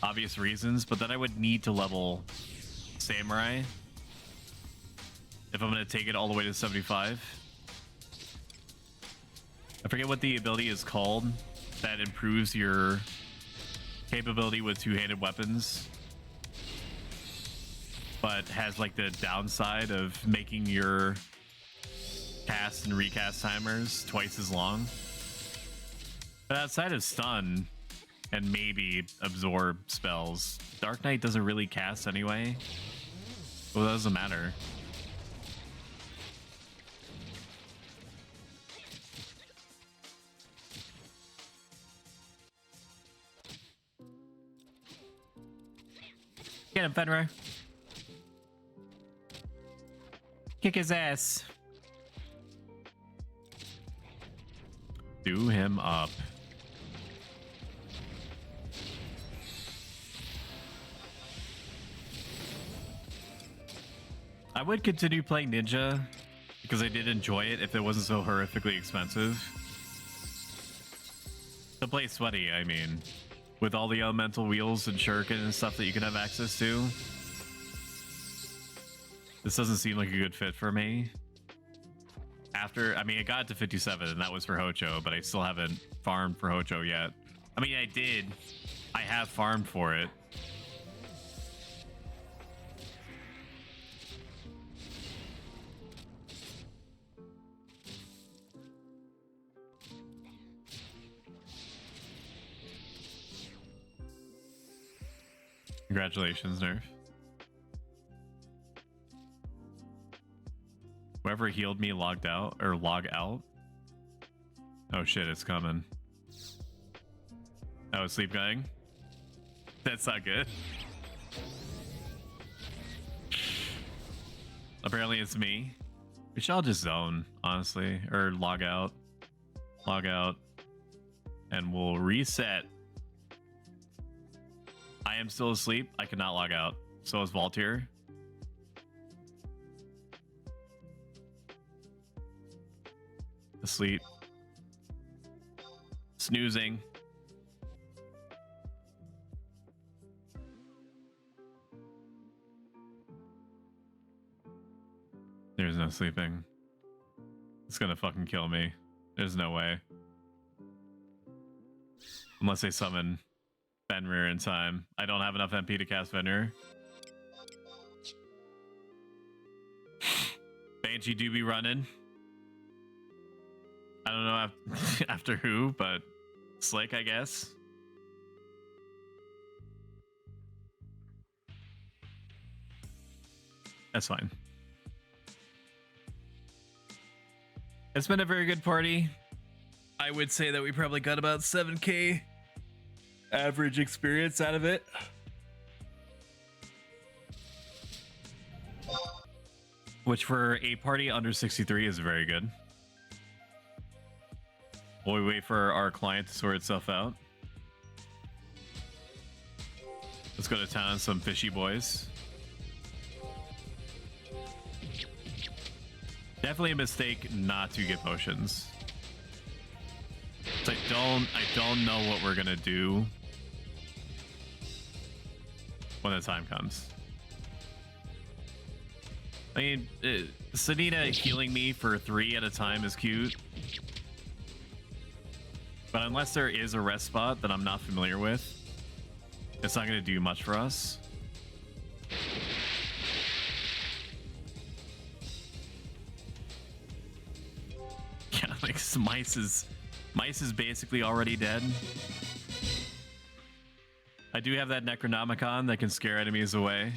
obvious reasons, but then I would need to level Samurai if I'm going to take it all the way to 75. I forget what the ability is called that improves your capability with two-handed weapons, but has like the downside of making your cast and recast timers twice as long. But outside of stun and maybe absorb spells, Dark Knight doesn't really cast anyway. Well, it doesn't matter. Get him, Fenrir. Kick his ass. Do him up. I would continue playing Ninja because I did enjoy it if it wasn't so horrifically expensive. To play Sweaty, I mean, with all the elemental wheels and shuriken and stuff that you can have access to. This doesn't seem like a good fit for me. After, I mean, I got to 57 and that was for Hocho, but I still haven't farmed for Hocho yet. I mean, I did. I have farmed for it. Congratulations, Nerf. Whoever healed me logged out or log out. Oh shit, it's coming. Oh, sleep going. That's not good. Apparently it's me. We should all just zone, honestly, or log out, and we'll reset. I am still asleep. I cannot log out. So is Voltaire. Asleep. Snoozing. There's no sleeping. It's gonna fucking kill me. There's no way. Unless they summon Fenrir in time. I don't have enough MP to cast Fenrir. Banshee do be running. I don't know after who, but Slick, I guess. That's fine. It's been a very good party. I would say that we probably got about 7K average experience out of it. Which for a party under 63 is very good. While we wait for our client to sort itself out. Let's go to town on some fishy boys. Definitely a mistake not to get potions. So I don't know what we're gonna do when the time comes. I mean, Sanina healing me for 3 at a time is cute. But unless there is a rest spot that I'm not familiar with, it's not going to do much for us. Yeah, like Mice is basically already dead. I do have that Necronomicon that can scare enemies away.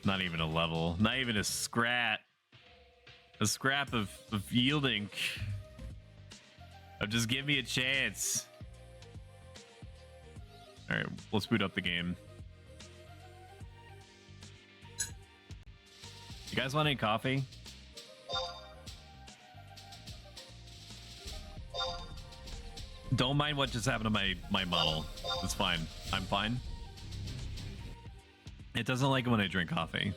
Not even a level. Not even a scrap. A scrap of yielding. Just give me a chance. All right, let's boot up the game. You guys want any coffee? Don't mind what just happened to my model. It's fine. I'm fine. It doesn't like it when I drink coffee.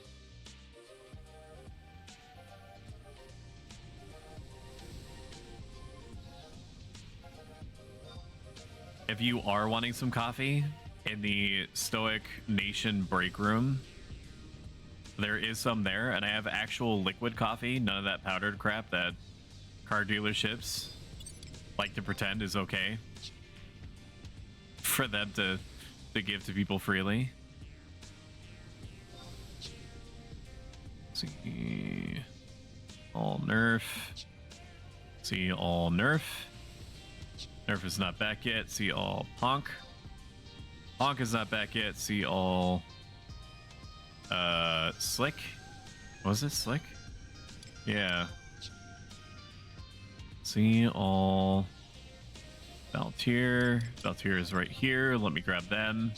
if you are wanting some coffee in the Stoic Nation break room, there is some there, and I have actual liquid coffee, none of that powdered crap that car dealerships like to pretend is okay for them to give to people freely. See all nerf. See all nerf. Nerf is not back yet. See all honk. Honk is not back yet. See all slick. Was it slick? Yeah. See all Valtier. Valtier is right here. Let me grab them.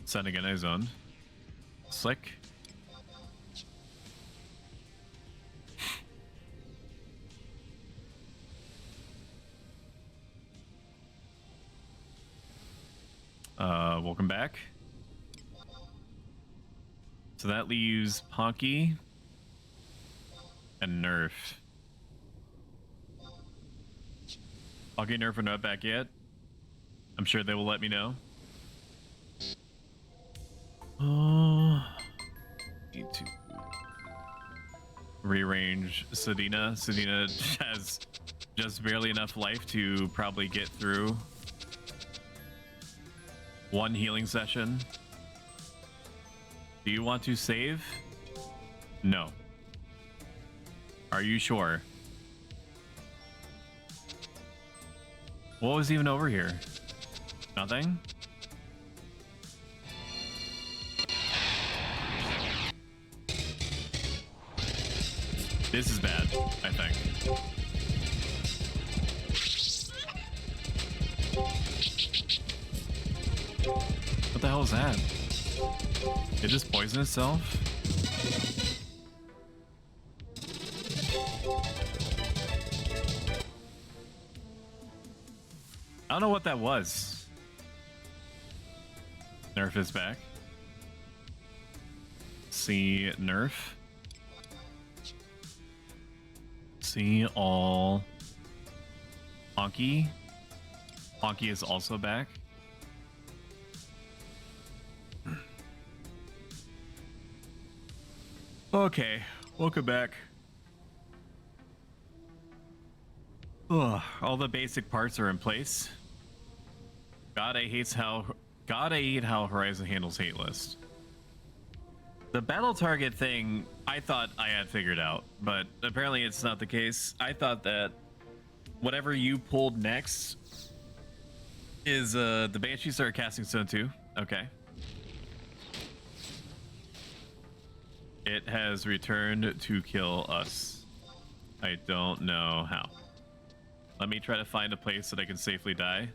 Sending an ozone. Slick. Welcome back. So that leaves Ponky and Nerf. Ponky and Nerf are not back yet. I'm sure they will let me know. Need to rearrange Sedina. Sedina has just barely enough life to probably get through one healing session. Do you want to save? No. Are you sure? What was even over here? Nothing? This is bad, I think. What the hell is that? It just poisoned itself? I don't know what that was. Nerf is back. See Nerf. See all Honky. Honky is also back. Okay, welcome back. Ugh, all the basic parts are in place. God, I hate how Horizon handles hate list. The battle target thing, I thought I had figured out, but apparently it's not the case. I thought that whatever you pulled next is the Banshee started casting stone too. Okay. It has returned to kill us. I don't know how. Let me try to find a place that I can safely die.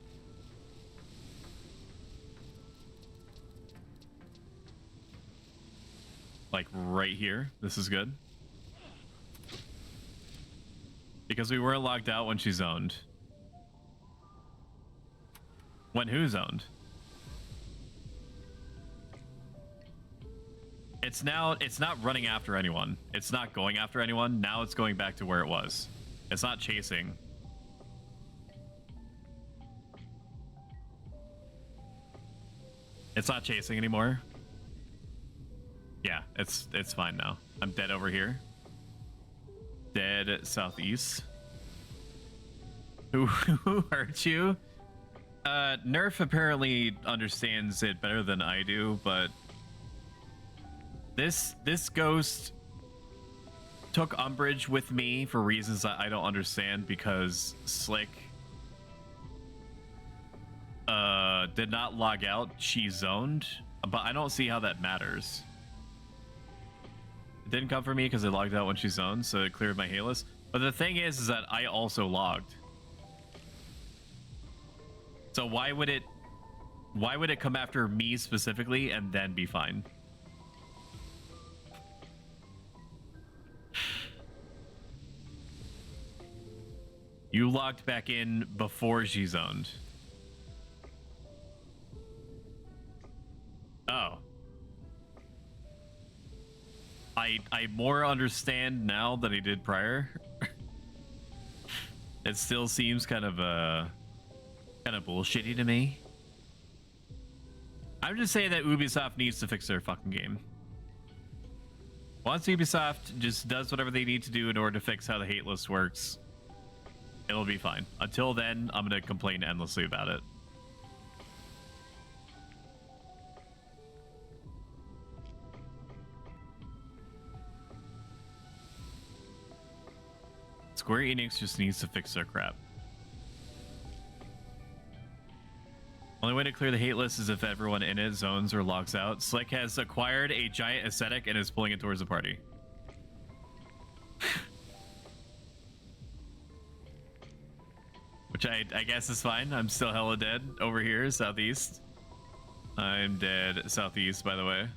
Like right here. This is good. Because we weren't locked out when she zoned. When who zoned? It's not running after anyone. It's not going after anyone. Now it's going back to where it was. It's not chasing. It's not chasing anymore. Yeah, it's fine now. I'm dead over here. Dead southeast. Who hurt you? Nerf apparently understands it better than I do, but this ghost took umbrage with me for reasons that I don't understand, because Slick did not log out. She zoned, but I don't see how that matters. It didn't come for me because it logged out when she zoned, so it cleared my Halus. But the thing is that I also logged. So why would it come after me specifically and then be fine? You logged back in before she zoned. Oh. I more understand now than I did prior. It still seems kind of bullshitty to me. I'm just saying that Ubisoft needs to fix their fucking game. Once Ubisoft just does whatever they need to do in order to fix how the hate list works, it'll be fine. Until then, I'm gonna complain endlessly about it. Square Enix just needs to fix their crap. Only way to clear the hate list is if everyone in it zones or logs out. Slick has acquired a giant aesthetic and is pulling it towards the party. Which I guess is fine. I'm still hella dead over here, southeast. I'm dead southeast, by the way.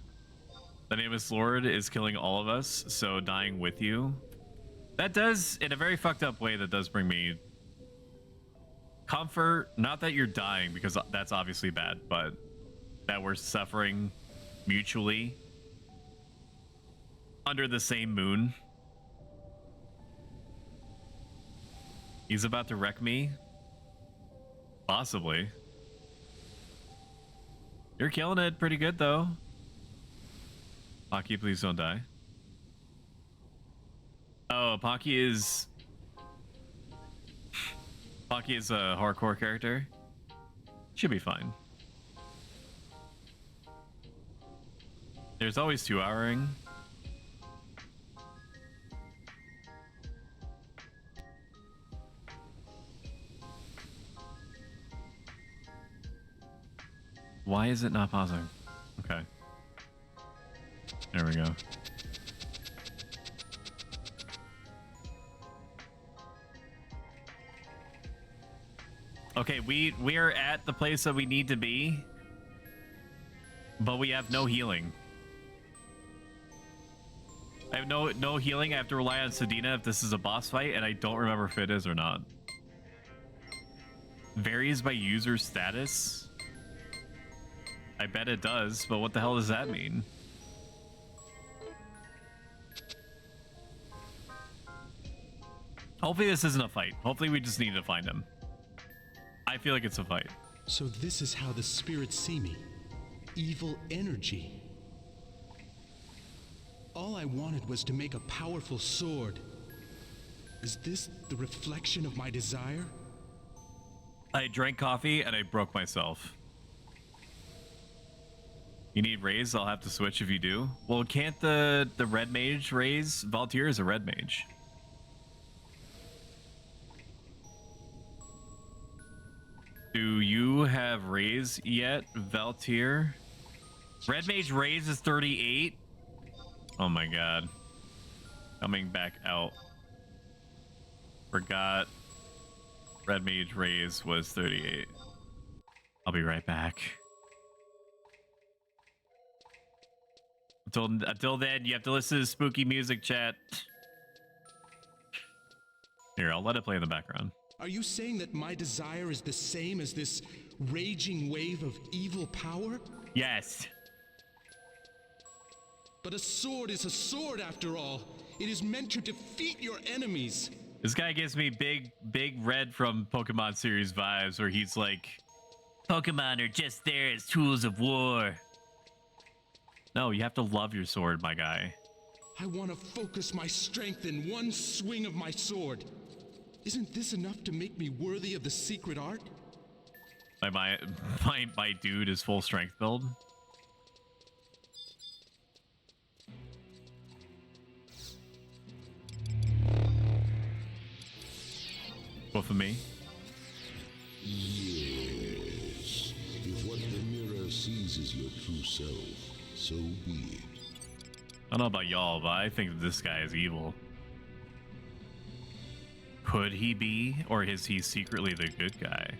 The Nameless Lord is killing all of us, so dying with you. That does, in a very fucked up way, that does bring me comfort. Not that you're dying, because that's obviously bad, but that we're suffering mutually under the same moon. He's about to wreck me? Possibly. You're killing it pretty good, though. Pocky, please don't die. Oh, Pocky is a hardcore character. Should be fine. There's always 2-houring. Why is it not pausing? Okay. There we go. Okay, we are at the place that we need to be, but we have no healing. I have no healing. I have to rely on Sedina if this is a boss fight, and I don't remember if it is or not. Varies by user status? I bet it does, but what the hell does that mean? Hopefully this isn't a fight. Hopefully we just need to find him. I feel like it's a fight. So this is how the spirits see me. Evil energy. All I wanted was to make a powerful sword. Is this the reflection of my desire? I drank coffee and I broke myself. You need raise? I'll have to switch if you do. Well, can't the red mage raise? Valtier is a red mage. Do you have raise yet, Valtier? Red mage raise is 38. Oh my god. Coming back out. Forgot red mage raise was 38. I'll be right back. Until then, you have to listen to spooky music, chat. Here, I'll let it play in the background. Are you saying that my desire is the same as this raging wave of evil power? Yes. But a sword is a sword after all. It is meant to defeat your enemies. This guy gives me big red from Pokemon series vibes where he's like, Pokemon are just there as tools of war. No, you have to love your sword, my guy. I want to focus my strength in one swing of my sword. Isn't this enough to make me worthy of the secret art? My dude is full strength build. Both of me. Yes. If what the mirror sees is your true self, so be it. I don't know about y'all, but I think that this guy is evil. Could he be, or is he secretly the good guy?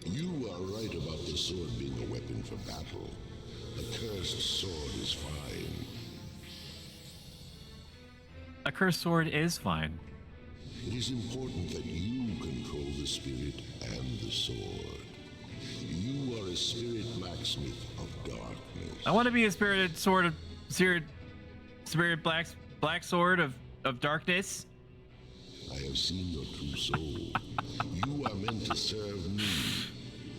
You are right about the sword being a weapon for battle. A cursed sword is fine. A cursed sword is fine. It is important that you control the spirit and the sword. You are a spirit blacksmith of darkness. I want to be a spirit black sword of darkness. I have seen your true soul. You are meant to serve me.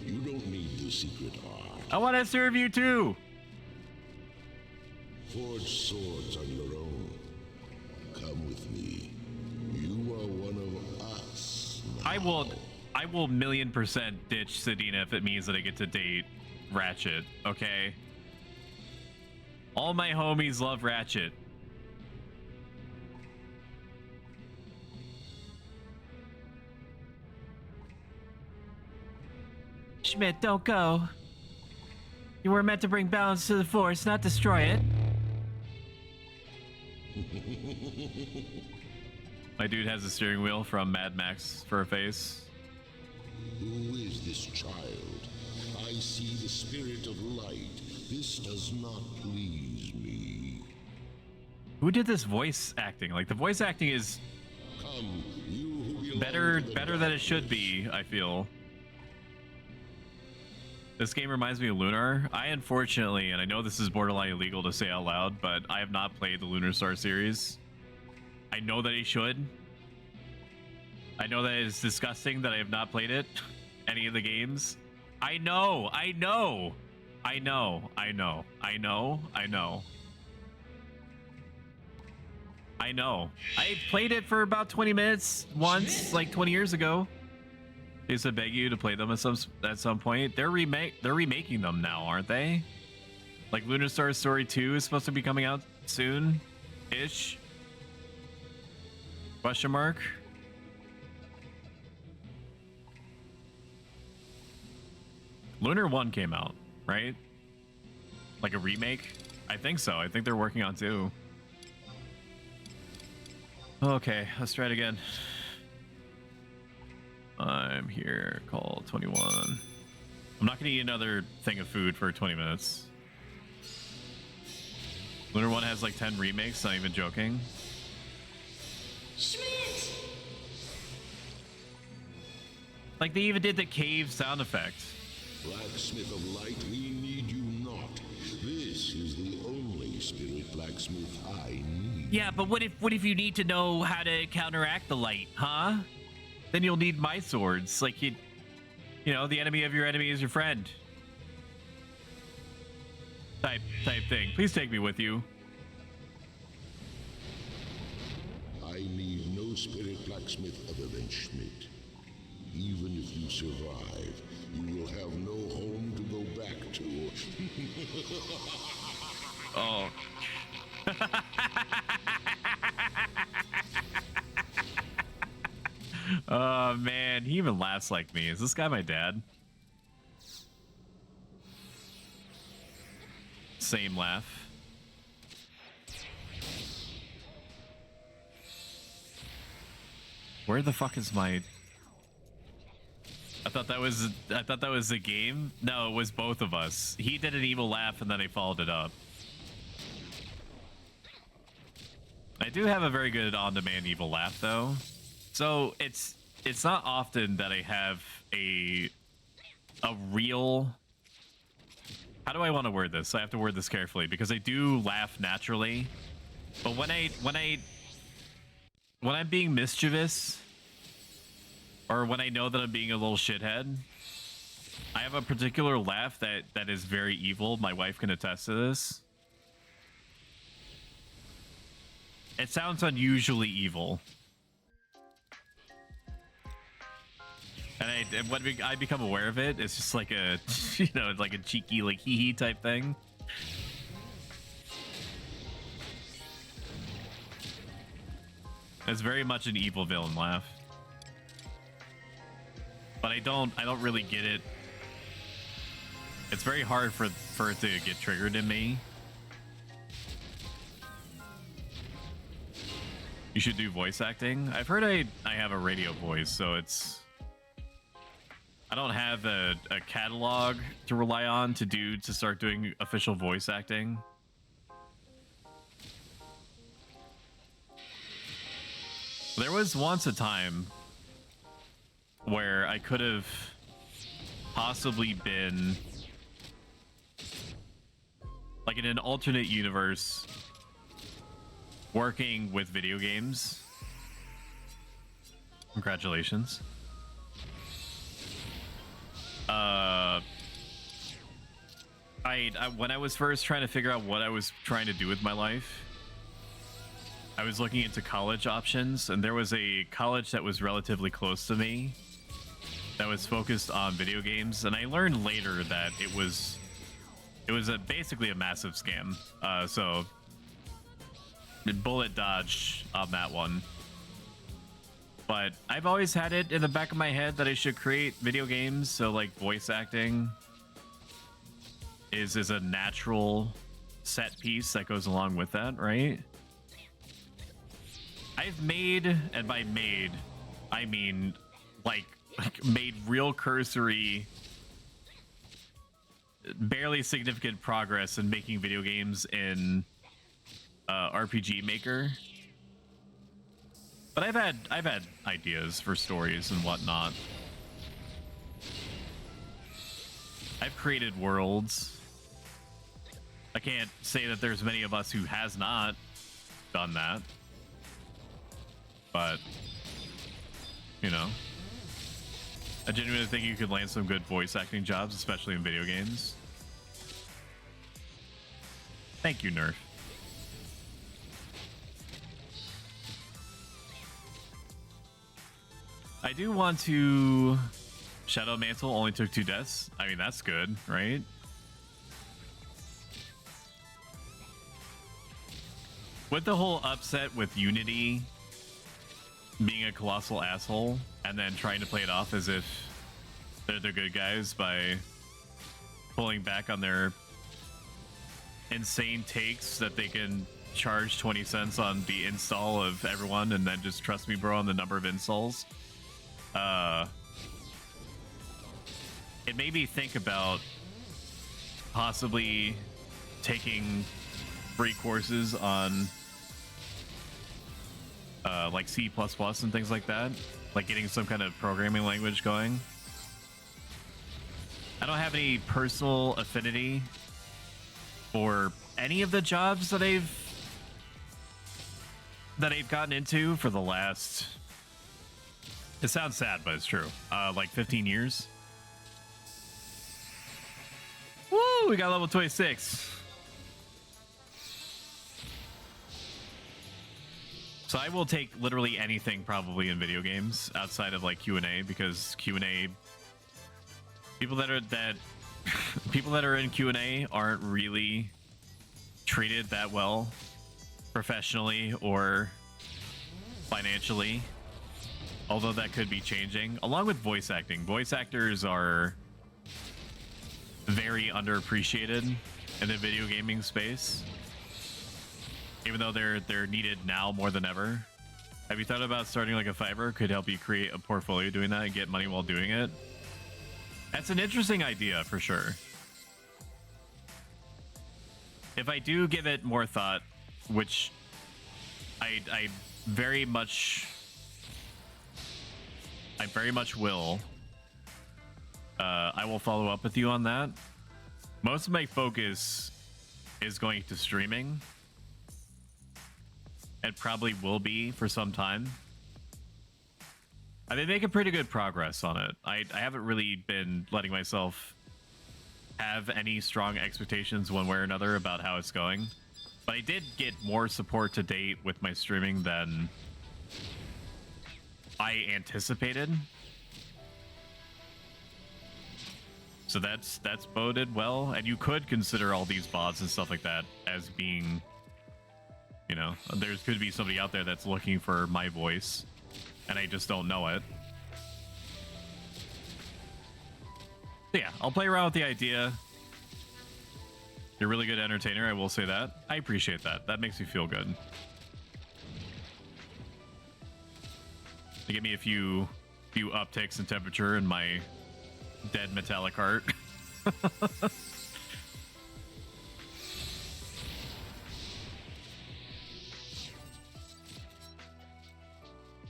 You don't need the secret art. I want to serve you too. Forge swords on your own. Come with me. You are one of us now. I will 1,000,000% ditch Sedina if it means that I get to date Ratchet, okay? All my homies love Ratchet. Schmidt, don't go. You were meant to bring balance to the Force, not destroy it. My dude has a steering wheel from Mad Max for a face. Who is this child? I see the spirit of light. This does not please me. Who did this voice acting? Like, the voice acting is Come, you who belong better to the than it should darkness. be, I feel. This game reminds me of Lunar. I unfortunately, and I know this is borderline illegal to say out loud, but I have not played the Lunar Star series. I know that I should. I know that it's disgusting that I have not played it. Any of the games. I know. I played it for about 20 minutes once, like 20 years ago. They used to beg you to play them at some point. They're remaking them now, aren't they? Like Lunar Star Story 2 is supposed to be coming out soon-ish. Question mark. Lunar 1 came out, right? Like a remake? I think so. I think they're working on 2. Okay, let's try it again. I'm here, call 21. I'm not gonna eat another thing of food for 20 minutes. Lunar 1 has like 10 remakes, not even joking. Schmidt! Like they even did the cave sound effect. Blacksmith of light, we need you not. This is the only spirit blacksmith I need. Yeah, but what if you need to know how to counteract the light, huh? Then you'll need my swords. Like you know, the enemy of your enemy is your friend. Type thing. Please take me with you. I need no spirit blacksmith other than Schmidt. Even if you survive, you will have no home to go back to. Oh. Oh man, he even laughs like me. Is this guy my dad? Same laugh. Where the fuck is my... I thought that was the game. No, it was both of us. He did an evil laugh and then I followed it up. I do have a very good on-demand evil laugh though. So it's not often that I have a real... How do I want to word this? I have to word this carefully because I do laugh naturally. But when I'm being mischievous, or when I know that I'm being a little shithead, I have a particular laugh that is very evil. My wife can attest to this. It sounds unusually evil. And when I become aware of it, it's just like a, you know, like a cheeky, like hee-hee type thing. It's very much an evil villain laugh. But I don't really get it. It's very hard for it to get triggered in me. You should do voice acting. I've heard I have a radio voice, so it's... I don't have a catalog to rely on to start doing official voice acting. There was once a time where I could have possibly been like in an alternate universe working with video games. Congratulations. When I was first trying to figure out what I was trying to do with my life, I was looking into college options, and there was a college that was relatively close to me that was focused on video games, and I learned later that it was basically a massive scam. So bullet dodge on that one. But I've always had it in the back of my head that I should create video games, so like voice acting is a natural set piece that goes along with that, right? I've made, and by made, I mean like made real cursory, barely significant progress in making video games in RPG Maker. But I've had ideas for stories and whatnot. I've created worlds. I can't say that there's many of us who has not done that. But, you know, I genuinely think you could land some good voice acting jobs, especially in video games. Thank you, Nerf. I do want to... Shadow Mantle only took 2 deaths. I mean, that's good, right? With the whole upset with Unity being a colossal asshole and then trying to play it off as if they're the good guys by pulling back on their insane takes that they can charge 20 cents on the install of everyone and then just trust me, bro, on the number of installs. It made me think about possibly taking free courses on like C++ and things like that, like getting some kind of programming language going. I don't have any personal affinity for any of the jobs that I've gotten into for the last, it sounds sad, but it's true, like 15 years. Woo, we got level 26. So I will take literally anything probably in video games outside of like Q&A, because Q&A, people that are in Q&A aren't really treated that well professionally or financially, although that could be changing. Along with voice acting, voice actors are very underappreciated in the video gaming space, even though they're needed now more than ever. Have you thought about starting like a Fiverr? Could help you create a portfolio doing that and get money while doing it. That's an interesting idea for sure. If I do give it more thought, which I very much will, I will follow up with you on that. Most of my focus is going to streaming. It probably will be for some time. I've been making pretty good progress on it. I haven't really been letting myself have any strong expectations one way or another about how it's going. But I did get more support to date with my streaming than I anticipated. So that's boded well, and you could consider all these bots and stuff like that as being, you know, there could be somebody out there that's looking for my voice, and I just don't know it. So yeah, I'll play around with the idea. You're a really good entertainer, I will say that. I appreciate that. That makes me feel good. To give me a few upticks in temperature in my dead metallic heart.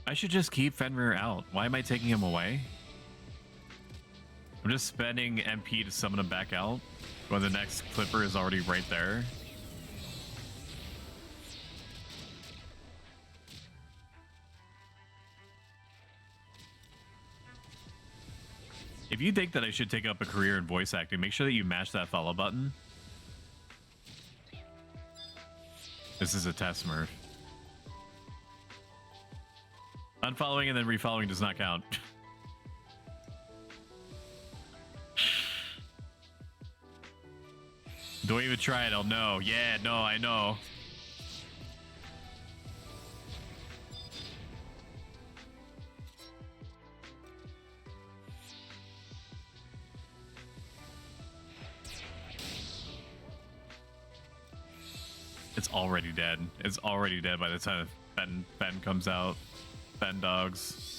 I should just keep Fenrir out. Why am I taking him away? I'm I'm just spending MP to summon him back out when the next Clipper is already right there. If you think that I should take up a career in voice acting, make sure that you mash that follow button. This is a test, Smurf. Unfollowing and then refollowing does not count. Don't even try it, I'll know. Yeah, no, I know. It's already dead. It's already dead by the time Ben comes out. Ben dogs.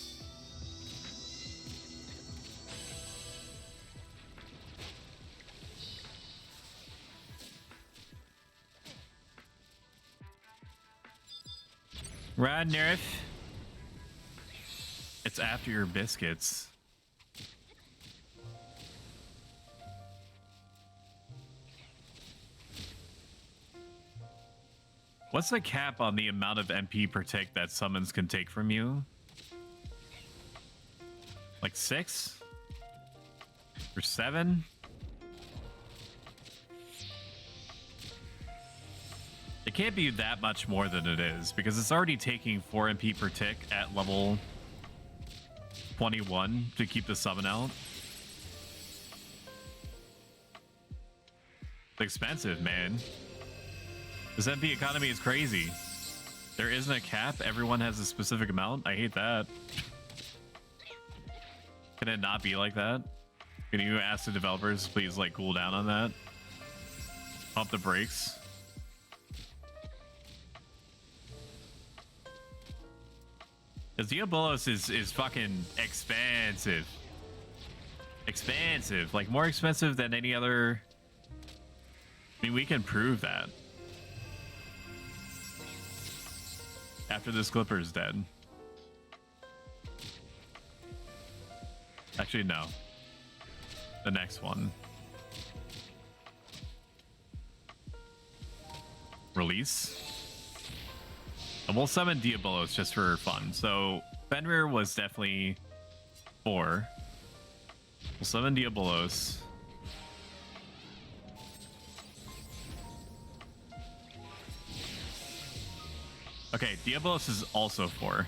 Rod Nerf. It's after your biscuits. What's the cap on the amount of MP per tick that summons can take from you? Like 6? Or 7? It can't be that much more than it is, because it's already taking 4 MP per tick at level 21 to keep the summon out. It's expensive, man. This MP economy is crazy. There isn't a cap. Everyone has a specific amount. I hate that. Can it not be like that? Can you ask the developers please like cool down on that? Pump the brakes. Because Diabolos is fucking expensive. Expensive. Like more expensive than any other. I mean, we can prove that. After this Clipper is dead. Actually, no. The next one. Release. And we'll summon Diabolos just for fun. So, Fenrir was definitely 4. We'll summon Diabolos. Okay, Diabolos is also 4.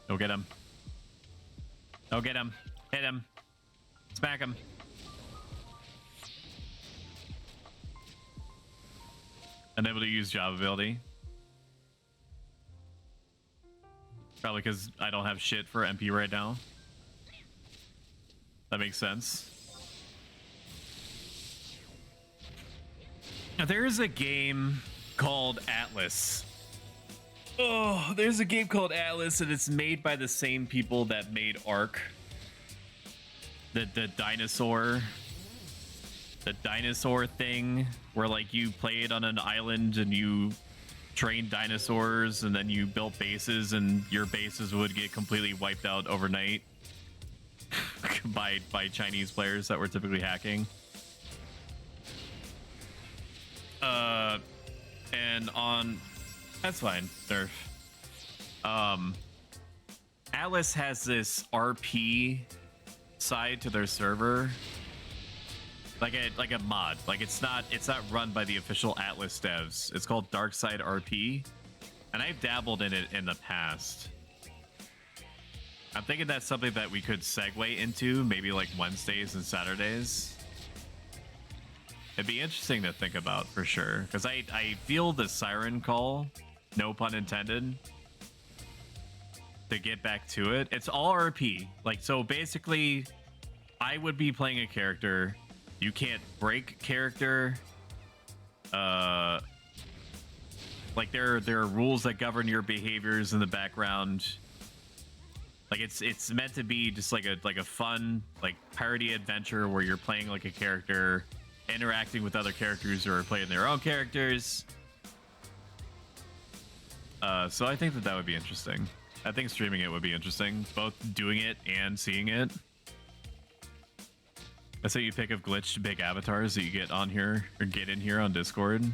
Go get him. Go get him. Hit him. Smack him. Unable to use job ability. Probably because I don't have shit for MP right now. That makes sense. Now, there is a game called Atlas. Oh, there's a game called Atlas, and it's made by the same people that made Ark. The dinosaur thing, where like you played on an island and you trained dinosaurs, and then you built bases, and your bases would get completely wiped out overnight by Chinese players that were typically hacking. And on that's fine, Nerf. Atlas has this RP side to their server, like a mod. Like it's not run by the official Atlas devs. It's called Darkside RP, and I've dabbled in it in the past. I'm thinking that's something that we could segue into, maybe like Wednesdays and Saturdays. It'd be interesting to think about for sure, because I feel the siren call, no pun intended, to get back to it. It's all RP. Like, so basically, I would be playing a character. You can't break character. Like there are rules that govern your behaviors in the background. Like it's meant to be just like a fun like parody adventure where you're playing like a character interacting with other characters or playing their own characters. So I think that would be interesting. I think streaming it would be interesting, both doing it and seeing it. Let's say you pick up glitched big avatars that you get on here or get in here on Discord.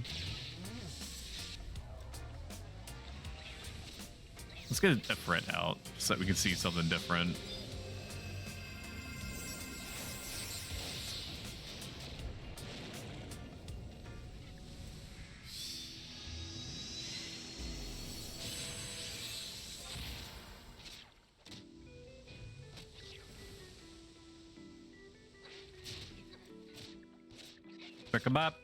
Let's get a friend out so that we can see something different. Pick them up.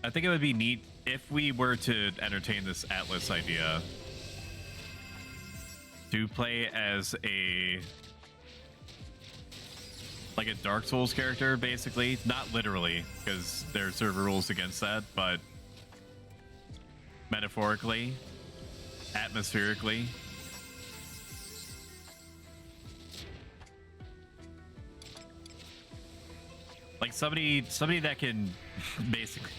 I think it would be neat if we were to entertain this Atlas idea to play as a Dark Souls character, basically. Not literally, because there are server rules against that, but metaphorically, atmospherically. Like somebody that can basically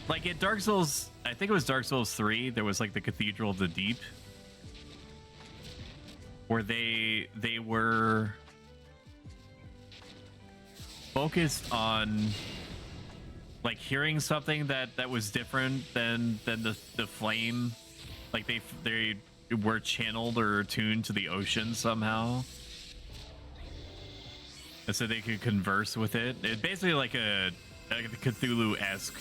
like in Dark Souls, I think it was Dark Souls 3, there was like the Cathedral of the Deep where they were focused on like hearing something that was different than the flame. Like they were channeled or tuned to the ocean somehow. And so they could converse with it. It's basically like a Cthulhu-esque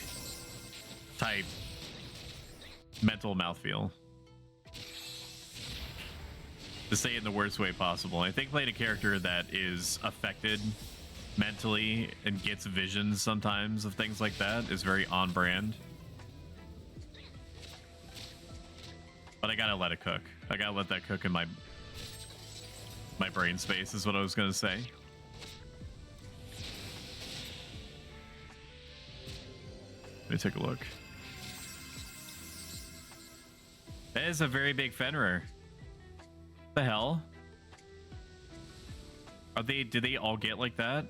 type mental mouthfeel. To say it in the worst way possible. I think playing a character that is affected mentally and gets visions sometimes of things like that is very on brand. But I gotta let it cook. I gotta let that cook in my brain space is what I was gonna say. Let me take a look. That is a very big Fenrir. The hell? Do they all get like that?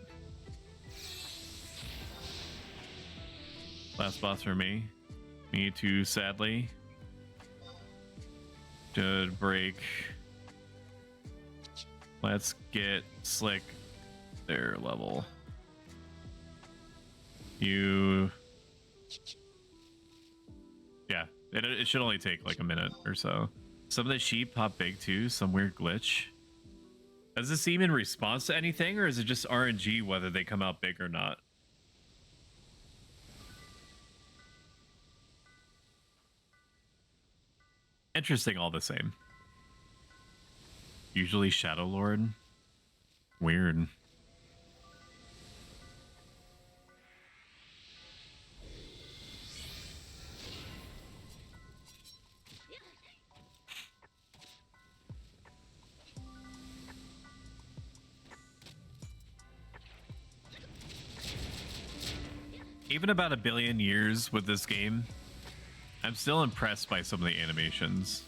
Last boss for me. Me too, sadly. Should break. Let's get Slick their level. Yeah, it should only take like a minute or so. Some of the sheep pop big too, some weird glitch. Does this seem in response to anything, or is it just RNG whether they come out big or not? Interesting all the same. Usually Shadow Lord. Weird. Even about 1 billion years with this game, I'm still impressed by some of the animations.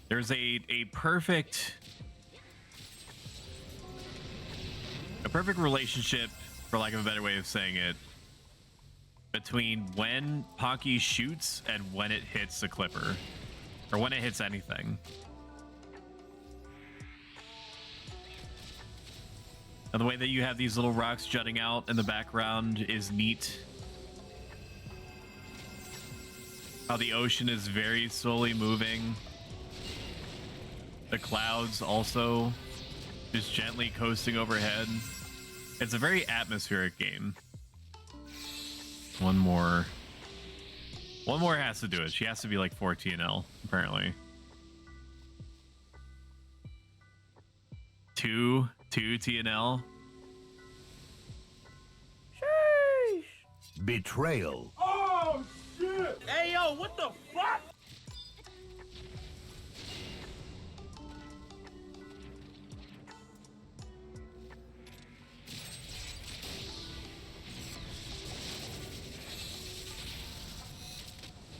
There's a perfect relationship, for lack of a better way of saying it, between when Pocky shoots and when it hits the clipper, or when it hits anything. And the way that you have these little rocks jutting out in the background is neat. How the ocean is very slowly moving. The clouds also just gently coasting overhead. It's a very atmospheric game. One more has to do it. She has to be like 4 TNL, apparently. Two TNL. Sheesh. Betrayal. Oh shit! Hey yo, what the fuck?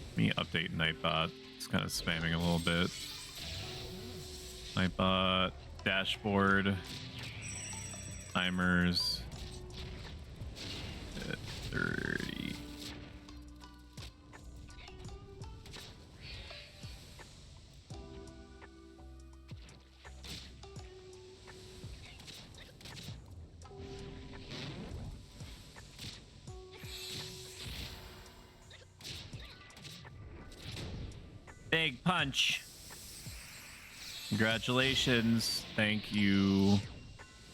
Let me update Nightbot Just kind of spamming a little bit. Nightbot, dashboard, timers. 30. Big punch. Congratulations. Thank you.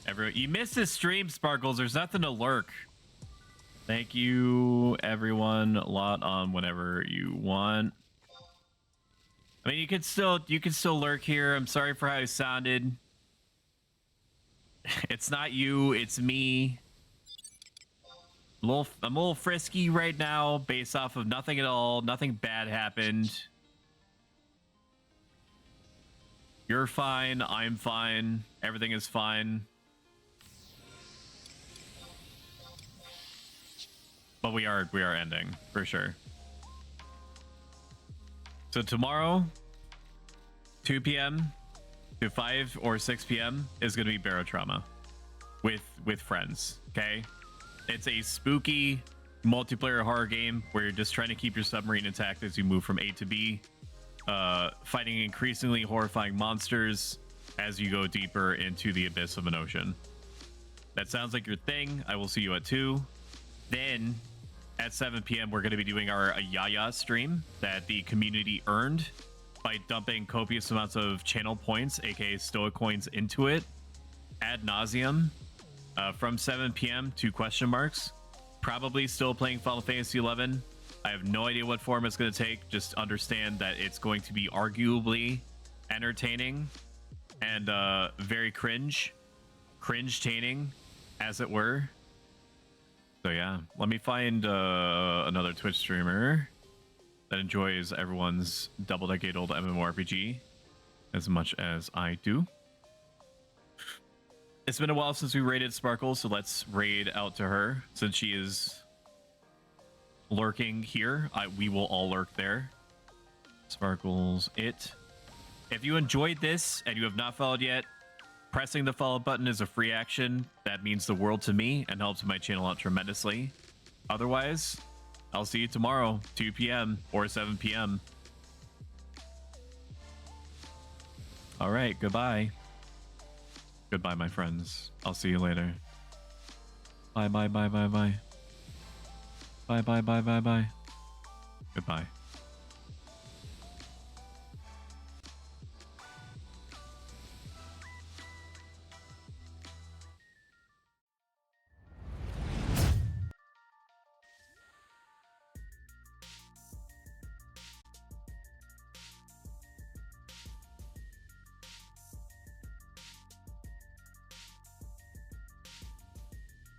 Everyone, you missed this stream, Sparkles. There's nothing to lurk. Thank you, everyone. Lot on whenever you want. I mean, you can still lurk here. I'm sorry for how I sounded. It's not you, it's me. I'm a little frisky right now, based off of nothing at all. Nothing bad happened. You're fine. I'm fine. Everything is fine. But we are ending for sure. So tomorrow, 2 p.m. to 5 or 6 p.m. is going to be Barotrauma with friends. Okay, it's a spooky multiplayer horror game where you're just trying to keep your submarine intact as you move from A to B, fighting increasingly horrifying monsters as you go deeper into the abyss of an ocean. That sounds like your thing. I will see you at 2. Then at 7 p.m. we're going to be doing our Ayaya stream that the community earned by dumping copious amounts of channel points, aka stoic coins, into it ad nauseum from 7 p.m. to question marks. Probably still playing Final Fantasy 11. I have no idea what form it's going to take. Just understand that it's going to be arguably entertaining and very cringe-taining, as it were. So yeah, let me find another Twitch streamer that enjoys everyone's double-decade-old MMORPG as much as I do. It's been a while since we raided Sparkle, so let's raid out to her since she is lurking here. We will all lurk there. Sparkles it. If you enjoyed this and you have not followed yet, pressing the follow button is a free action. That means the world to me and helps my channel out tremendously. Otherwise, I'll see you tomorrow, 2 p.m. or 7 p.m. All right, goodbye. Goodbye, my friends. I'll see you later. Bye, bye, bye, bye, bye. Bye, bye, bye, bye, bye. Goodbye.